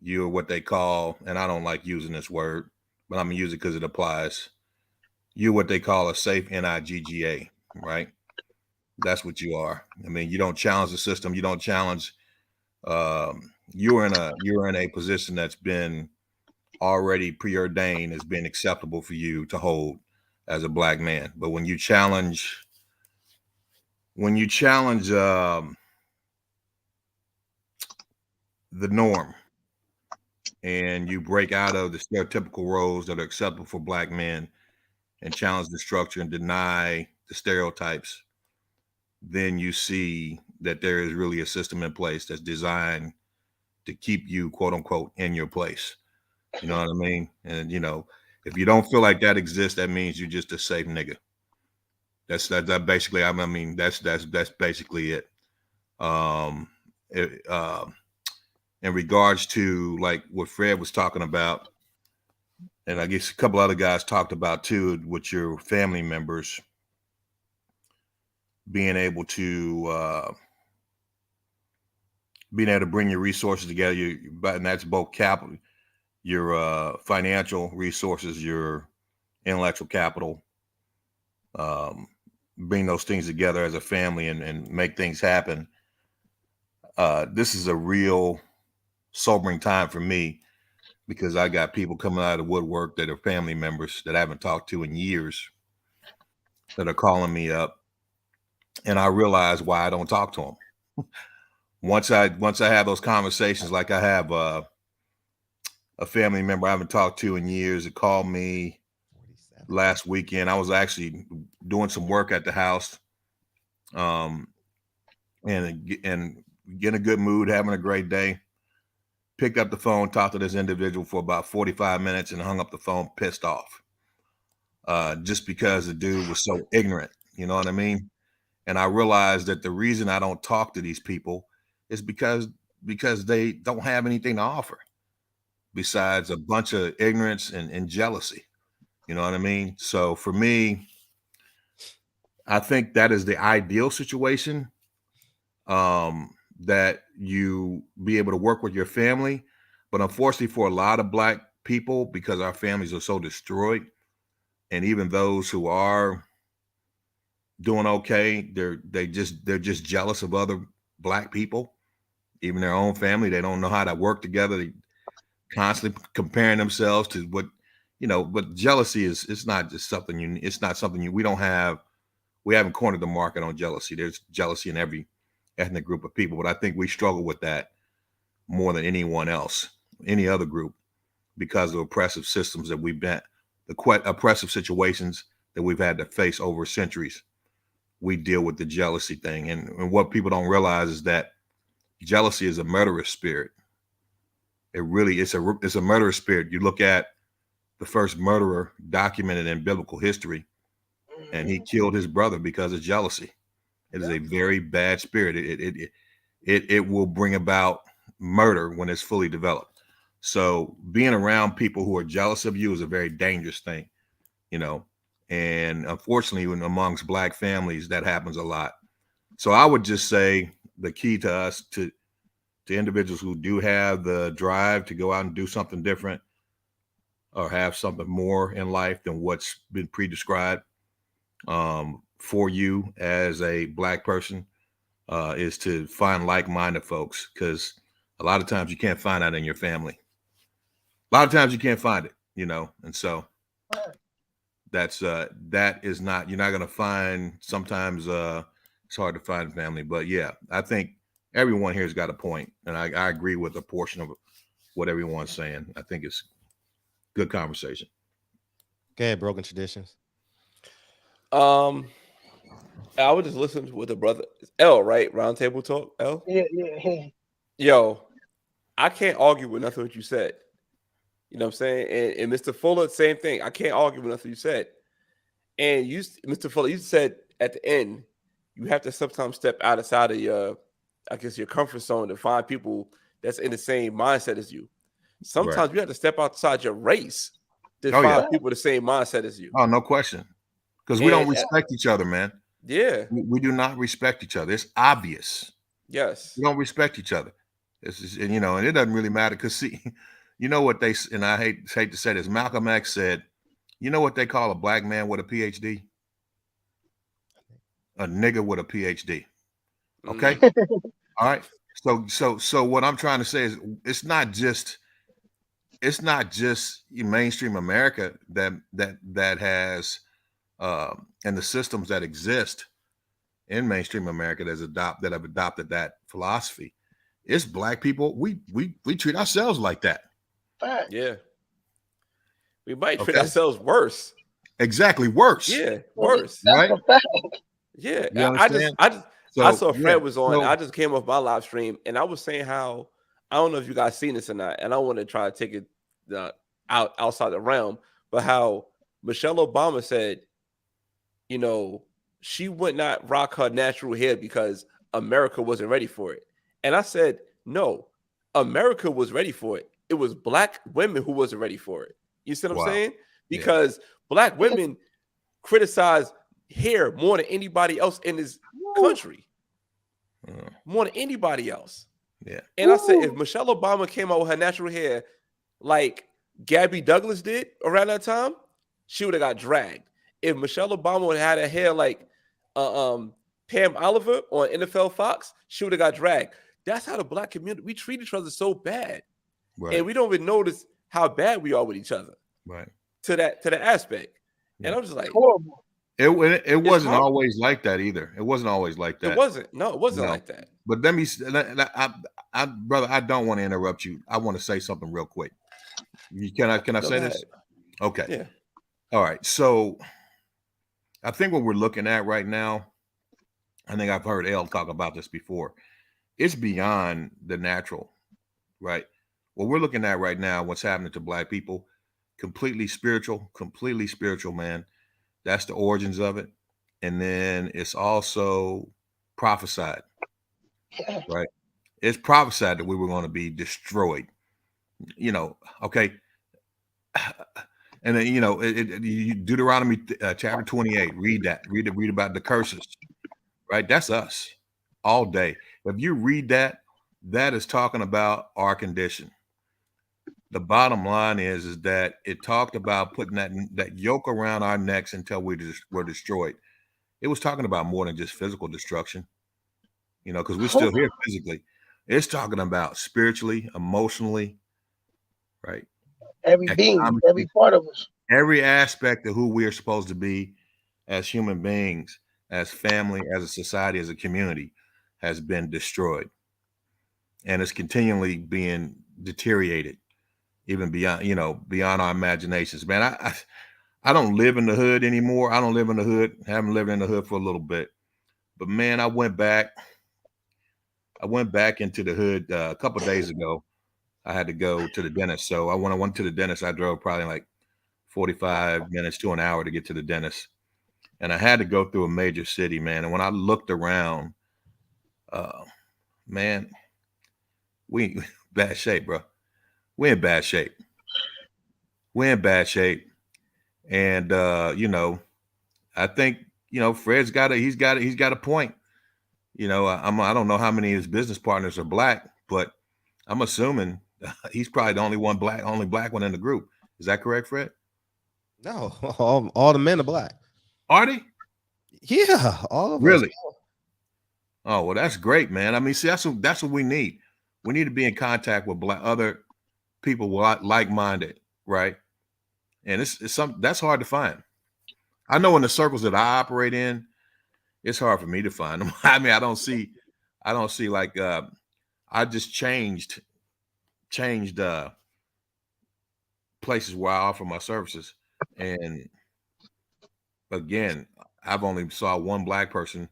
You're what they call, and I don't like using this word, but I'm gonna use it because it applies. You're what they call a safe NIGGA, right? That's what you are. I mean, you don't challenge the system. You don't challenge. You're in a position that's been already preordained as being acceptable for you to hold as a black man. But when you challenge, the norm, and you break out of the stereotypical roles that are acceptable for black men and challenge the structure and deny the stereotypes, then you see that there is really a system in place that's designed to keep you, quote unquote, in your place. You know what I mean? And, you know, if you don't feel like that exists, that means you're just a safe nigga. That's basically, I mean, that's basically it. In regards to like what Fred was talking about, and I guess a couple other guys talked about too, with your family members being able to bring your resources together, and that's both capital, your financial resources, your intellectual capital, bring those things together as a family and make things happen. This is a real sobering time for me because I got people coming out of the woodwork that are family members that I haven't talked to in years that are calling me up, and I realize why I don't talk to them. Once I have those conversations, like I have a family member I haven't talked to in years that called me last weekend. I was actually doing some work at the house, and getting a good mood, having a great day. Picked up the phone, talked to this individual for about 45 minutes and hung up the phone pissed off. Just because the dude was so ignorant, you know what I mean? And I realized that the reason I don't talk to these people is because they don't have anything to offer besides a bunch of ignorance and jealousy. You know what I mean? So for me, I think that is the ideal situation, that you be able to work with your family. But unfortunately for a lot of Black people, because our families are so destroyed, and even those who are doing okay, they're just jealous of other Black people, even their own family. They don't know how to work together. They constantly comparing themselves to what, but jealousy it's not just something we haven't cornered the market on jealousy. There's jealousy in every ethnic group of people, but I think we struggle with that more than anyone else, any other group, because of oppressive systems that we've been, oppressive situations that we've had to face over centuries. We deal with the jealousy thing, and what people don't realize is that jealousy is a murderous spirit. It really it's a murderous spirit. You look at the first murderer documented in biblical history, and he killed his brother because of jealousy. It is a very bad spirit. It will bring about murder when it's fully developed. So being around people who are jealous of you is a very dangerous thing, and unfortunately amongst Black families, that happens a lot. So I would just say the key to us, to individuals who do have the drive to go out and do something different or have something more in life than what's been pre-described, for you as a Black person, is to find like-minded folks, because a lot of times you can't find that in your family. A lot of times you can't find it, and so that is not, you're not going to find, sometimes it's hard to find family. But yeah, I think everyone here has got a point, and I agree with a portion of what everyone's saying. I think it's good conversation. Go ahead, Broken Traditions. I would just listen with the brother L, right? Roundtable talk, L. Yeah. Yo, I can't argue with nothing what you said. You know what I'm saying? And Mr. Fuller, same thing. I can't argue with nothing you said. And you, Mr. Fuller, you said at the end, you have to sometimes step outside of your comfort zone to find people that's in the same mindset as you. Sometimes you have to step outside your race to find people the same mindset as you. Oh, no question. Because we don't respect each other, man. Yeah. We do not respect each other. It's obvious. Yes. We don't respect each other. And it doesn't really matter, because see, what and I hate to say this, Malcolm X said, you know what they call a Black man with a PhD? A nigga with a PhD. Okay. All right. So what I'm trying to say is it's not just mainstream America that has and the systems that exist in mainstream America that have adopted that philosophy. It's Black people. We treat ourselves like that. Yeah. We might treat ourselves worse. Exactly, worse. Yeah, worse. Right? Yeah. I saw Fred was on. I just came off my live stream, and I was saying how, I don't know if you guys seen this or not, and I want to try to take it outside the realm, but how Michelle Obama said, she would not rock her natural hair because America wasn't ready for it. And I said, no, America was ready for it. It was Black women who wasn't ready for it. You see what I'm saying? Because Black women criticize hair more than anybody else in this country. More than anybody else. Yeah. And I said, if Michelle Obama came out with her natural hair like Gabby Douglas did around that time, she would have got dragged. If Michelle Obama would have had a hair like Pam Oliver on NFL Fox, she would have got dragged. That's how the black community, we treat each other so bad. Right. And we don't even notice how bad we are with each other. Right. To that aspect. And I'm just like, horrible. It wasn't hard. always like that either. It wasn't always like that. It wasn't. No, it wasn't like that. But let me, brother, I don't want to interrupt you. I want to say something real quick. Can I Go say ahead. this? Okay. Yeah. All right. So I think what we're looking at right now, I think I've heard Elle talk about this before. It's beyond the natural, right? What we're looking at right now, what's happening to black people, completely spiritual, man. That's the origins of it. And then it's also prophesied, right? It's prophesied that we were going to be destroyed, okay. And then, Deuteronomy chapter 28, read about the curses, right? That's us all day. If you read that, that is talking about our condition. The bottom line is that it talked about putting that yoke around our necks until we were destroyed. It was talking about more than just physical destruction, because we're still here physically. It's talking about spiritually, emotionally, right? Every being, every part of us. Every aspect of who we are supposed to be as human beings, as family, as a society, as a community has been destroyed. And it's continually being deteriorated. Even beyond our imaginations, man. I don't live in the hood anymore. I don't live in the hood. Haven't lived in the hood for a little bit, but man, I went back into the hood a couple of days ago. I had to go to the dentist. So when I went to the dentist, I drove probably like 45 minutes to an hour to get to the dentist, and I had to go through a major city, man. And when I looked around, man, we bad shape, bro. We're in bad shape. And I think, Fred's got a point. I don't know how many of his business partners are black, but I'm assuming he's probably the only black one in the group. Is that correct, Fred? No, all the men are black. Are they? Yeah, all of really? us. Oh, well, that's great, man. I mean, see, that's what we need. We need to be in contact with other people like-minded, right? And it's something that's hard to find. I know in the circles that I operate in, it's hard for me to find them. I mean, I don't see like I just changed places where I offer my services, and again, I've only saw one black person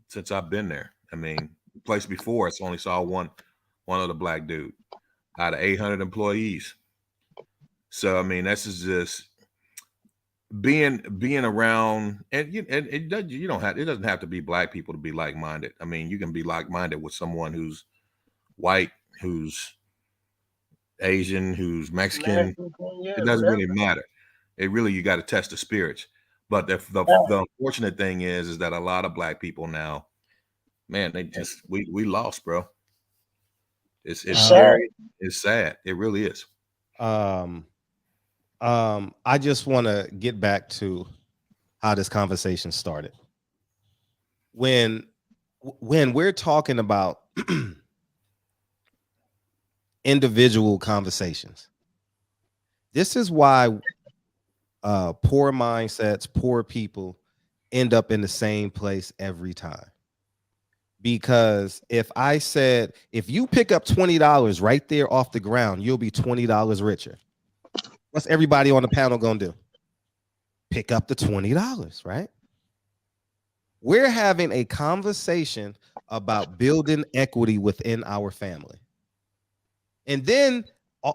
since I've been there. I mean, the place before it's only saw one other black dude out of 800 employees. So I mean, this is just being around, and it doesn't have to be black people to be like-minded. I mean, you can be like-minded with someone who's white, who's Asian, who's Mexican. It doesn't really matter. You got to test the spirits. But the unfortunate thing is that a lot of black people now, man, they just we lost, bro. It's sad. It's sad. It really is. I just want to get back to how this conversation started. When we're talking about individual conversations, this is why poor mindsets, poor people end up in the same place every time. Because if I said, if you pick up $20 right there off the ground, you'll be $20 richer. What's everybody on the panel going to do? Pick up the $20, right? We're having a conversation about building equity within our family. And then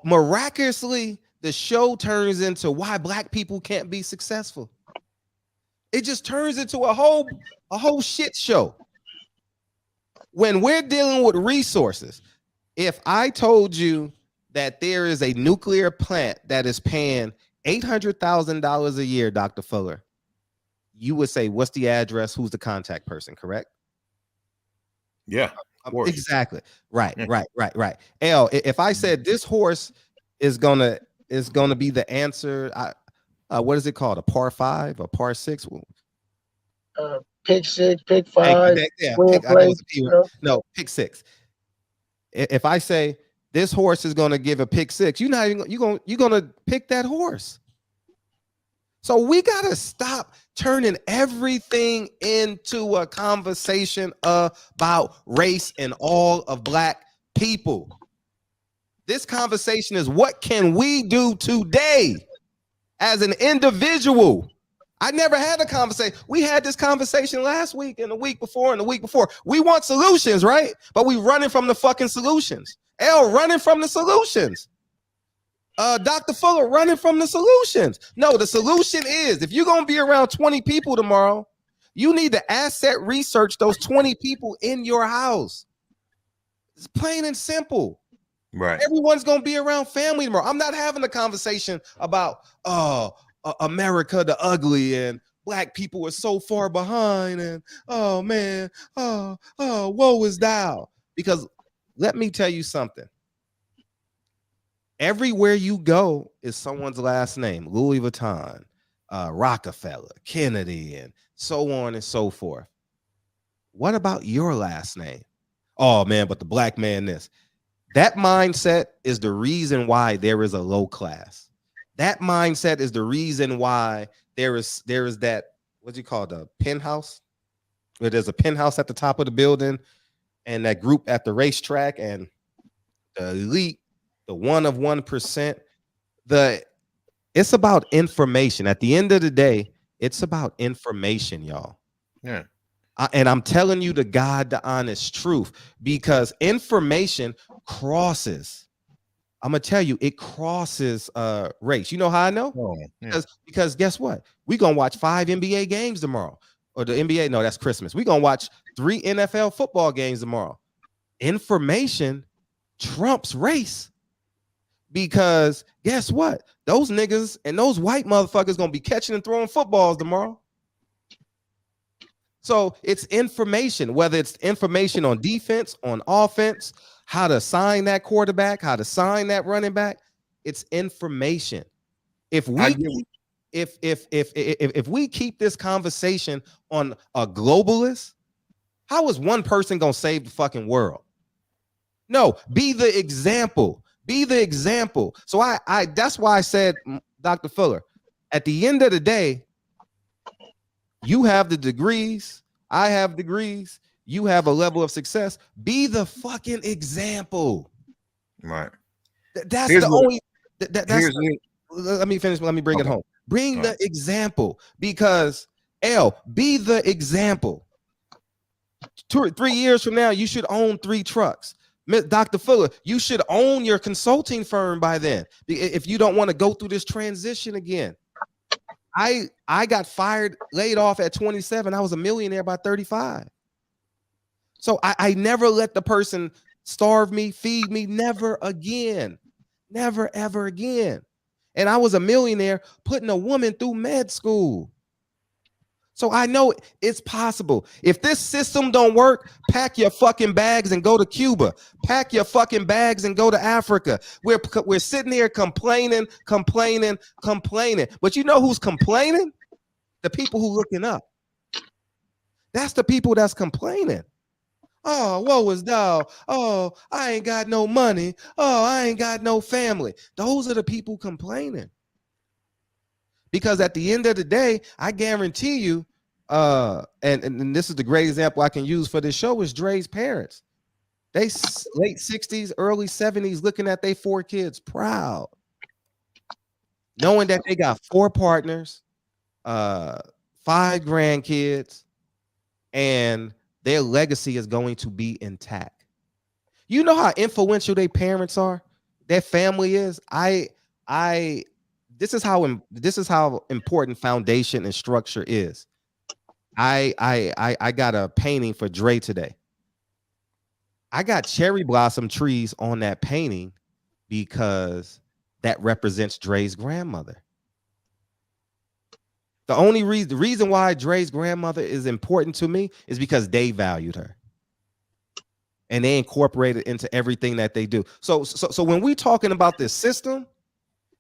miraculously, the show turns into why black people can't be successful. It just turns into a whole shit show. When we're dealing with resources, if I told you that there is a nuclear plant that is paying $800,000 a year, Dr. Fuller, you would say, what's the address? Who's the contact person, correct? Yeah, of course. Exactly. Right. If I said this horse is gonna be the answer, what is it called? A par 5, a par 6? Pick 6, pick Thank you. 5, Yeah, win I know place. it's a P word. No, pick 6. If I say this horse is going to give a pick 6, you're going to pick that horse. So we got to stop turning everything into a conversation about race and all of black people. This conversation is what can we do today as an individual? I never had a conversation. We had this conversation last week and the week before and the week before. We want solutions, right? But we running from the fucking solutions. L running from the solutions. Dr. Fuller running from the solutions. No, the solution is if you're going to be around 20 people tomorrow, you need to asset research those 20 people in your house. It's plain and simple. Right. Everyone's going to be around family tomorrow. I'm not having a conversation about, America the ugly and black people are so far behind and oh man, woe is thou. Because let me tell you something. Everywhere you go is someone's last name. Louis Vuitton, Rockefeller, Kennedy, and so on and so forth. What about your last name? Oh man, but the black man this. That mindset is the reason why there is a low class. That mindset is the reason why there is that, what's it called, a penthouse? Where there's a penthouse at the top of the building and that group at the racetrack and the elite, the 1 of 1%. It's about information. At the end of the day, it's about information, y'all. Yeah. And I'm telling you the God, the honest truth, because information crosses. I'm gonna tell you, it crosses race. You know how I know? Oh, yeah. Because guess what? We're gonna watch 5 NBA games tomorrow. Or the NBA, no, that's Christmas. We're gonna watch 3 NFL football games tomorrow. Information trumps race. Because guess what? Those niggas and those white motherfuckers gonna be catching and throwing footballs tomorrow. So it's information, whether it's information on defense, on offense, how to sign that quarterback, how to sign that running back. It's information. If we keep this conversation on a globalist, how is one person gonna save the fucking world? No, be the example. Be the example. So I that's why I said, Dr. Fuller, at the end of the day, you have the degrees, I have degrees, you have a level of success. Be the fucking example. Right. That's Here's the what- only. Let me finish. Let me bring it home. Bring the example, because be the example. 2 or 3 years from now, you should own 3 trucks. Dr. Fuller, you should own your consulting firm by then. If you don't want to go through this transition again. I got fired, laid off at 27. I was a millionaire by 35. So I never let the person starve me, feed me, never again. Never, ever again. And I was a millionaire putting a woman through med school. So I know it's possible. If this system don't work, pack your fucking bags and go to Cuba. Pack your fucking bags and go to Africa. We're sitting here complaining. But you know who's complaining? The people who looking up. That's the people that's complaining. Oh, woe is thou. Oh, I ain't got no money. Oh, I ain't got no family. Those are the people complaining. Because at the end of the day, I guarantee you, and this is the great example I can use for this show, is Dre's parents. They late 60s, early 70s, looking at their 4 kids, proud. Knowing that they got 4 partners, 5 grandkids, and their legacy is going to be intact. You know how influential their parents are? Their family is? This is how important foundation and structure is. I got a painting for Dre today. I got cherry blossom trees on that painting because that represents Dre's grandmother. The reason why Dre's grandmother is important to me is because they valued her. And they incorporate it into everything that they do. So when we talking about this system,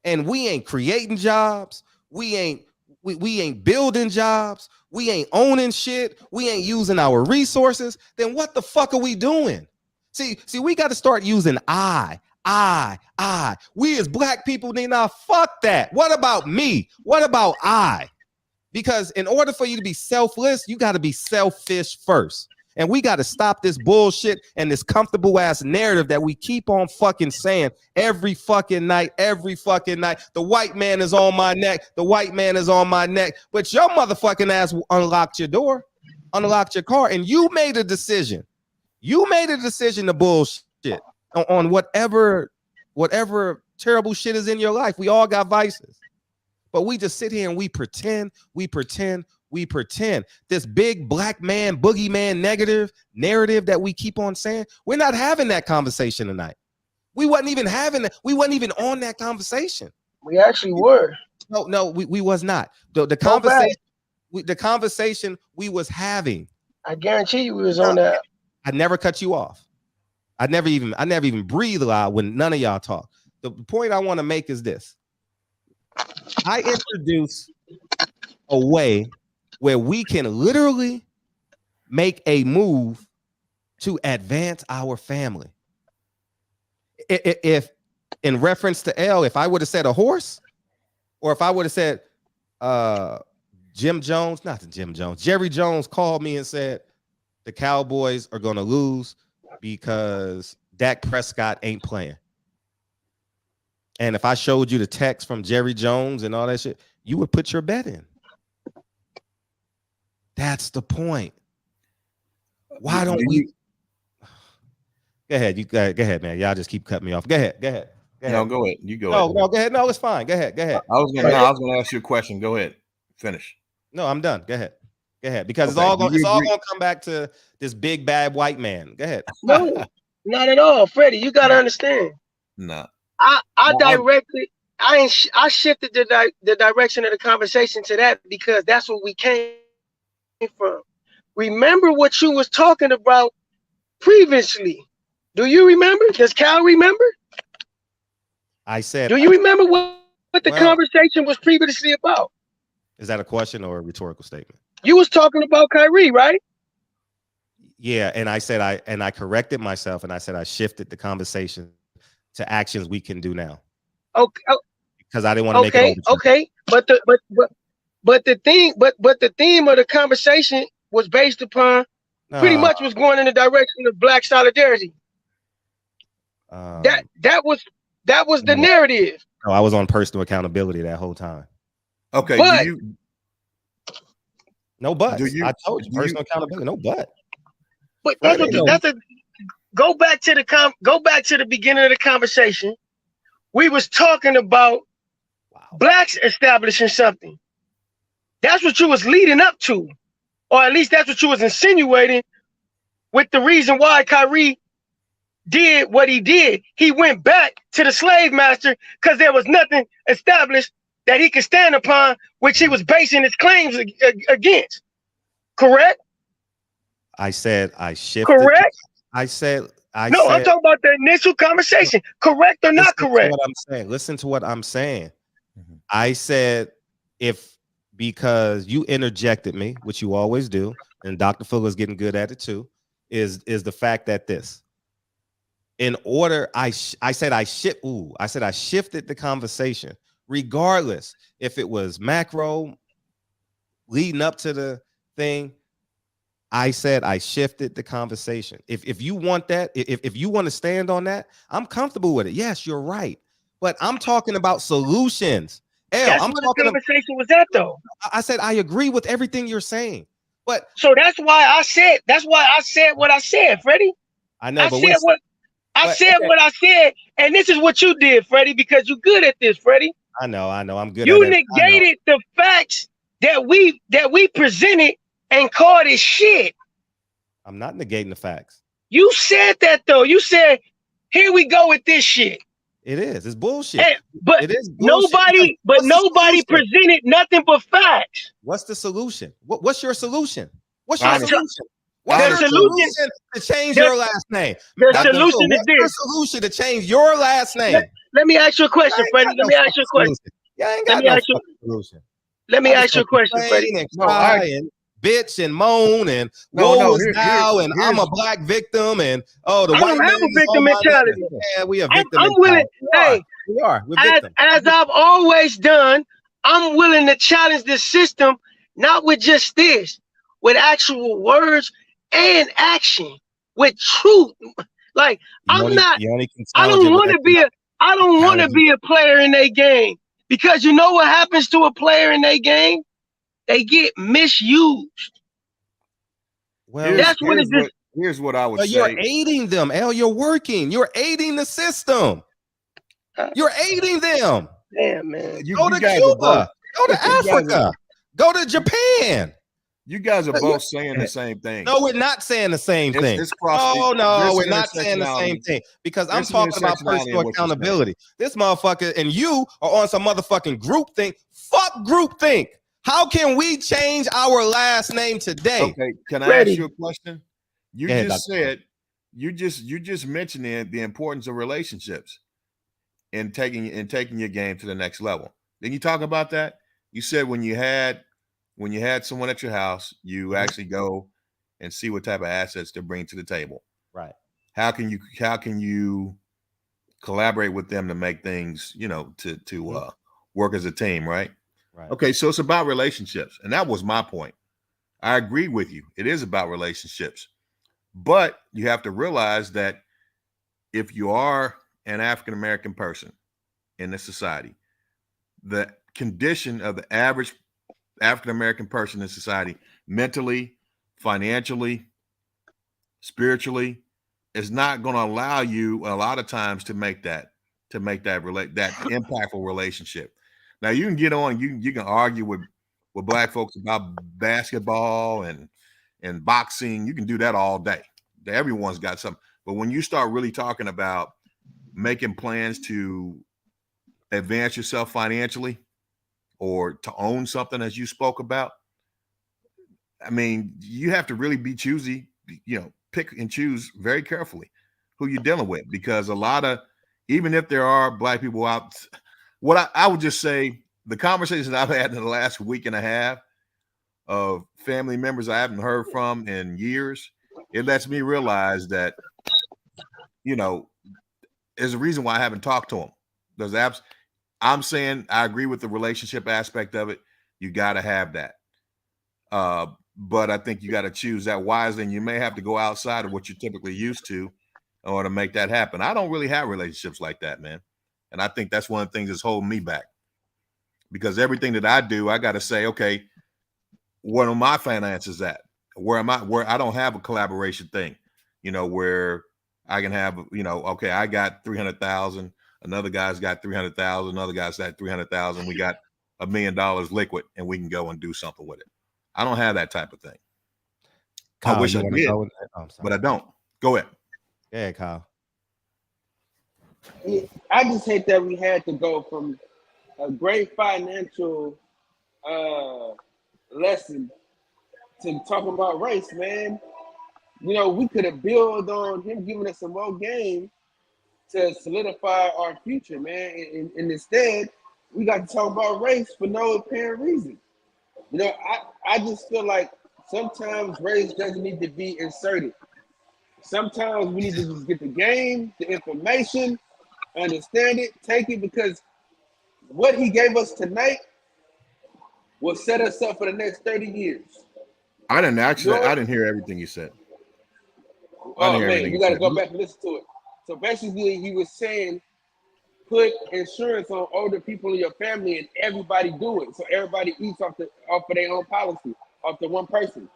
and we ain't creating jobs, we ain't building jobs, we ain't owning shit, we ain't using our resources, then what the fuck are we doing? See, we got to start using I. We as black people need not fuck that. What about me? What about I? Because in order for you to be selfless, you got to be selfish first. And we got to stop this bullshit and this comfortable ass narrative that we keep on fucking saying every fucking night. The white man is on my neck. The white man is on my neck. But your motherfucking ass unlocked your door, unlocked your car, and you made a decision. You made a decision to bullshit on whatever terrible shit is in your life. We all got vices. But we just sit here and we pretend. This big black man, boogeyman negative narrative that we keep on saying, we're not having that conversation tonight. We wasn't even having that. We wasn't even on that conversation. We actually were. No, we was not. The conversation we was having. I guarantee you we was on that. I never cut you off. I never even breathe loud when none of y'all talk. The point I want to make is this. I introduce a way where we can literally make a move to advance our family. If in reference to L, if I would have said a horse, or if I would have said Jerry Jones called me and said the Cowboys are going to lose because Dak Prescott ain't playing. And if I showed you the text from Jerry Jones and all that shit, you would put your bet in. That's the point. Why don't we? Go ahead. Go ahead, man. Y'all just keep cutting me off. Go ahead. No, go ahead. You go. No, go ahead. No, it's fine. Go ahead. I was gonna ask you a question. Go ahead. Finish. No, I'm done. Go ahead. Because it's all gonna come back to this big bad white man. Go ahead. No, not at all, Freddie. You gotta understand. No. I shifted the direction of the conversation to that because that's what we came from. Remember what you was talking about previously. Do you remember? Does Cal remember? I said. Do you remember what the conversation was previously about? Is that a question or a rhetorical statement? You was talking about Kyrie, right? Yeah, and I said I corrected myself and I said I shifted the conversation to actions we can do now. Okay. Because I didn't want to make it over. Okay. But the theme of the conversation was based upon pretty much was going in the direction of black solidarity. That was the narrative. No, I was on personal accountability that whole time. Okay. But, no but. I told you personal accountability. No but. But go back to the beginning of the conversation. We was talking about blacks establishing something. That's what you was leading up to, or at least that's what you was insinuating with the reason why Kyrie did what he did. He went back to the slave master because there was nothing established that he could stand upon, which he was basing his claims against. Correct? I said I shifted. Correct? I'm talking about the initial conversation. Correct or not correct? Listen to what I'm saying. Mm-hmm. I said because you interjected me, which you always do, and Dr. Fuller's getting good at it too, is the fact that I shifted the conversation, regardless if it was macro leading up to the thing. I said I shifted the conversation. If you want that, if you want to stand on that, I'm comfortable with it. Yes, you're right. But I'm talking about solutions. That's what the conversation was at, though. I said I agree with everything you're saying. But so that's why I said what I said, Freddie. I know. I said what I said, and this is what you did, Freddie, because you're good at this, Freddie. I know. I'm good. You negated the facts that we presented and called it shit. I'm not negating the facts. You said that though. You said, "Here we go with this shit." It is. It's bullshit. But it is bullshit. Nobody presented nothing but facts. What's the solution? What's your solution? What's your solution? The solution to change your last name? The solution is this. What's your solution to change your last name? Let me ask you a question, Freddie. Let me ask you a question. Yeah, I ain't Let got me no ask you. fucking solution. Let me I ask just you a gonna question, complain Freddie. and No, cry and bitch and moan and woe is thou and I'm a black victim and the I white don't have man a is on victim my neck. mentality. Yeah, we a I'm victim willing. mentality. Hey, We are. We're as victims. I've always done, I'm willing to challenge this system, not with just this, with actual words and action, with truth. Like You I'm not. only can I challenge don't it with want to be a. I don't want to be a player in their game, because you know what happens to a player in their game? They get misused. Well, That's what it just. Here's what I would but say. you're aiding them, L. You're working. You're aiding the system. You're aiding them. Damn, man. Go to Cuba. Go to Africa. Go to Japan. You guys are both saying the same thing. No, we're not saying the same thing. No, We're not saying the same thing, because I'm talking about personal accountability. This motherfucker and you are on some motherfucking group think. Fuck group think. How can we change our last name today? Okay, can I ask you a question? You just said you just mentioned the importance of relationships and taking your game to the next level. Didn't you talk about that? You said when you had someone at your house, you actually go and see what type of assets they bring to the table. Right. How can you collaborate with them to make things, to work as a team, right? Right. Okay, so it's about relationships. And that was my point. I agree with you. It is about relationships. But you have to realize that if you are an African-American person in this society, the condition of the average African-American person in society, mentally, financially, spiritually, is not going to allow you a lot of times to make that impactful relationship. Now you can get on, you can argue with black folks about basketball and boxing. You can do that all day. Everyone's got something. But when you start really talking about making plans to advance yourself financially or to own something, as you spoke about, I mean, you have to really be choosy, pick and choose very carefully who you're dealing with, because even if there are black people out, what I would just say, the conversations I've had in the last week and a half of family members I haven't heard from in years, it lets me realize that, there's a reason why I haven't talked to them. I'm saying I agree with the relationship aspect of it. You got to have that. But I think you got to choose that wisely, and you may have to go outside of what you're typically used to in order to make that happen. I don't really have relationships like that, man. And I think that's one of the things that's holding me back, because everything that I do, I got to say, okay, what are my finances at? Where am I? Where I don't have a collaboration thing, where I can have, okay, I got 300,000. Another guy's got 300,000. Another guy's got 300,000. We got $1 million liquid, and we can go and do something with it. I don't have that type of thing. Kyle, I wish I did, but I don't. Go ahead. Yeah, Kyle. I just hate that we had to go from a great financial lesson to talking about race, man. We could have built on him giving us some more game to solidify our future, man. And instead, we got to talk about race for no apparent reason. I just feel like sometimes race doesn't need to be inserted. Sometimes we need to just get the game, the information, understand it, take it, because what he gave us tonight will set us up for the next 30 years. I didn't hear everything you said. Oh man, you got to go back and listen to it. So basically, he was saying, put insurance on older people in your family, and everybody do it. So everybody eats off of their own policy, off the one person.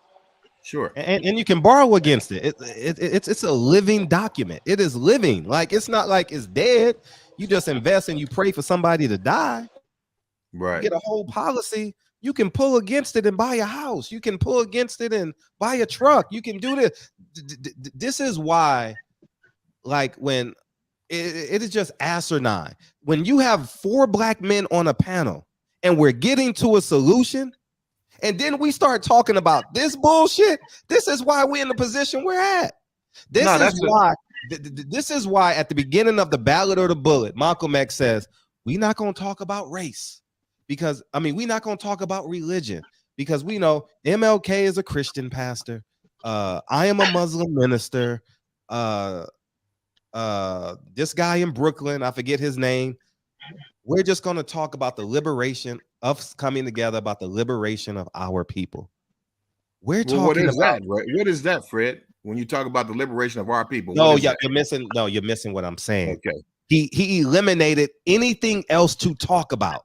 Sure. And you can borrow against it. It's a living document. It is living. Like, it's not like it's dead. You just invest and you pray for somebody to die. Right. You get a whole policy. You can pull against it and buy a house. You can pull against it and buy a truck. You can do this. This is why, like, when it is just asinine. When you have 4 black men on a panel and we're getting to a solution, and then we start talking about this bullshit, this is why we're in the position we're at. This is why at the beginning of the Ballad or the Bullet, Malcolm X says, we're not going to talk about race. because I mean, we're not going to talk about religion because we know MLK is a Christian pastor. I am a Muslim minister. This guy in Brooklyn, I forget his name. We're just going to talk about the liberation of coming together, about the liberation of our people. We're talking what is about that, Fred? What is that, Fred? When you talk about the liberation of our people, no, yeah, you're missing. No, you're missing what I'm saying. Okay, he eliminated anything else to talk about.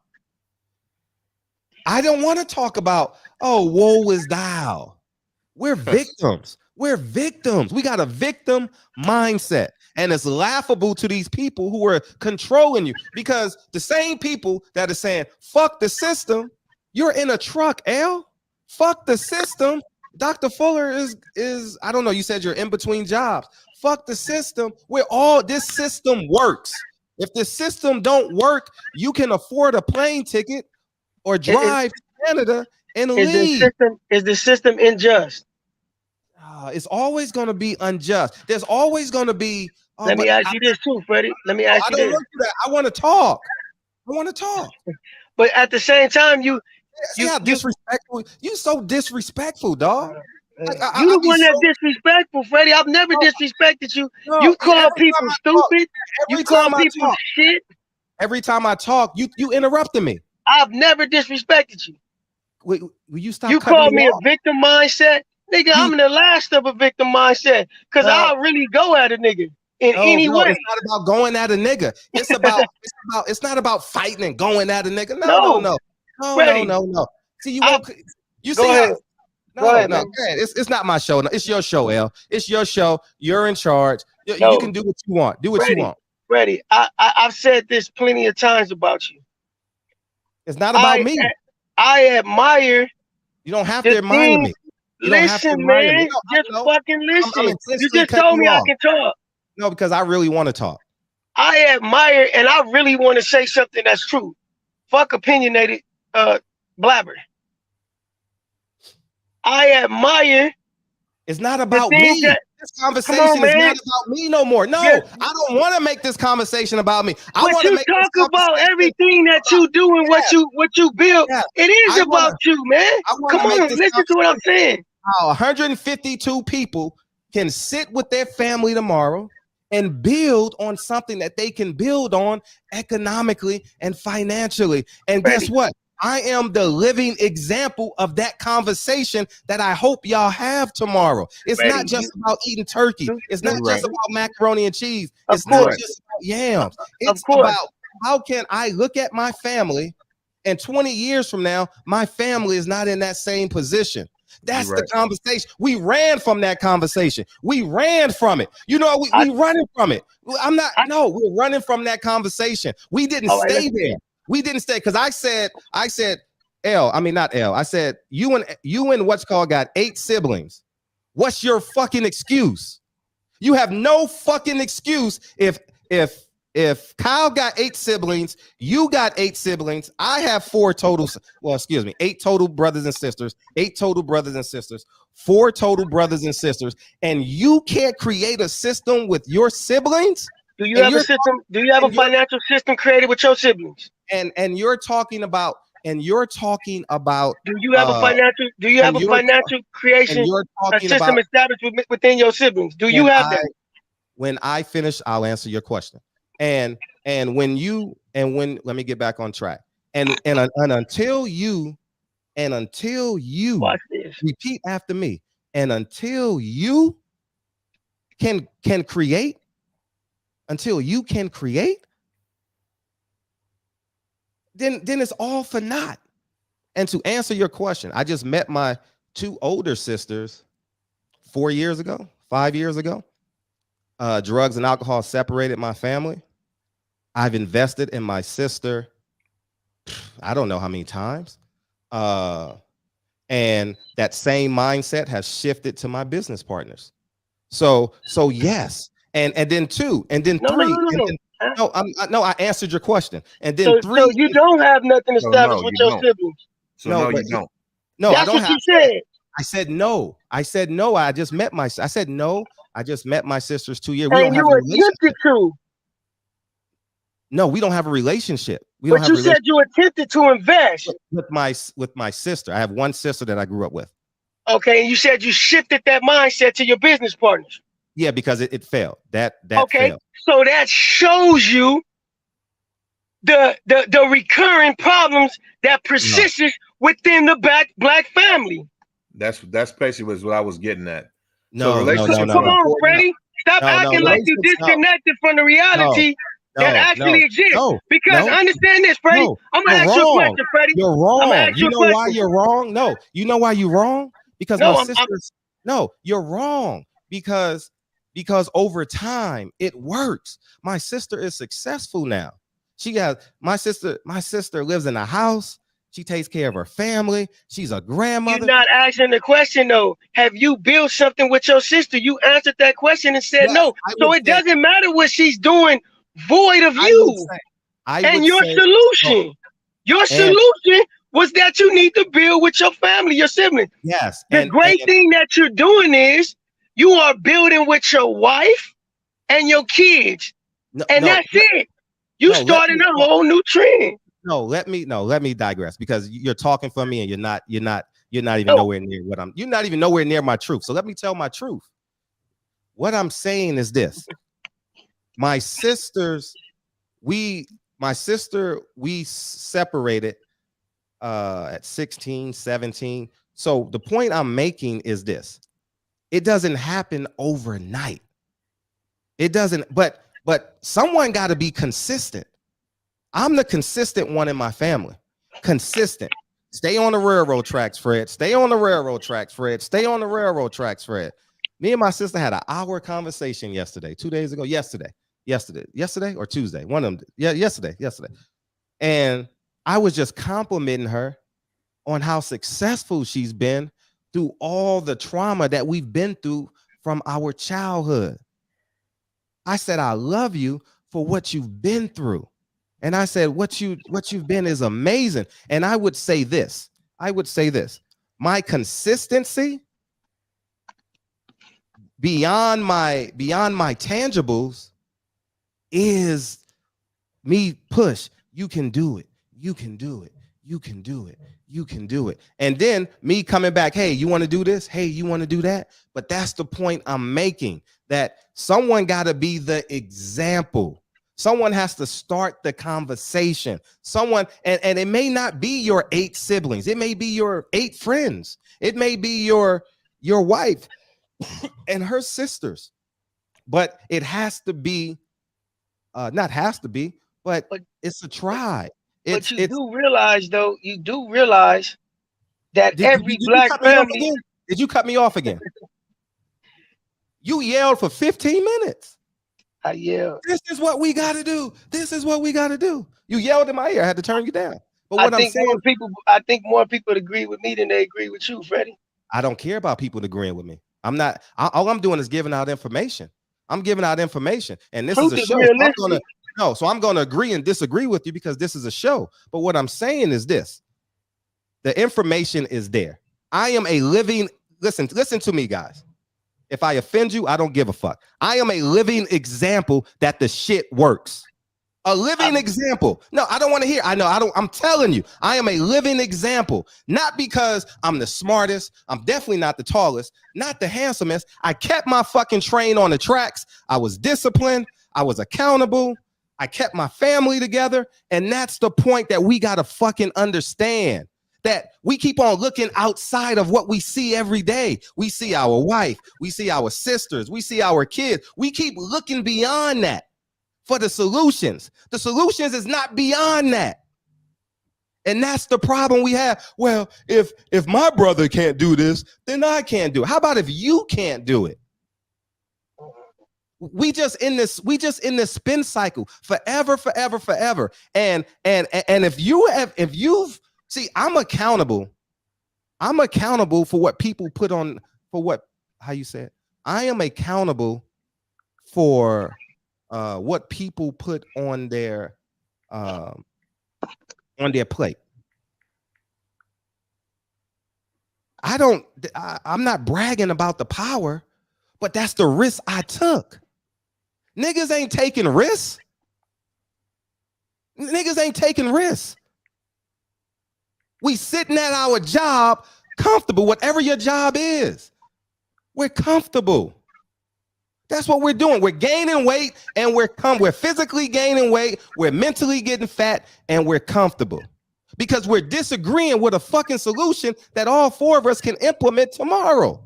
I don't want to talk about, oh, woe is thou. We're victims. We're victims. We got a victim mindset. And it's laughable to these people who are controlling you, because the same people that are saying, fuck the system, you're in a truck, L. Fuck the system. Dr. Fuller is I don't know, you said you're in between jobs. Fuck the system. This system works. If the system don't work, you can afford a plane ticket or drive to Canada and leave. Is the system unjust? It's always going to be unjust. There's always going to be. Let me ask you this too, Freddie. Let me ask you this. I want to talk. But at the same time, you disrespectful. You so disrespectful, dog. You the one that's disrespectful, Freddie. I've never disrespected you. No, you call people stupid. You call people shit. Every time I talk, you interrupted me. I've never disrespected you. Wait, will you stop? You call me a victim mindset, nigga. I'm in the last of a victim mindset because I'll really go at a nigga in any way. It's not about going at a nigga. It's not about fighting and going at a nigga. No. See, you won't. You see how? Go ahead. It's not my show. It's your show, L. It's your show. You're in charge. You can do what you want. Do what you want. Freddie, I've said this plenty of times about you. It's not about me. I admire. You don't have to admire me. Listen, man. Just fucking listen. You just told me I can talk. No, because I really want to talk. I admire and I really want to say something that's true. Fuck opinionated blabber. I admire. It's not about me. This conversation is not about me no more. No, I don't want to make this conversation about me. I want to talk about everything that you do and what you build. Yeah. It is about you, man. Come on, listen to what I'm saying. 152 people can sit with their family tomorrow and build on something that they can build on economically and financially. And guess what? I am the living example of that conversation that I hope y'all have tomorrow. It's not just about eating turkey. It's not just about macaroni and cheese. It's not just about yams. It's about how can I look at my family and 20 years from now, my family is not in that same position. That's the conversation. We ran from that conversation. We ran from it. You know, we running from it. We're running from that conversation. We didn't stay there. We didn't stay because I said, not L. I said, you and what's called got 8 siblings. What's your fucking excuse? You have no fucking excuse if Kyle got 8 siblings, you got 8 siblings. I have 4 total. Well, excuse me, 8 total brothers and sisters. 8 total brothers and sisters. 4 total brothers and sisters. And you can't create a system with your siblings. Do you have a system? Do you have a financial system created with your siblings? And you're talking about. Do you have a financial? Do you have a financial creation? A system established within your siblings. Do you have that? When I finish, I'll answer your question. And when let me get back on track. And until you repeat after me, and until you can create. Until you can create, then it's all for naught. And to answer your question, I just met my 2 older sisters 5 years ago. Drugs and alcohol separated my family. I've invested in my sister, I don't know how many times. And that same mindset has shifted to my business partners. So yes. And then 2, and then 3. I answered your question. And then 3. So you don't have nothing established with your siblings. So you don't. No, that's I don't what you said. I said no. I said no. I just met my sisters 2 years. And you were addicted to. No, we don't have a relationship. We don't But have you relations said you attempted to invest. with my sister. I have one sister that I grew up with. Okay, and you said you shifted that mindset to your business partners. Yeah, because it failed. That Okay, failed. so that shows you the recurring problems that persists within the black family. That's basically what I was getting at. No, so relationships Come on, Freddie. Stop acting like you disconnected from the reality that actually exists. Because understand this, Freddie. I'm gonna ask you a question, Freddie. You're wrong. I'm gonna ask You a know question. why you're wrong? No, you know why you're wrong? Because No, my sister's no, you're wrong because over time it works. My sister is successful now. My sister lives in a house. She takes care of her family. She's a grandmother. You're not asking the question though. Have you built something with your sister? You answered that question and said no. So it doesn't matter what she's doing void of you. And your solution. Your solution was that you need to build with your family, your siblings. Yes. The great thing that you're doing is you are building with your wife and your kids. That's it. You started a whole new trend. Let me digress because you're talking for me and you're not even nowhere near what you're not even nowhere near my truth. So let me tell my truth. What I'm saying is this. My sister, we separated at 16, 17. So the point I'm making is this. It doesn't happen overnight. It doesn't, but someone got to be consistent. I'm the consistent one in my family. Consistent. Stay on the railroad tracks, Fred. Stay on the railroad tracks, Fred. Stay on the railroad tracks, Fred. Me and my sister had an hour conversation yesterday, 2 days ago. Yesterday or Tuesday. One of them. Yeah, yesterday. And I was just complimenting her on how successful she's been through all the trauma that we've been through from our childhood. I said, I love you for what you've been through. And I said, what you've been is amazing. And I would say this. My consistency beyond my tangibles is me push. You can do it. You can do it. You can do it. You can do it. And then me coming back, hey, you want to do this? Hey, you want to do that? But that's the point I'm making, that someone got to be the example. Someone has to start the conversation. Someone, and it may not be your 8 siblings. It may be your 8 friends. It may be your wife and her sisters. But it has to be, not has to be, but it's a tribe. But you do realize that every black family. Did you cut me off again? You yelled for 15 minutes. I yelled. This is what we got to do. This is what we got to do. You yelled in my ear. I had to turn you down. But what I'm saying, I think more people agree with me than they agree with you, Freddie. I don't care about people agreeing with me. I'm not. All I'm doing is giving out information. I'm giving out information, and this is a show. So I'm going to agree and disagree with you because this is a show. But what I'm saying is this: the information is there. I am a living. Listen to me, guys. If I offend you, I don't give a fuck. I am a living example that the shit works. A living example. No, I don't want to hear. I'm telling you, I am a living example. Not because I'm the smartest. I'm definitely not the tallest, not the handsomest. I kept my fucking train on the tracks. I was disciplined. I was accountable. I kept my family together. And that's the point that we got to fucking understand. That we keep on looking outside of what we see every day. We see our wife, we see our sisters, we see our kids. We keep looking beyond that for the solutions. The solutions is not beyond that. And that's the problem we have. Well, if my brother can't do this, then I can't do it. How about if you can't do it? We just in this spin cycle forever. And if you've see, I'm accountable for what people put on, how you say it? I am accountable for what people put on their plate. I'm not bragging about the power, but that's the risk I took. Niggas ain't taking risks. Niggas ain't taking risks. We sitting at our job comfortable, whatever your job is. We're comfortable. That's what we're doing. We're gaining weight and we're physically gaining weight. We're mentally getting fat and we're comfortable because we're disagreeing with a fucking solution that all four of us can implement tomorrow.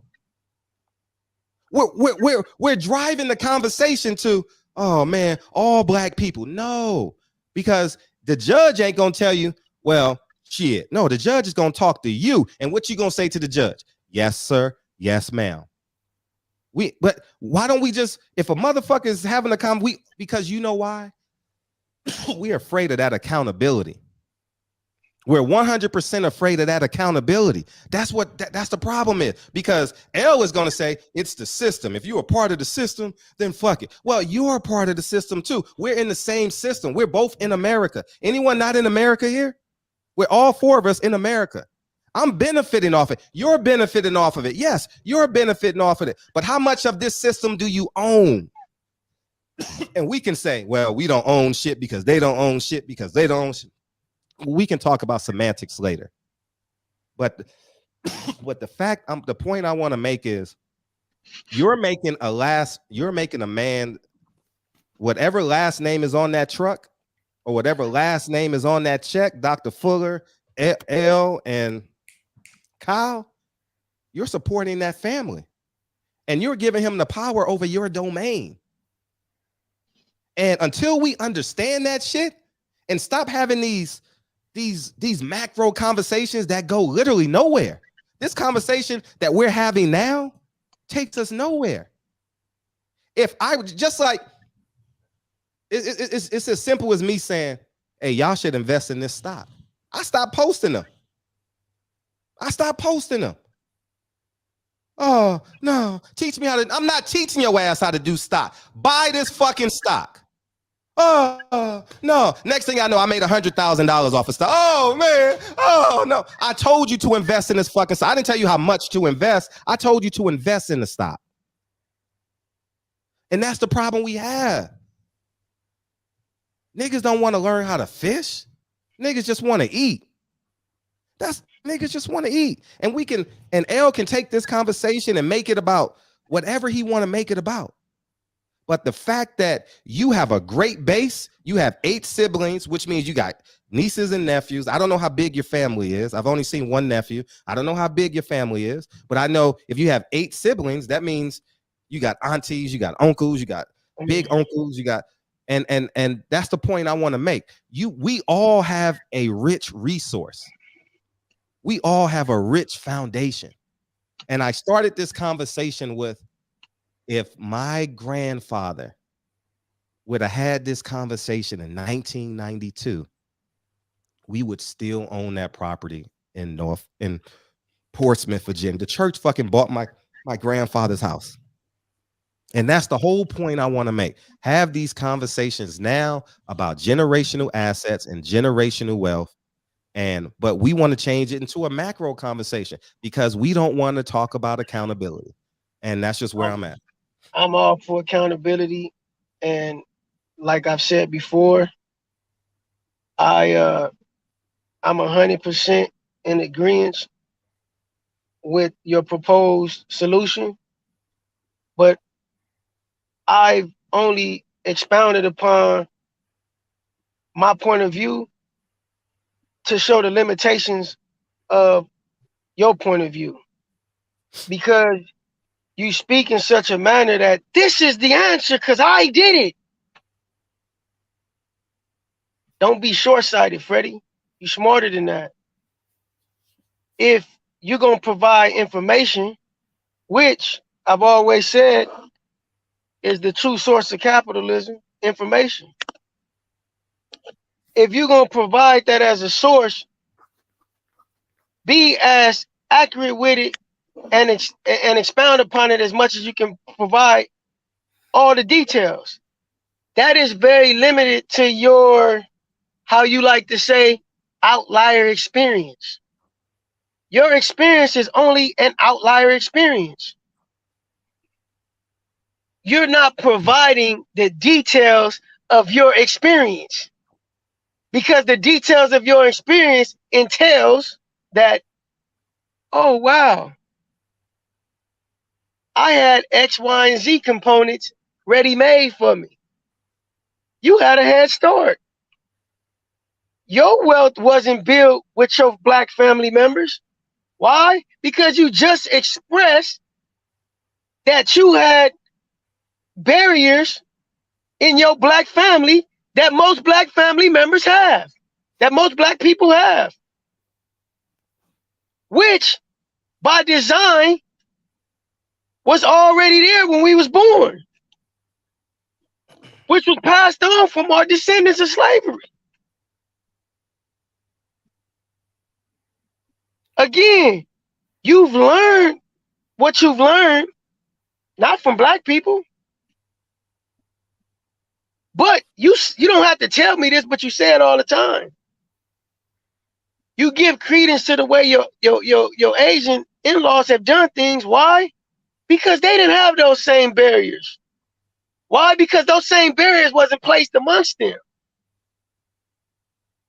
We're driving the conversation to, oh man, all black people. No, because the judge ain't gonna tell you, well, shit. No, the judge is gonna talk to you. And what you gonna say to the judge? Yes, sir. Yes, ma'am. But why don't we just, if a motherfucker is having a because you know why? We're afraid of that accountability. We're 100% afraid of that accountability. That's what that's the problem is, because L is going to say it's the system. If you're a part of the system, then fuck it. Well, you're a part of the system too. We're in the same system. We're both in America. Anyone not in America here? We're all four of us in America. I'm benefiting off it. You're benefiting off of it. Yes, you're benefiting off of it. But how much of this system do you own? And we can say, well, we don't own shit because they don't own shit because they don't own shit. We can talk about semantics later. But the point I want to make is you're making a man, whatever last name is on that truck or whatever last name is on that check, Dr. Fuller, L, and Kyle, you're supporting that family and you're giving him the power over your domain. And until we understand that shit and stop having these macro conversations that go literally nowhere. This conversation that we're having now takes us nowhere. If I just like, it's as simple as me saying, hey, y'all should invest in this stock. I stopped posting them. Oh, no, teach me how to, I'm not teaching your ass how to do stock. Buy this fucking stock. Oh, no. Next thing I know, I made $100,000 off of stock. Oh, man. Oh, no. I told you to invest in this fucking stock. I didn't tell you how much to invest. I told you to invest in the stock. And that's the problem we have. Niggas don't want to learn how to fish. Niggas just want to eat. Niggas just want to eat. And L can take this conversation and make it about whatever he want to make it about. But the fact that you have a great base, you have 8 siblings, which means you got nieces and nephews. I don't know how big your family is. I've only seen one nephew. I don't know how big your family is, but I know if you have 8 siblings, that means you got aunties, you got uncles, you got big uncles, you got, and that's the point I want to make. We all have a rich resource. We all have a rich foundation. And I started this conversation with, if my grandfather would have had this conversation in 1992, we would still own that property in Portsmouth, Virginia. The church fucking bought my grandfather's house. And that's the whole point I want to make. Have these conversations now about generational assets and generational wealth. But we want to change it into a macro conversation because we don't want to talk about accountability. And that's just where I'm at. I'm all for accountability, and like I've said before, I'm 100% in agreement with your proposed solution, but I've only expounded upon my point of view to show the limitations of your point of view, because you speak in such a manner that this is the answer because I did it. Don't be short-sighted, Freddie. You're smarter than that. If you're going to provide information, which I've always said is the true source of capitalism, information. If you're going to provide that as a source, be as accurate with it and expound upon it as much as you can provide all the details. That is very limited to your, how you like to say, outlier experience. Your experience is only an outlier experience. You're not providing the details of your experience. because the details of your experience entails that, oh, wow, I had X, Y, and Z components ready-made for me. You had a head start. Your wealth wasn't built with your Black family members. Why? Because you just expressed that you had barriers in your Black family that most Black family members have, that most Black people have, which by design was already there when we was born, which was passed on from our descendants of slavery. Again, you've learned what you've learned, not from Black people. But you don't have to tell me this, but you say it all the time. You give credence to the way your Asian in-laws have done things. Why? Because they didn't have those same barriers. Why? Because those same barriers wasn't placed amongst them.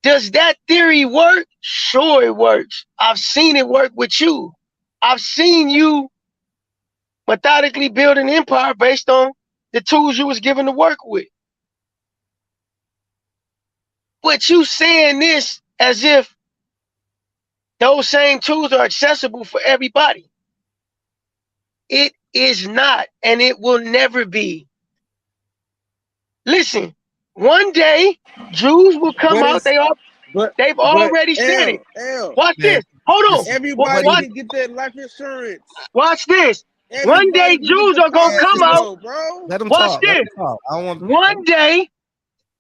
Does that theory work? Sure, it works. I've seen it work with you. I've seen you methodically build an empire based on the tools you was given to work with. But you saying this as if those same tools are accessible for everybody. It is not, and it will never be. Listen, one day Jews will come out. They've already said it. Watch this. Hold on. Everybody can get their life insurance. Watch this. One day Jews are gonna come out. Let them Watch talk. this. Let them talk. I don't want. One day,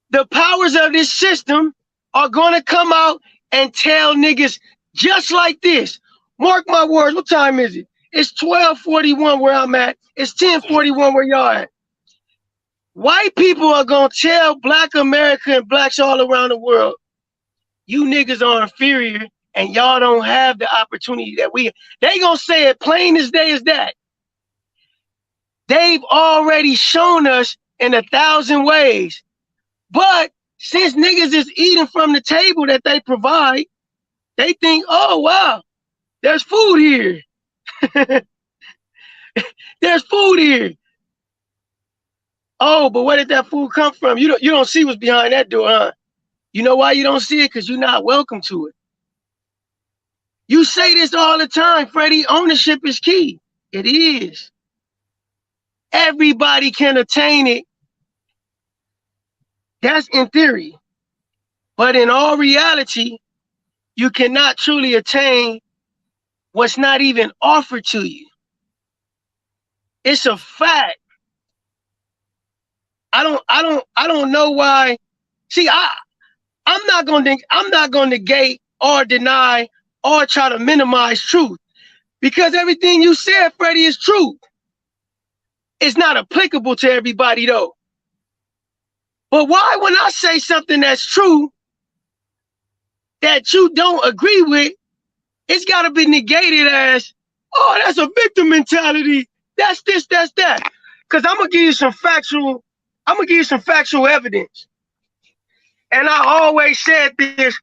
the powers of this system are gonna come out and tell niggas just like this. Mark my words. What time is it? It's 12:41 where I'm at. It's 10:41 where y'all at. White people are gonna tell Black America and Blacks all around the world, you niggas are inferior and y'all don't have the opportunity that we. They gonna say it plain as day as that. They've already shown us in 1,000 ways. But since niggas is eating from the table that they provide, they think, oh wow, there's food here. There's food here. Oh, but where did that food come from? You don't see what's behind that door, huh? You know why you don't see it? Because you're not welcome to it. You say this all the time, Freddie. Ownership is key. It is. Everybody can attain it. That's in theory. But in all reality, you cannot truly attain what's not even offered to you. It's a fact. I don't know why. See, I'm not gonna negate or deny or try to minimize truth, because everything you said, Freddie, is true. It's not applicable to everybody though. But why, when I say something that's true that you don't agree with, it's got to be negated as, oh, that's a victim mentality. That's this, that's that. Because I'm gonna give you some factual evidence. And I always said this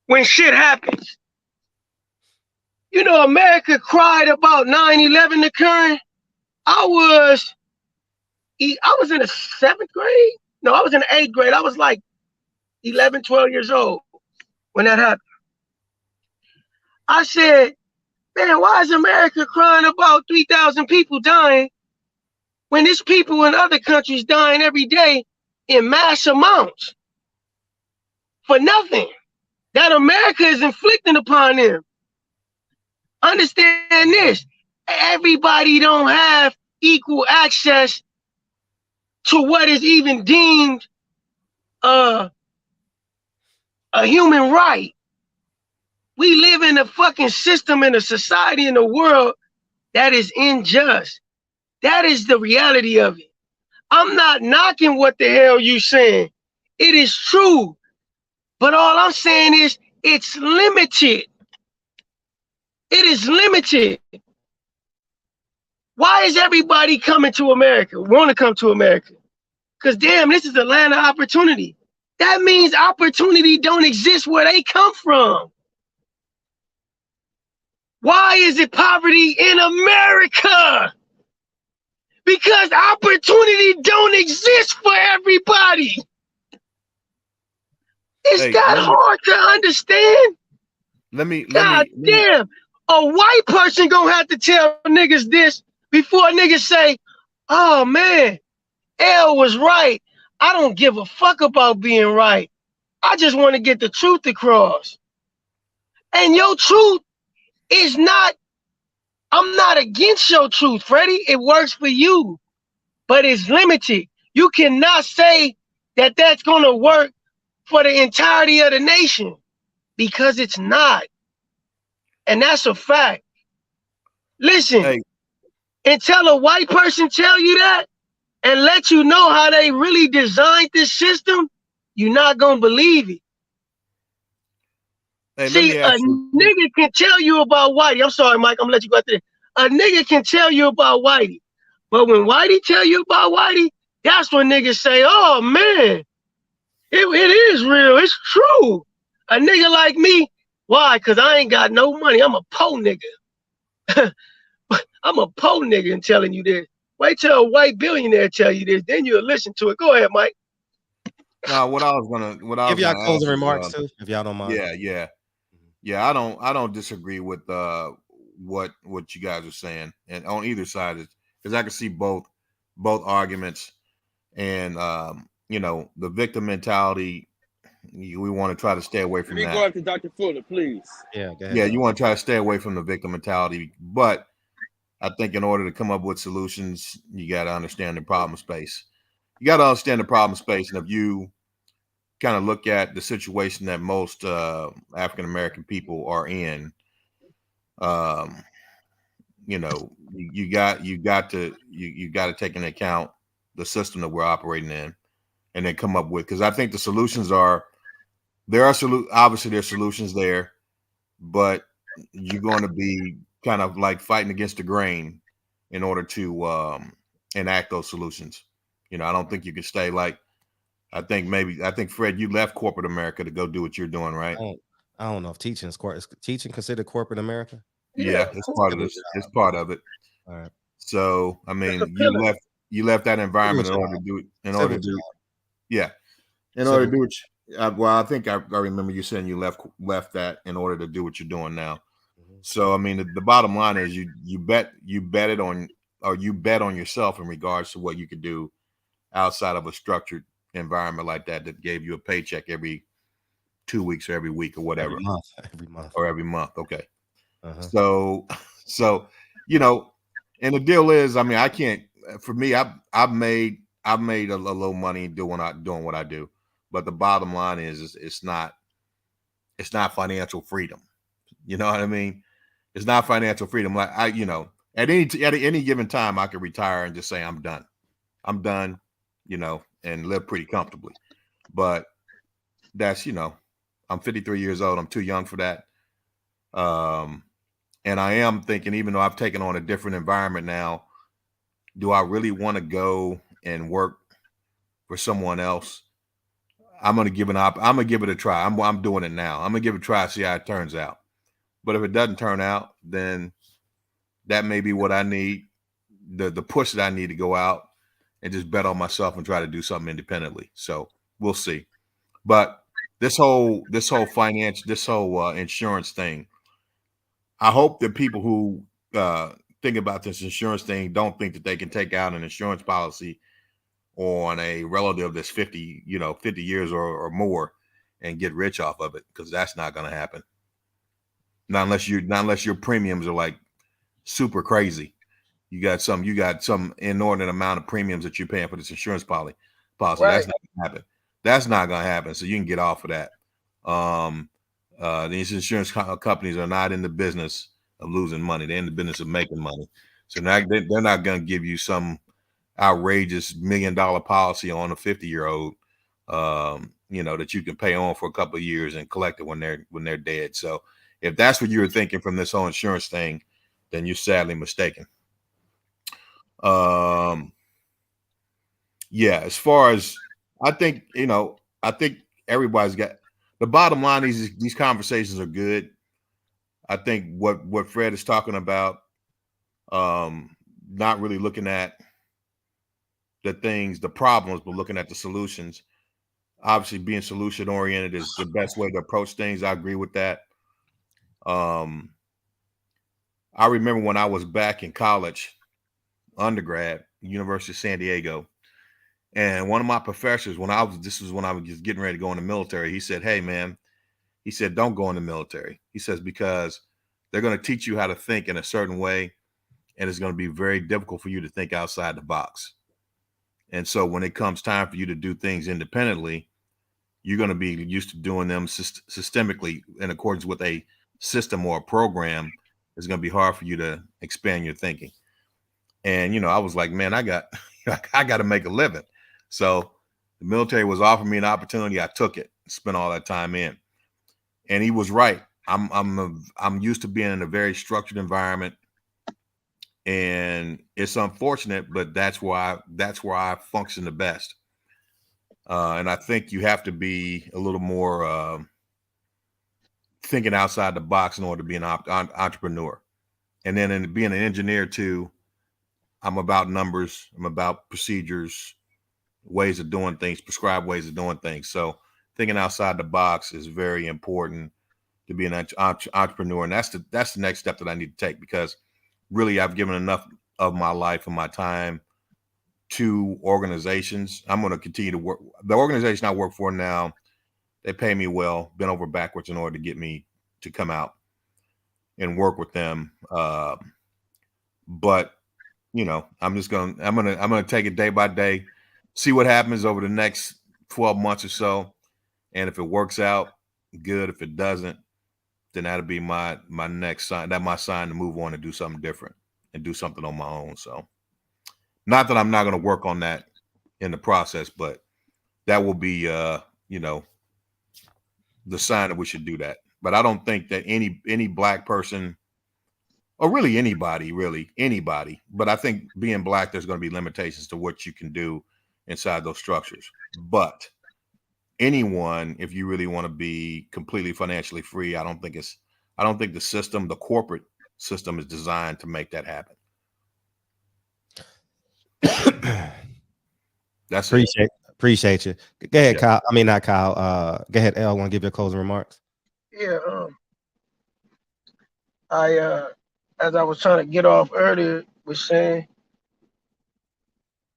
when shit happens. You know, America cried about 9/11 occurring. I was in the 7th grade. No, I was in the 8th grade. I was like 11, 12 years old when that happened. I said, man, why is America crying about 3,000 people dying when there's people in other countries dying every day in mass amounts for nothing that America is inflicting upon them? Understand this. Everybody don't have equal access to what is even deemed a human right. We live in a fucking system, in a society, in a world that is unjust. That is the reality of it. I'm not knocking what the hell you saying. It is true. But all I'm saying is it's limited. It is limited. Why is everybody coming to America, want to come to America? Because damn, this is a land of opportunity. that means opportunity don't exist where they come from. Why is it poverty in America? Because opportunity don't exist for everybody. Is that hard to understand? God damn. A white person gonna have to tell niggas this before niggas say, oh man, L was right. I don't give a fuck about being right. I just want to get the truth across. And your truth is not, I'm not against your truth, Freddie. It works for you, but it's limited. You cannot say that that's going to work for the entirety of the nation because it's not. And that's a fact. Listen, until a white person tell you that and let you know how they really designed this system, you're not going to believe it. See, a nigga can tell you about Whitey. I'm sorry, Mike, I'm gonna let you go out there. A nigga can tell you about Whitey. But when Whitey tell you about Whitey, that's when niggas say, oh man, it is real, it's true. A nigga like me, why? Because I ain't got no money. I'm a poor nigga. I'm a poor nigga and telling you this. Wait till a white billionaire tell you this, then you'll listen to it. Go ahead, Mike. No, what I was gonna give y'all closing remarks too, if y'all don't mind. Yeah. I don't disagree with what you guys are saying, and on either side, because I can see both arguments, and the victim mentality. We want to try to stay away from that. Let me go after Dr. Fuller, please. Yeah, go ahead. Yeah, you want to try to stay away from the victim mentality, but I think in order to come up with solutions, you got to understand the problem space. You got to understand the problem space, and if you kind of look at the situation that most African American people are in, you got to take into account the system that we're operating in, and then come up with, because I think the solutions obviously there's solutions there, but you're going to be kind of like fighting against the grain in order to enact those solutions. I don't think you can stay like. I think Fred, you left corporate America to go do what you're doing, right? I don't know if teaching considered corporate America. Yeah, it's part of this. It's part of it. All right. So I mean, you left that environment in order to do it. In order to do it. Well, I think I remember you saying you left that in order to do what you're doing now. Mm-hmm. So I mean, the bottom line is you bet on yourself in regards to what you could do outside of a structured environment like that gave you a paycheck every 2 weeks or every week or whatever. Every month. Okay. So and the deal is, I mean, I can't, for me, I've made a little money doing what I do, but the bottom line is it's not financial freedom. You know what I mean? It's not financial freedom. Like at any given time I could retire and just say I'm done, and live pretty comfortably. But that's, I'm 53 years old. I'm too young for that. And I am thinking, even though I've taken on a different environment now, do I really want to go and work for someone else? I'm going to give it a try. I'm doing it now. I'm going to give it a try, see how it turns out. But if it doesn't turn out, then that may be what I need, the push that I need to go out and just bet on myself and try to do something independently. So we'll see. But this whole insurance thing, I hope that people who think about this insurance thing don't think that they can take out an insurance policy on a relative that's 50 years or more and get rich off of it, because that's not going to happen. Not unless your premiums are like super crazy. You got some inordinate amount of premiums that you're paying for this insurance policy. Right. That's not gonna happen. That's not gonna happen. So you can get off of that. These insurance companies are not in the business of losing money. They're in the business of making money. So now they're not gonna give you some outrageous $1 million policy on a 50-year-old, that you can pay on for a couple of years and collect it when they're dead. So if that's what you were thinking from this whole insurance thing, then you're sadly mistaken. As far as I think everybody's got the bottom line. These conversations are good. I think what Fred is talking about, not really looking at the problems, but looking at the solutions. Obviously, being solution oriented is the best way to approach things. I agree with that. I remember when I was back in college, undergrad, University of San Diego, and one of my professors, this was when I was just getting ready to go in the military, he said, "Hey, man," he said, "don't go in the military." He says, because they're going to teach you how to think in a certain way, and it's going to be very difficult for you to think outside the box. And so when it comes time for you to do things independently, you're going to be used to doing them systemically in accordance with a system or a program. It's going to be hard for you to expand your thinking. And, I was like, man, I got to make a living. So the military was offering me an opportunity. I took it, spent all that time in. And he was right. I'm used to being in a very structured environment, and it's unfortunate, but that's why I function the best. And I think you have to be a little more thinking outside the box in order to be an entrepreneur. And then in being an engineer too, I'm about numbers. I'm about procedures, ways of doing things, prescribed ways of doing things. So thinking outside the box is very important to be an entrepreneur. And that's the next step that I need to take, because really I've given enough of my life and my time to organizations. I'm going to continue to work. The organization I work for now, they pay me well, bent over backwards in order to get me to come out and work with them. But I'm going to take it day by day, see what happens over the next 12 months or so. And if it works out, good. If it doesn't, then that'll be my next sign. That's my sign to move on and do something different and do something on my own. So not that I'm not going to work on that in the process, but that will be, the sign that we should do that. But I don't think that any Black person, or really anybody, but I think being Black, there's going to be limitations to what you can do inside those structures. But anyone, if you really want to be completely financially free, I don't think the corporate system is designed to make that happen. That's appreciate you. Go ahead, Yeah. Kyle. I mean, not Kyle. Go ahead, L. Want to give your closing remarks? Yeah. As I was trying to get off earlier, was saying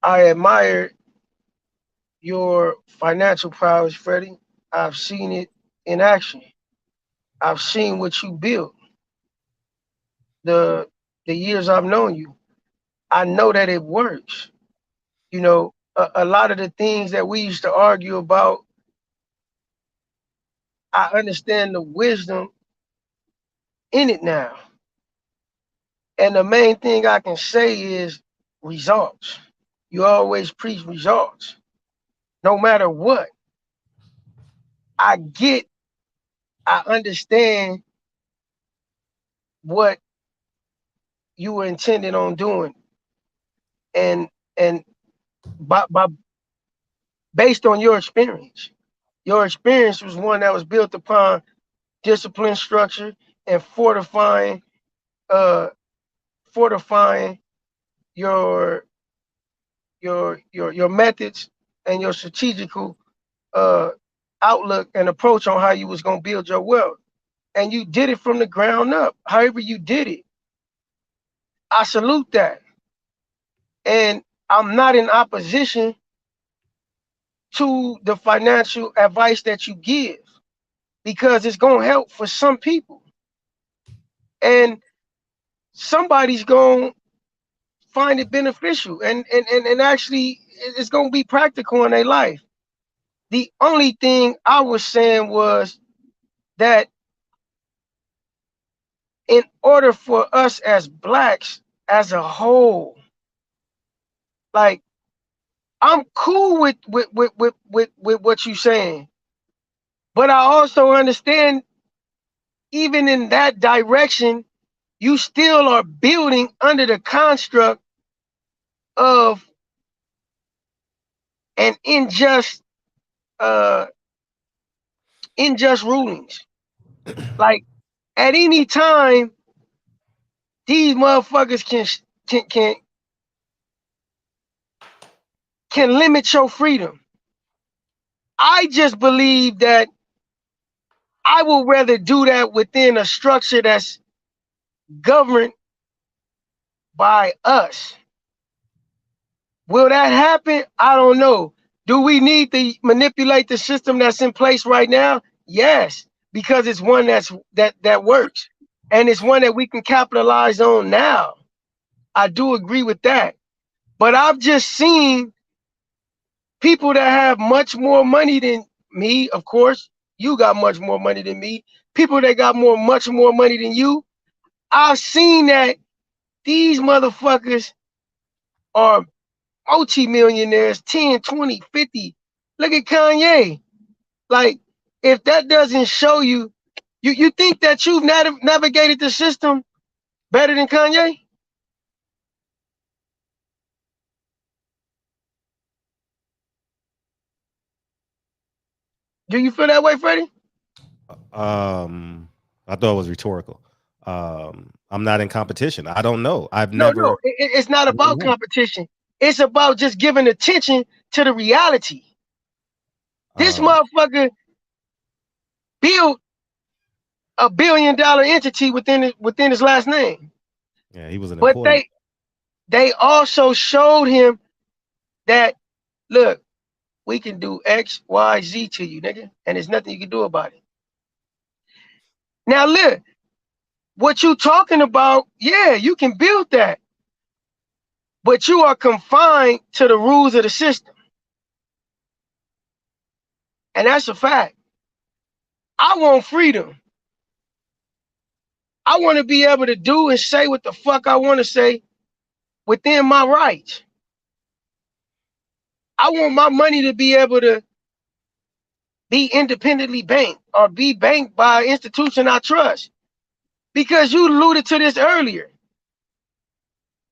I admire your financial prowess, Freddie. I've seen it in action. I've seen what you built. The years I've known you, I know that it works. A lot of the things that we used to argue about, I understand the wisdom in it now. And the main thing I can say is results. You always preach results, no matter what. I understand what you were intended on doing. And based on your experience was one that was built upon discipline, structure, and fortifying your methods and your strategical outlook and approach on how you was going to build your wealth. And you did it from the ground up. However you did it, I salute that. And I'm not in opposition to the financial advice that you give, because it's going to help for some people. And somebody's going to find it beneficial and actually it's going to be practical in their life. The only thing I was saying was that in order for us as Blacks as a whole, like, I'm cool with what you're saying, but I also understand even in that direction, you still are building under the construct of an unjust unjust rulings. Like at any time, these motherfuckers can limit your freedom. I just believe that I would rather do that within a structure that's governed by us. Will that happen? I don't know. Do we need to manipulate the system that's in place right now? Yes, because it's one that works, and it's one that we can capitalize on now. I do agree with that. But I've just seen people that have much more money than me, of course. You got much more money than me. People that got much more money than you. I've seen that these motherfuckers are multi-millionaires, 10, 20, 50. Look at Kanye. Like, if that doesn't show you, you think that you've navigated the system better than Kanye? Do you feel that way, Freddie? I thought it was rhetorical. I'm not in competition. I don't know. No, it's not about competition. It's about just giving attention to the reality. This motherfucker built a $1 billion entity within his last name. Yeah, he was an But employee. they also showed him that, look, we can do X, Y, Z to you, nigga, and there's nothing you can do about it. Now look, what you talking about, yeah, you can build that, but you are confined to the rules of the system. And that's a fact. I want freedom. I want to be able to do and say what the fuck I want to say within my rights. I want my money to be able to be independently banked or be banked by an institution I trust. Because you alluded to this earlier.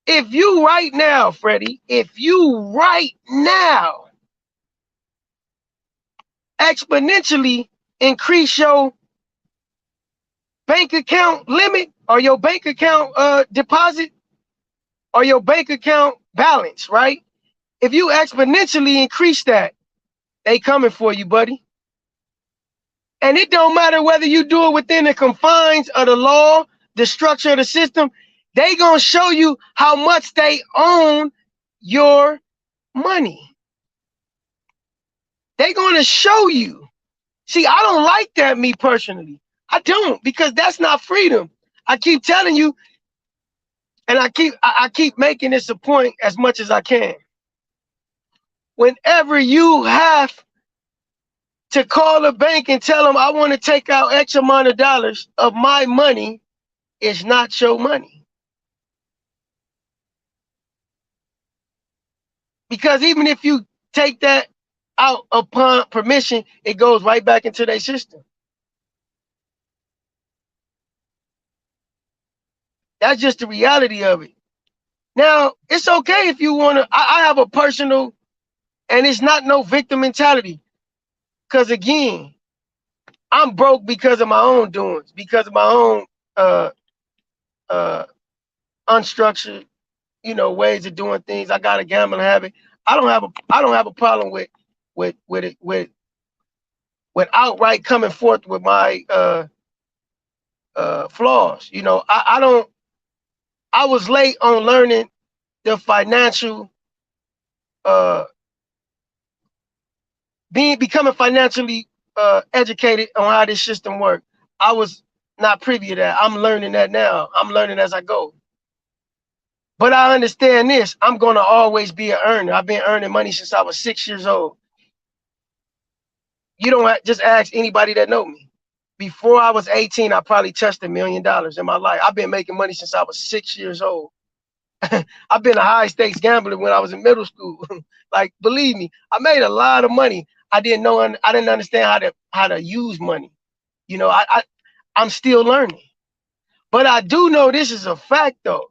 If you right now, Freddie, if you right now exponentially increase your bank account limit or your bank account deposit or your bank account balance, right? If you exponentially increase that, they coming for you, buddy. And it don't matter whether you do it within the confines of the law, the structure of the system, they gonna show you how much they own your money. They gonna show you. See, I don't like that, me personally. I don't, because that's not freedom. I keep telling you, and I keep making this a point as much as I can. Whenever you have to call a bank and tell them I want to take out X amount of dollars of my money, it's not your money. Because even if you take that out upon permission, it goes right back into their system. That's just the reality of it. Now, it's okay if you want to, I have a personal, and it's not no victim mentality. Because again, I'm broke because of my own doings, because of my own unstructured, ways of doing things. I got a gambling habit. I don't have a problem with outright coming forth with my flaws. I was late on learning the financial becoming financially educated on how this system works. I was not privy to that. I'm learning that now. I'm learning as I go. But I understand this. I'm going to always be an earner. I've been earning money since I was 6 years old. You don't just ask anybody that know me. Before I was 18, I probably touched $1 million in my life. I've been making money since I was 6 years old. I've been a high stakes gambler when I was in middle school. Like, believe me, I made a lot of money. I didn't understand how to use money. I'm still learning. But I do know this is a fact though.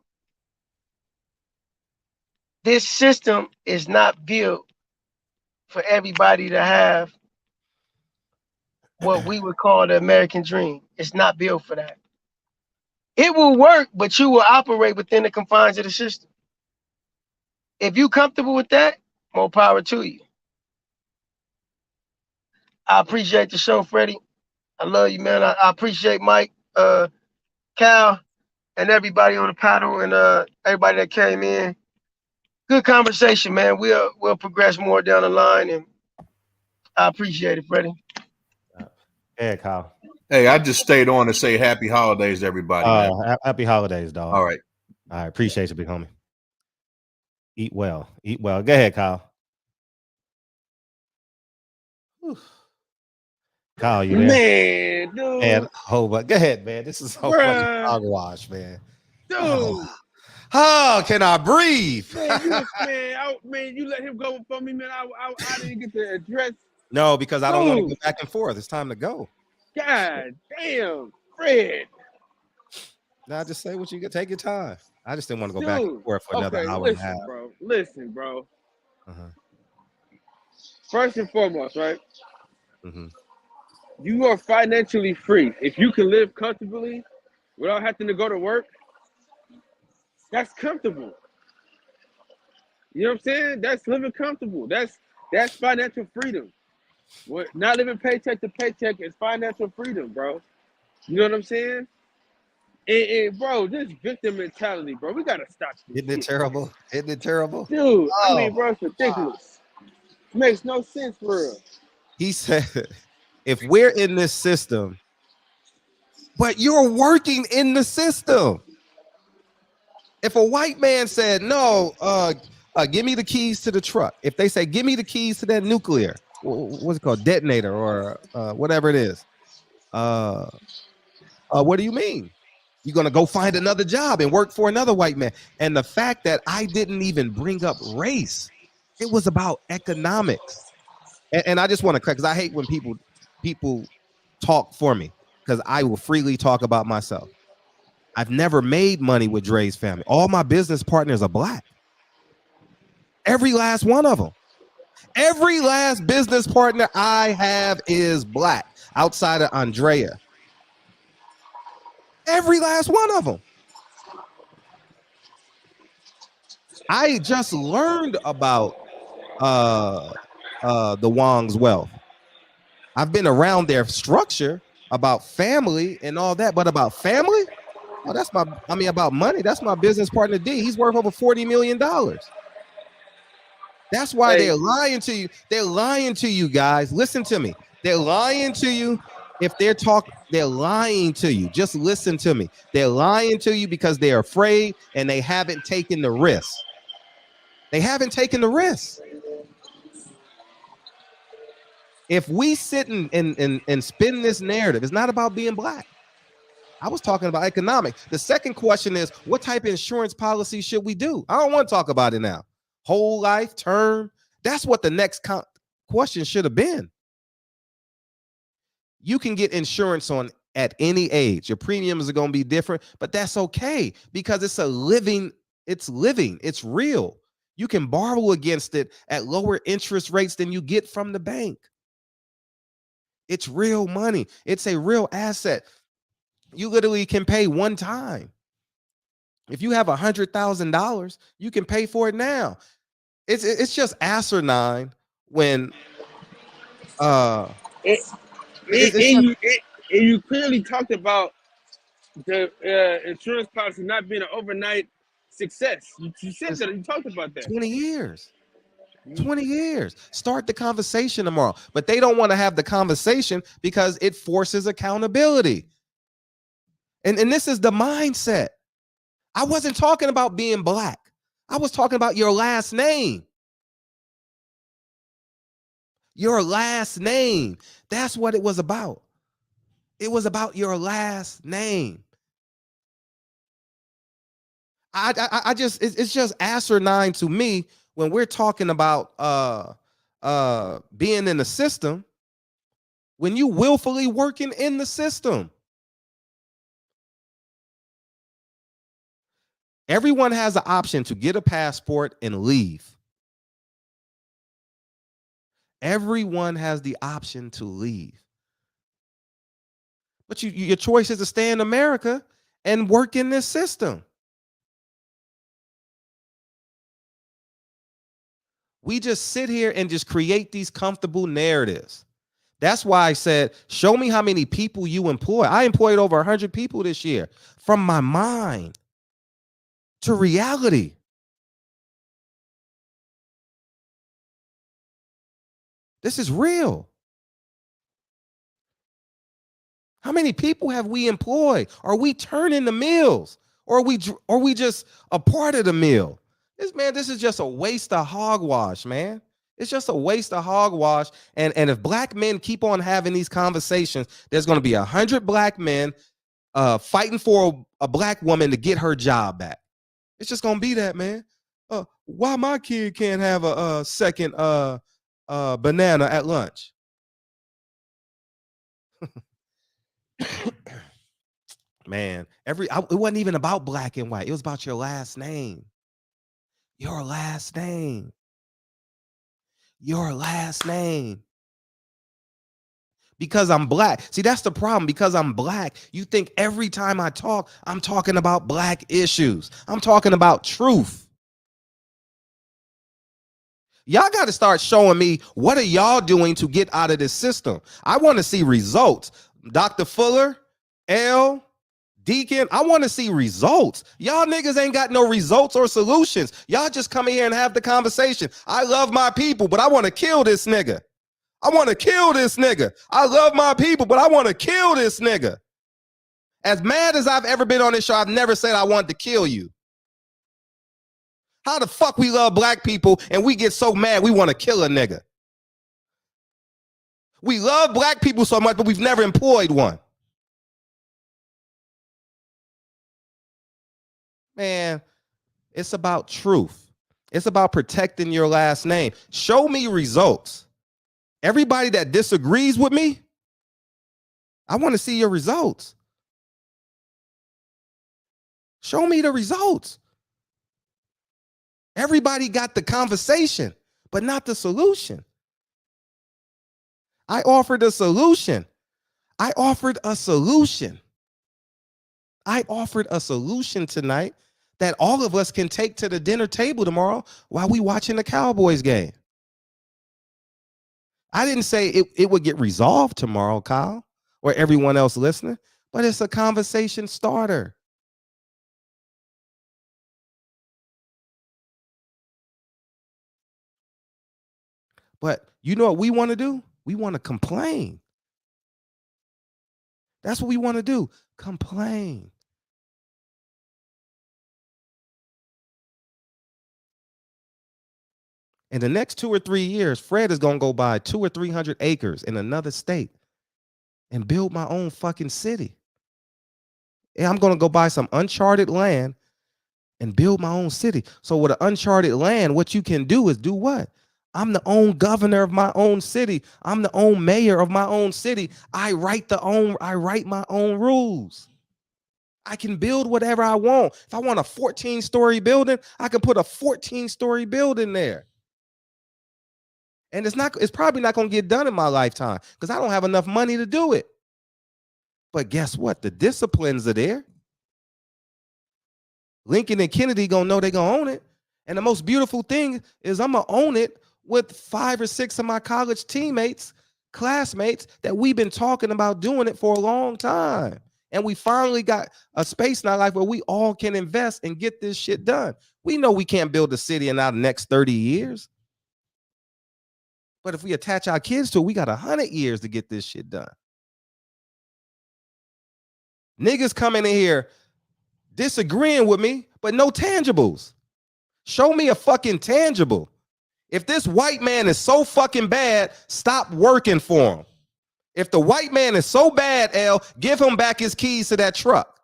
This system is not built for everybody to have what we would call the American dream. It's not built for that. It will work, but you will operate within the confines of the system. If you're comfortable with that, more power to you. I appreciate the show, Freddie. I love you, man. I appreciate Mike, Cal, and everybody on the panel and everybody that came in. Good conversation, man. We'll progress more down the line, and I appreciate it, Freddie. Hey, Kyle. Hey, I just stayed on to say happy holidays to everybody, man. Happy holidays, dog. All right. I appreciate you, big homie. Eat well. Eat well. Go ahead, Kyle. Whew. Kyle, you there? Man, dude. Man, but go ahead, man. This is so fucking hogwash, man. Dude. Oh, can I breathe? Man, you let him go for me, man. I didn't get the address. No, because I don't want to go back and forth. It's time to go. God damn, Fred. Now just say what you get. Take your time. I just didn't want to go back and forth for another hour and a half. Listen, bro. First and foremost, right? Mm-hmm. You are financially free. If you can live comfortably without having to go to work, that's comfortable. You know what I'm saying? That's living comfortable. That's financial freedom. What not living paycheck to paycheck is financial freedom, bro. You know what I'm saying? And bro, this victim mentality, bro, we gotta stop this. Isn't it terrible? Isn't it terrible? Dude, I mean, bro, it's ridiculous. It makes no sense for real. He said, if we're in this system, but you're working in the system. If a white man said, no, give me the keys to the truck. If they say, give me the keys to that nuclear, what's it called, detonator or whatever it is. What do you mean? You're going to go find another job and work for another white man. And the fact that I didn't even bring up race, it was about economics. And I just want to correct, because I hate when people talk for me, because I will freely talk about myself. I've never made money with Dre's family. All my business partners are black. Every last one of them. Every last business partner I have is black, outside of Andrea. Every last one of them. I just learned about the Wong's wealth. I've been around their structure, about family and all that, but about family? Oh, about money. That's my business partner D. He's worth over $40 million. That's why they're lying to you. They're lying to you, guys. Listen to me. They're lying to you. If they're lying to you. Just listen to me. They're lying to you because they're afraid and they haven't taken the risk. They haven't taken the risk. If we sit and spin this narrative, it's not about being black. I was talking about economics. The second question is, what type of insurance policy should we do? I don't want to talk about it now. Whole life, term. That's what the next question should have been. You can get insurance at any age. Your premiums are going to be different, but that's okay because it's real. You can borrow against it at lower interest rates than you get from the bank. It's real money. It's a real asset. You literally can pay one time. If you have $100,000, you can pay for it now. It's just asinine when you clearly talked about the insurance policy not being an overnight success. You said that. You talked about that. 20 years. 20 years. Start the conversation tomorrow. But they don't want to have the conversation because it forces accountability. And this is the mindset. I wasn't talking about being black. I was talking about your last name. Your last name. That's what it was about. It was about your last name. It's just asinine to me when we're talking about being in the system, when you willfully working in the system. Everyone has the option to get a passport and leave. Everyone has the option to leave. But your choice is to stay in America and work in this system. We just sit here and just create these comfortable narratives. That's why I said, show me how many people you employ. I employed over 100 people this year, from my mind to reality. This is real. How many people have we employed? Are we turning the mills? Or are we just a part of the mill? This is just a waste of hogwash, man. It's just a waste of hogwash. And if black men keep on having these conversations, there's going to be 100 black men fighting for a black woman to get her job back. It's just going to be that, man. Why my kid can't have a second banana at lunch? Man, it wasn't even about black and white. It was about your last name. Your last name. Your last name. Because I'm black. See, that's the problem. Because I'm black, you think every time I talk, I'm talking about black issues. I'm talking about truth. Y'all got to start showing me, what are y'all doing to get out of this system? I want to see results. Dr. Fuller, L, Deacon, I want to see results. Y'all niggas ain't got no results or solutions. Y'all just come in here and have the conversation. I love my people, but I want to kill this nigga. I want to kill this nigga. I love my people, but I want to kill this nigga. As mad as I've ever been on this show, I've never said I wanted to kill you. How the fuck we love black people and we get so mad we want to kill a nigga? We love black people so much, but we've never employed one. Man, it's about truth. It's about protecting your last name. Show me results. Everybody that disagrees with me, I want to see your results. Show me the results. Everybody got the conversation, but not the solution. I offered a solution. I offered a solution. I offered a solution tonight that all of us can take to the dinner table tomorrow while we watching the Cowboys game. I didn't say it would get resolved tomorrow, Kyle, or everyone else listening, but it's a conversation starter. But you know what we want to do? We want to complain. That's what we want to do. Complain. In the next 2 or 3 years, Fred is going to go buy 200 or 300 acres in another state and build my own fucking city. And I'm going to go buy some uncharted land and build my own city. So with an uncharted land, what you can do is do what? I'm the own governor of my own city. I'm the own mayor of my own city. I write my own rules. I can build whatever I want. If I want a 14-story building, I can put a 14-story building there. And it's probably not going to get done in my lifetime because I don't have enough money to do it. But guess what? The disciplines are there. Lincoln and Kennedy going to know they're going to own it. And the most beautiful thing is I'm going to own it with 5 or 6 of my college teammates, classmates, that we've been talking about doing it for a long time. And we finally got a space in our life where we all can invest and get this shit done. We know we can't build a city in our next 30 years. But if we attach our kids to it, we got 100 years to get this shit done. Niggas coming in here disagreeing with me, but no tangibles. Show me a fucking tangible. If this white man is so fucking bad, stop working for him. If the white man is so bad, L, give him back his keys to that truck.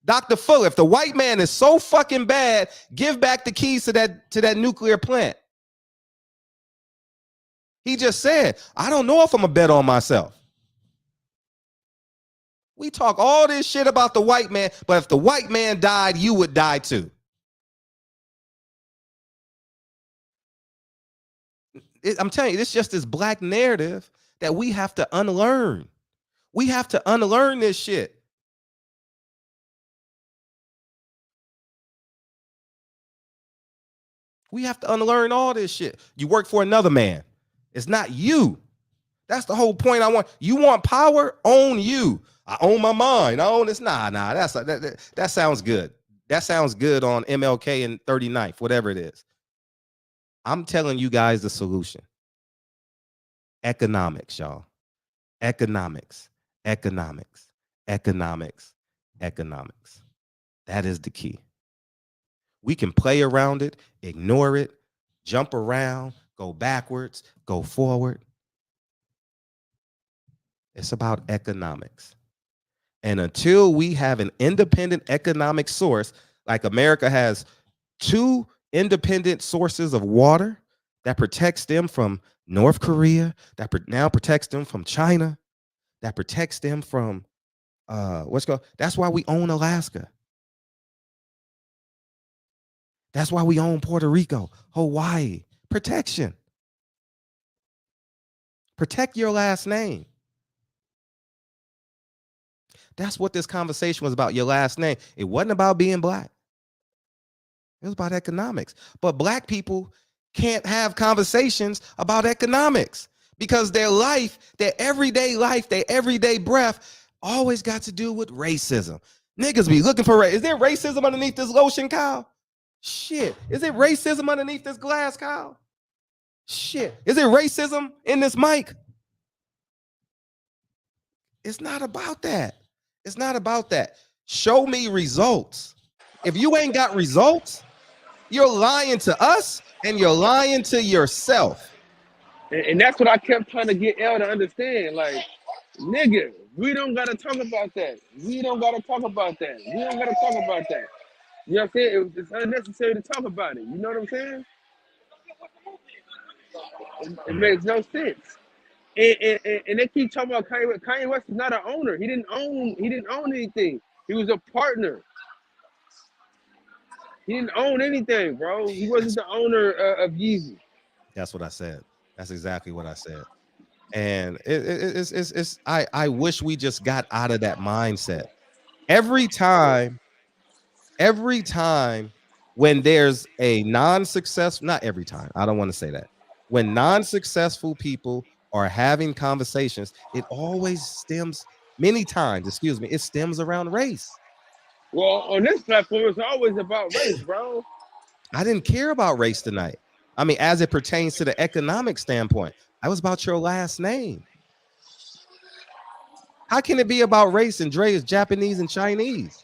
Dr. Fuller, if the white man is so fucking bad, give back the keys to that nuclear plant. He just said, I don't know if I'm a bet on myself. We talk all this shit about the white man, but if the white man died, you would die too. I'm telling you, it's just this black narrative that we have to unlearn. We have to unlearn this shit. We have to unlearn all this shit. You work for another man. It's not you. That's the whole point. You want power? Own you. I own my mind. I own this. Nah. That sounds good. That sounds good on MLK and 39th, whatever it is. I'm telling you guys the solution. Economics, y'all. Economics. That is the key. We can play around it, ignore it, jump around, go backwards, go forward. It's about economics. And until we have an independent economic source, like America has 2 independent sources of water that protects them from North Korea, that now protects them from China, that protects them from that's why we own Alaska. That's why we own Puerto Rico, Hawaii. Protection. Protect your last name. That's what this conversation was about, your last name. It wasn't about being black. It was about economics. But black people can't have conversations about economics because their life, their everyday breath always got to do with racism. Niggas be looking for race. Is there racism underneath this lotion, Kyle? Shit. Is it racism underneath this glass, Kyle? Shit. Is it racism in this mic? It's not about that. It's not about that. Show me results. If you ain't got results, you're lying to us and you're lying to yourself. And that's what I kept trying to get Elle to understand. Like, nigga, we don't gotta talk about that. We don't gotta talk about that. We don't gotta talk about that. You know what I'm saying? It's unnecessary to talk about it. You know what I'm saying? It makes no sense. And they keep talking about Kanye West. Kanye West is not an owner. He didn't own anything. He was a partner. He didn't own anything, bro. He wasn't the owner of Yeezy. That's what I said. That's exactly what I said. And I wish we just got out of that mindset. Every time when there's a non-successful, not every time, I don't want to say that. When non-successful people are having conversations, it always stems, many times, it stems around race. Well, on this platform, it's always about race, bro. I didn't care about race tonight. I mean, as it pertains to the economic standpoint, I was about your last name. How can it be about race and Dre is Japanese and Chinese?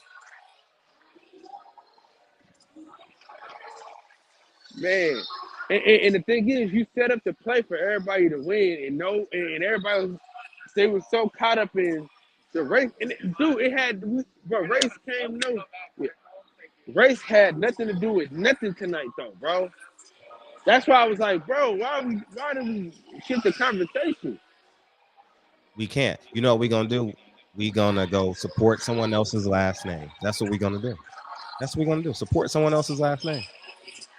Man, and the thing is, you set up the play for everybody to win, and everybody they were so caught up in the race. And race had nothing to do with nothing tonight, though, bro. That's why I was like, bro, why did we shift the conversation? We can't. You know what we're gonna do? We're gonna go support someone else's last name. That's what we're gonna do. That's what we're gonna do. Support someone else's last name.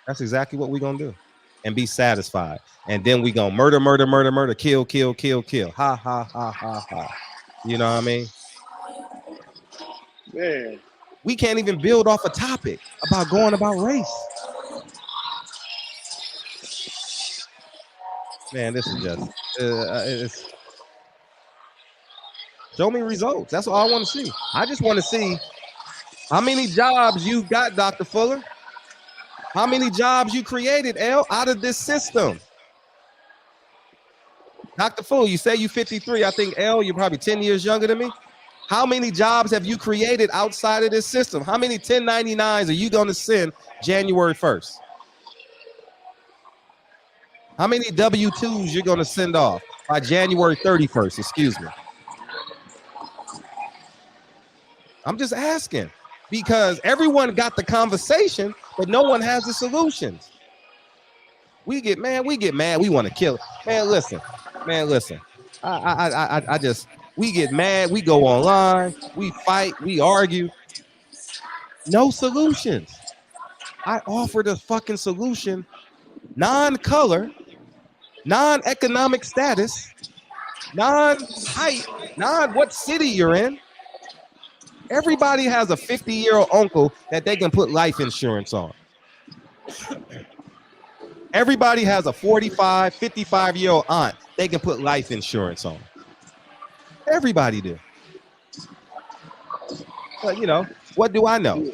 That's exactly what we're gonna do. And be satisfied. And then we gonna murder, kill. Ha ha ha ha ha. You know what I mean? Man. We can't even build off a topic about going about race. Man, this is just show me results. That's all I want to see. I just want to see how many jobs you got, Dr. Fuller. How many jobs you created, L, out of this system? Dr. Fuller, you say you 53. I think, L, you're probably 10 years younger than me. How many jobs have you created outside of this system? How many 1099s are you going to send January 1st? How many W-2s you're going to send off by January 31st? Excuse me. I'm just asking because everyone got the conversation, but no one has the solutions. We get mad. We want to kill it. Man, listen. We get mad. We go online. We fight. We argue. No solutions. I offered a fucking solution. Non-color, non-economic status, non-height, not what city you're in. Everybody has a 50-year-old uncle that they can put life insurance on. Everybody has a 45, 55-year-old aunt they can put life insurance on. Everybody do. But you know, what do I know?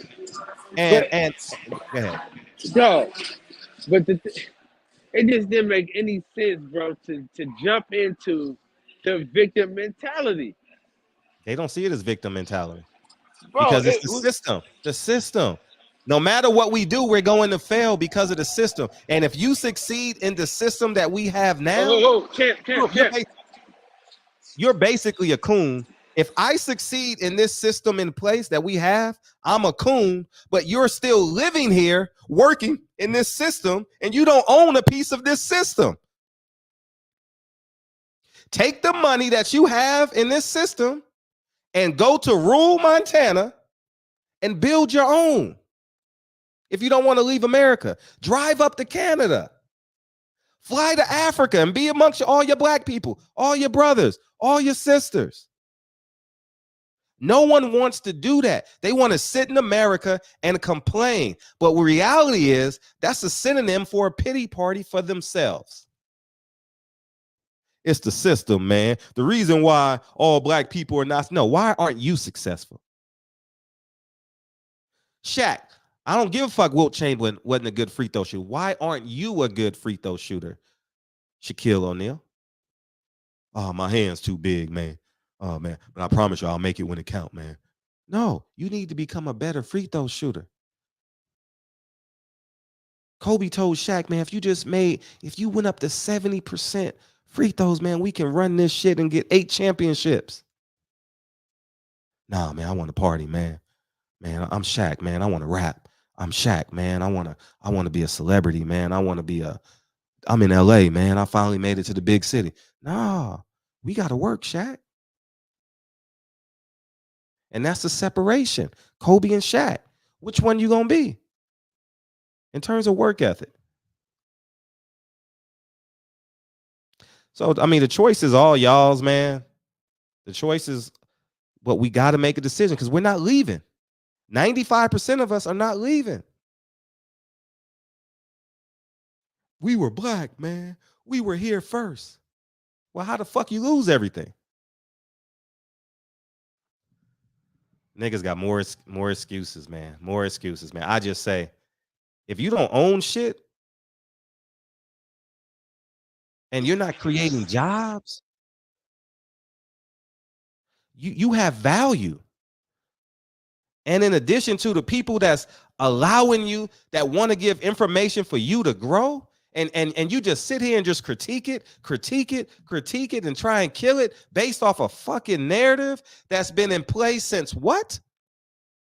And go ahead. Dog, but it just didn't make any sense, bro, to jump into the victim mentality. They don't see it as victim mentality. Bro, Because it's the system. The system. No matter what we do, we're going to fail because of the system. And if you succeed in the system that we have now, champ. You're basically a coon. If I succeed in this system in place that we have, I'm a coon, but you're still living here, working in this system, and you don't own a piece of this system. Take the money that you have in this system and go to rural Montana and build your own. If you don't want to leave America, drive up to Canada, fly to Africa and be amongst all your black people, all your brothers, all your sisters. No one wants to do that. They want to sit in America and complain. But reality is that's a synonym for a pity party for themselves. It's the system, man. The reason why all black people are not, no, why aren't you successful? Shaq, I don't give a fuck Wilt Chamberlain wasn't a good free throw shooter. Why aren't you a good free throw shooter? Shaquille O'Neal. Oh, my hand's too big, man. Oh, man. But I promise you, I'll make it when it counts, man. No, you need to become a better free throw shooter. Kobe told Shaq, man, if you went up to 70% free throws, man, we can run this shit and get 8 championships. Nah, man, I want to party, man. Man, I'm Shaq, man. I want to rap. I'm Shaq, man. I want to be a celebrity, man. I'm in LA, man. I finally made it to the big city. Nah, we got to work, Shaq. And that's the separation. Kobe and Shaq. Which one you going to be in terms of work ethic? So, I mean, the choice is all y'all's, man. The choice is, but we got to make a decision because we're not leaving. 95% of us are not leaving. We were black, man. We were here first. Well, how the fuck you lose everything? Niggas got more excuses, man. More excuses, man. I just say, if you don't own shit and you're not creating jobs, you have value. And in addition to the people that's allowing you, that want to give information for you to grow, and you just sit here and just critique it, and try and kill it based off a fucking narrative that's been in place since what?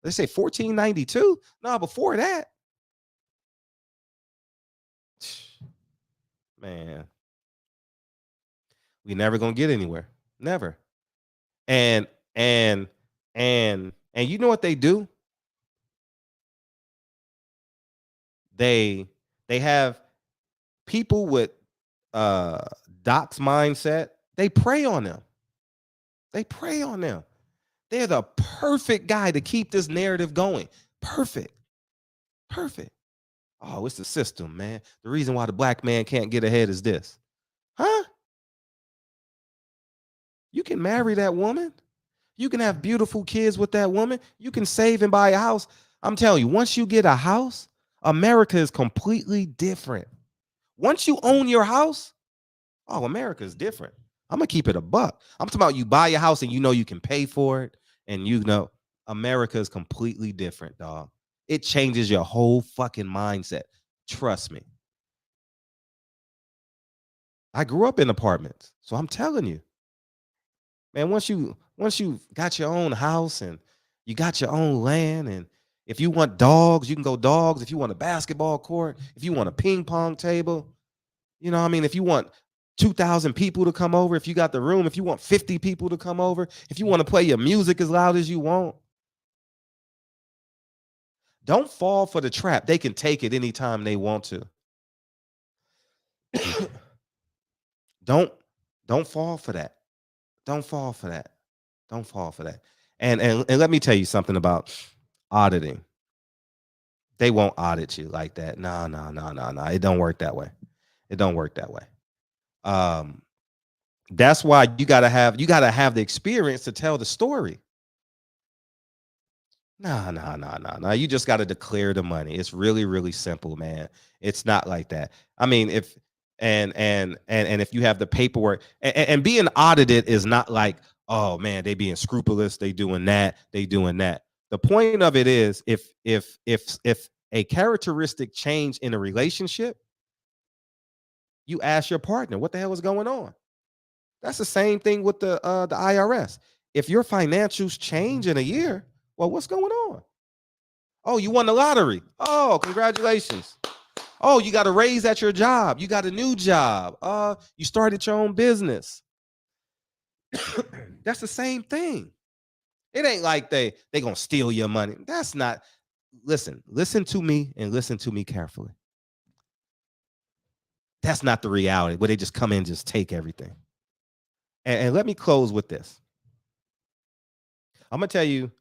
They say 1492? No, before that. Man. We never gonna get anywhere. Never. And you know what they do? They have people with Doc's mindset. They prey on them. They're the perfect guy to keep this narrative going. Perfect. Oh, it's the system, man. The reason why the black man can't get ahead is this. Huh? You can marry that woman. You can have beautiful kids with that woman. You can save and buy a house. I'm telling you, once you get a house, America is completely different. Once you own your house, oh, America is different. I'm going to keep it a buck. I'm talking about you buy a house and you know you can pay for it. And you know, America is completely different, dog. It changes your whole fucking mindset. Trust me. I grew up in apartments, so I'm telling you. Man, once you got your own house and you got your own land, and if you want dogs, you can go dogs. If you want a basketball court, if you want a ping pong table, you know what I mean? If you want 2,000 people to come over, if you got the room, if you want 50 people to come over, if you want to play your music as loud as you want, don't fall for the trap. They can take it anytime they want to. Don't fall for that. Don't fall for that. Don't fall for that. And let me tell you something about auditing. They won't audit you like that. No. It don't work that way. It don't work that way. That's why you gotta have the experience to tell the story. No. You just got to declare the money. It's really, really simple, man. It's not like that. I mean, if if you have the paperwork and being audited is not like, oh man, they being scrupulous, they doing that. The point of it is if a characteristic change in a relationship, you ask your partner, what the hell is going on? That's the same thing with the IRS. If your financials change in a year, well, what's going on? Oh, you won the lottery. Oh, congratulations. Oh, you got a raise at your job. You got a new job. You started your own business. That's the same thing. It ain't like they gonna steal your money. That's not. Listen to me and listen to me carefully. That's not the reality where they just come in and just take everything. And let me close with this. I'm gonna tell you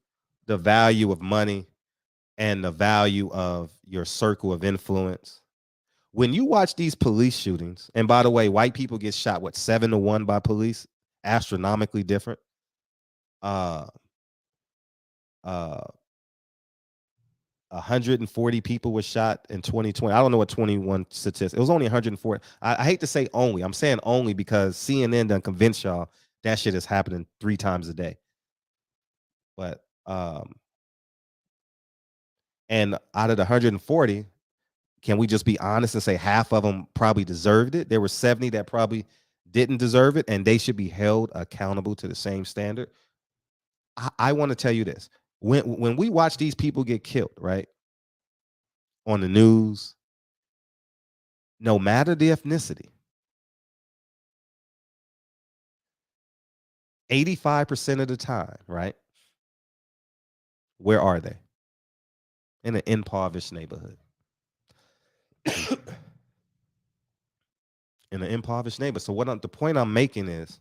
the value of money and the value of your circle of influence. When you watch these police shootings, and by the way, white people get shot, 7-1 by police, astronomically different. 140 people were shot in 2020. I don't know what 21 statistics. It was only 140. I hate to say only. I'm saying only because CNN done convince y'all that shit is happening 3 times a day. But and out of the 140, can we just be honest and say half of them probably deserved it? There were 70 that probably didn't deserve it, and they should be held accountable to the same standard. I want to tell you this. When we watch these people get killed, right, on the news, no matter the ethnicity, 85% of the time, right, where are they? In an impoverished neighborhood. In an impoverished neighborhood. So the point I'm making is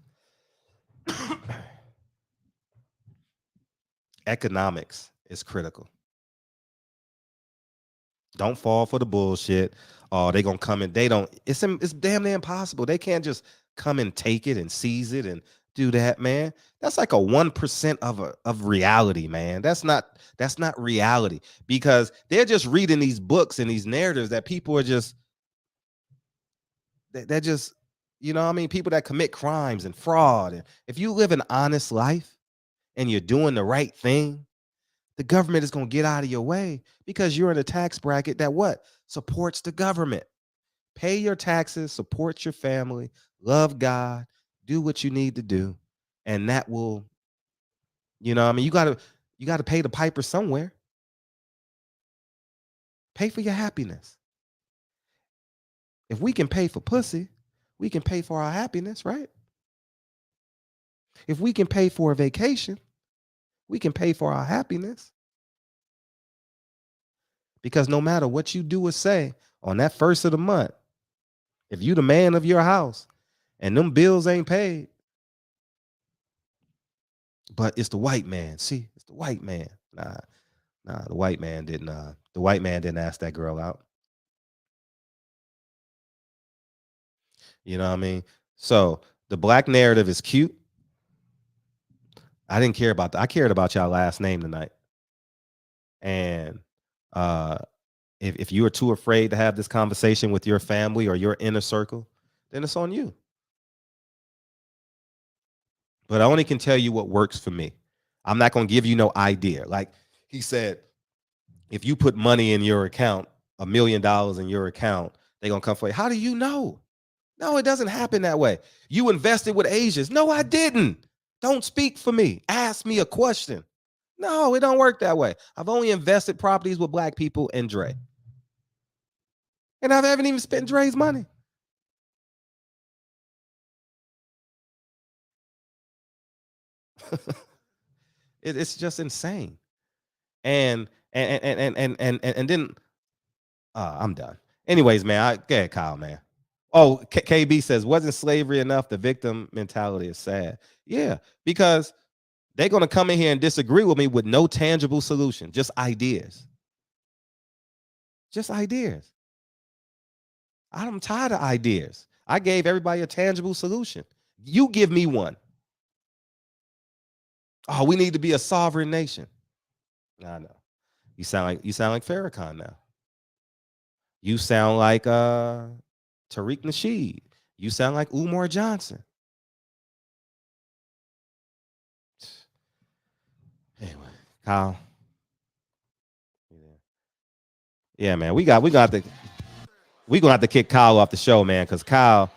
economics is critical. Don't fall for the bullshit. Oh, they gonna come and it's damn near impossible. They can't just come and take it and seize it and do that, man. That's like a 1% of reality, man. That's not reality, because they're just reading these books and these narratives that people are just, they're just, you know what I mean? People that commit crimes and fraud. And if you live an honest life and you're doing the right thing, the government is going to get out of your way because you're in a tax bracket that what? Supports the government. Pay your taxes, support your family, love God, do what you need to do. And that will, you know what I mean? You got to pay the piper somewhere. Pay for your happiness. If we can pay for pussy, we can pay for our happiness, right? If we can pay for a vacation, we can pay for our happiness. Because no matter what you do or say on that first of the month, if you the man of your house and them bills ain't paid, but it's the white man. See, it's the white man. Nah, the white man didn't ask that girl out. You know what I mean? So the black narrative is cute. I didn't care about that. I cared about y'all last name tonight. And if you are too afraid to have this conversation with your family or your inner circle, then it's on you. But I only can tell you what works for me. I'm not going to give you no idea. Like he said, if you put money in your account, $1 million in your account, they're going to come for you. How do you know? No, it doesn't happen that way. You invested with Asians. No, I didn't. Don't speak for me. Ask me a question. No, it don't work that way. I've only invested properties with black people and Dre. And I haven't even spent Dre's money. It's just insane. And then I'm done. Anyways, man, go ahead, Kyle, man. Oh, KB says, wasn't slavery enough? The victim mentality is sad. Yeah, because They're going to come in here and disagree with me with no tangible solution, just ideas. Just ideas. I'm tired of ideas. I gave everybody a tangible solution. You give me one. Oh, we need to be a sovereign nation. I know. You sound like Farrakhan now. You sound like Tariq Nasheed. You sound like Umar Johnson. Anyway, Kyle. Yeah, man. We're gonna have to kick Kyle off the show, man, because Kyle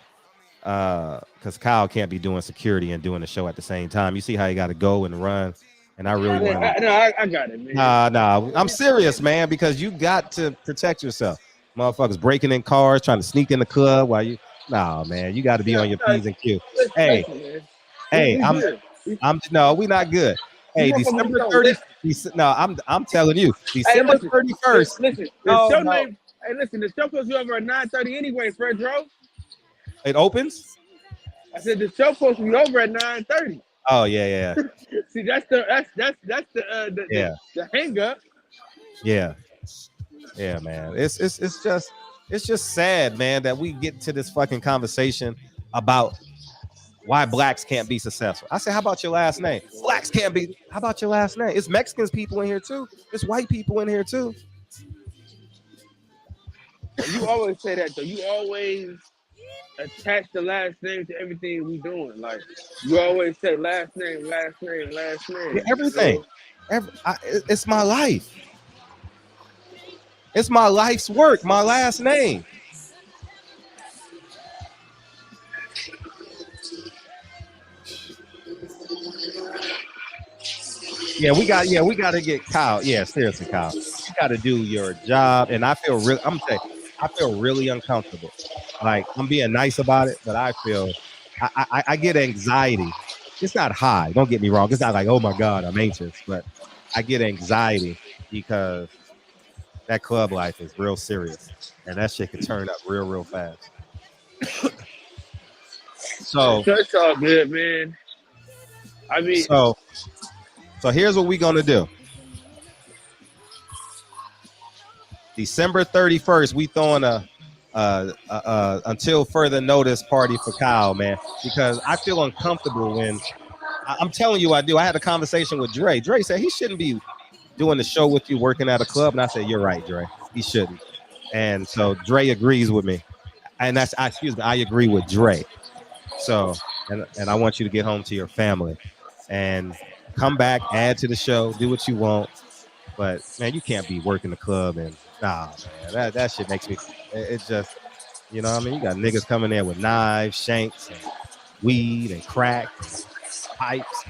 can't be doing security and doing the show at the same time. You see how he got to go and run, and I really want to. I got it, man. Nah. I'm serious, man, because you got to protect yourself. Motherfuckers breaking in cars, trying to sneak in the club while you. Nah, man, you got to be on your P's and Q's. Hey, we're not good. Hey, December 30th. No, I'm telling you, December 31st. Listen, the show goes over at 9:30 anyway, Fredro. It opens? I said the show supposed to be over at 9:30. Oh yeah. See, that's the hang up. Yeah, man. It's just sad, man, that we get to this fucking conversation about why blacks can't be successful. I said, how about your last name? Blacks can't be. How about your last name? It's Mexicans people in here too. It's white people in here too. You always say that though. You always attach the last name to everything we doing. Like you always say last name. Yeah, everything. It's my life. It's my life's work. My last name. Yeah, we got to get Kyle. Yeah, seriously, Kyle. You got to do your job, and I feel really uncomfortable. Like I'm being nice about it, but I get anxiety. It's not high. Don't get me wrong. It's not like, oh my God, I'm anxious, but I get anxiety because that club life is real serious, and that shit can turn up real fast. So it's all good, man. I mean, so here's what we're gonna do. December 31st, we throwing a until further notice party for Kyle, man, because I feel uncomfortable when I'm telling you I do. I had a conversation with Dre. Dre said he shouldn't be doing the show with you working at a club, and I said, you're right, Dre. He shouldn't. And so Dre agrees with me, and I agree with Dre. So and I want you to get home to your family and come back, add to the show, do what you want. But man, you can't be working the club and man, that shit makes me. It just, you know what I mean? You got niggas coming there with knives, shanks, and weed and crack, and pipes.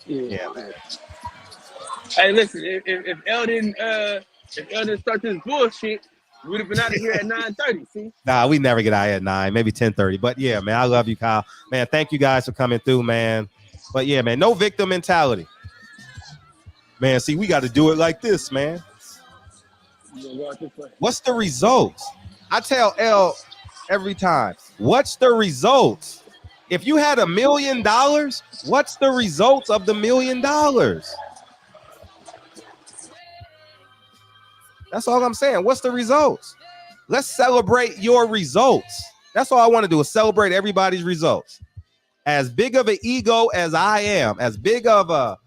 Yeah, man. Hey, listen, if El didn't start this bullshit, we'd have been out of here at 9:30. See? Nah, we never get out here at 9, maybe 10:30. But yeah, man, I love you, Kyle. Man, thank you guys for coming through, man. But yeah, man, no victim mentality. Man, see, we got to do it like this, man. What's the results? I tell El every time, what's the results? If you had $1 million, what's the results of the $1 million? That's all I'm saying. What's the results? Let's celebrate your results. That's all I want to do is celebrate everybody's results. As big of an ego as I am, as big of a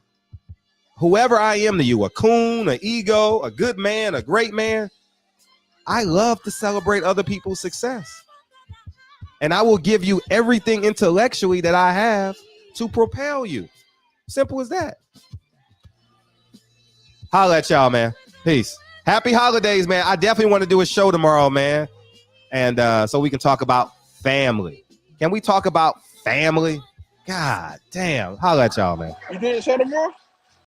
whoever I am to you, a coon, an ego, a good man, a great man, I love to celebrate other people's success. And I will give you everything intellectually that I have to propel you. Simple as that. Holla at y'all, man. Peace. Happy holidays, man. I definitely want to do a show tomorrow, man. And so we can talk about family. Can we talk about family? God damn. Holla at y'all, man. You doing a show tomorrow?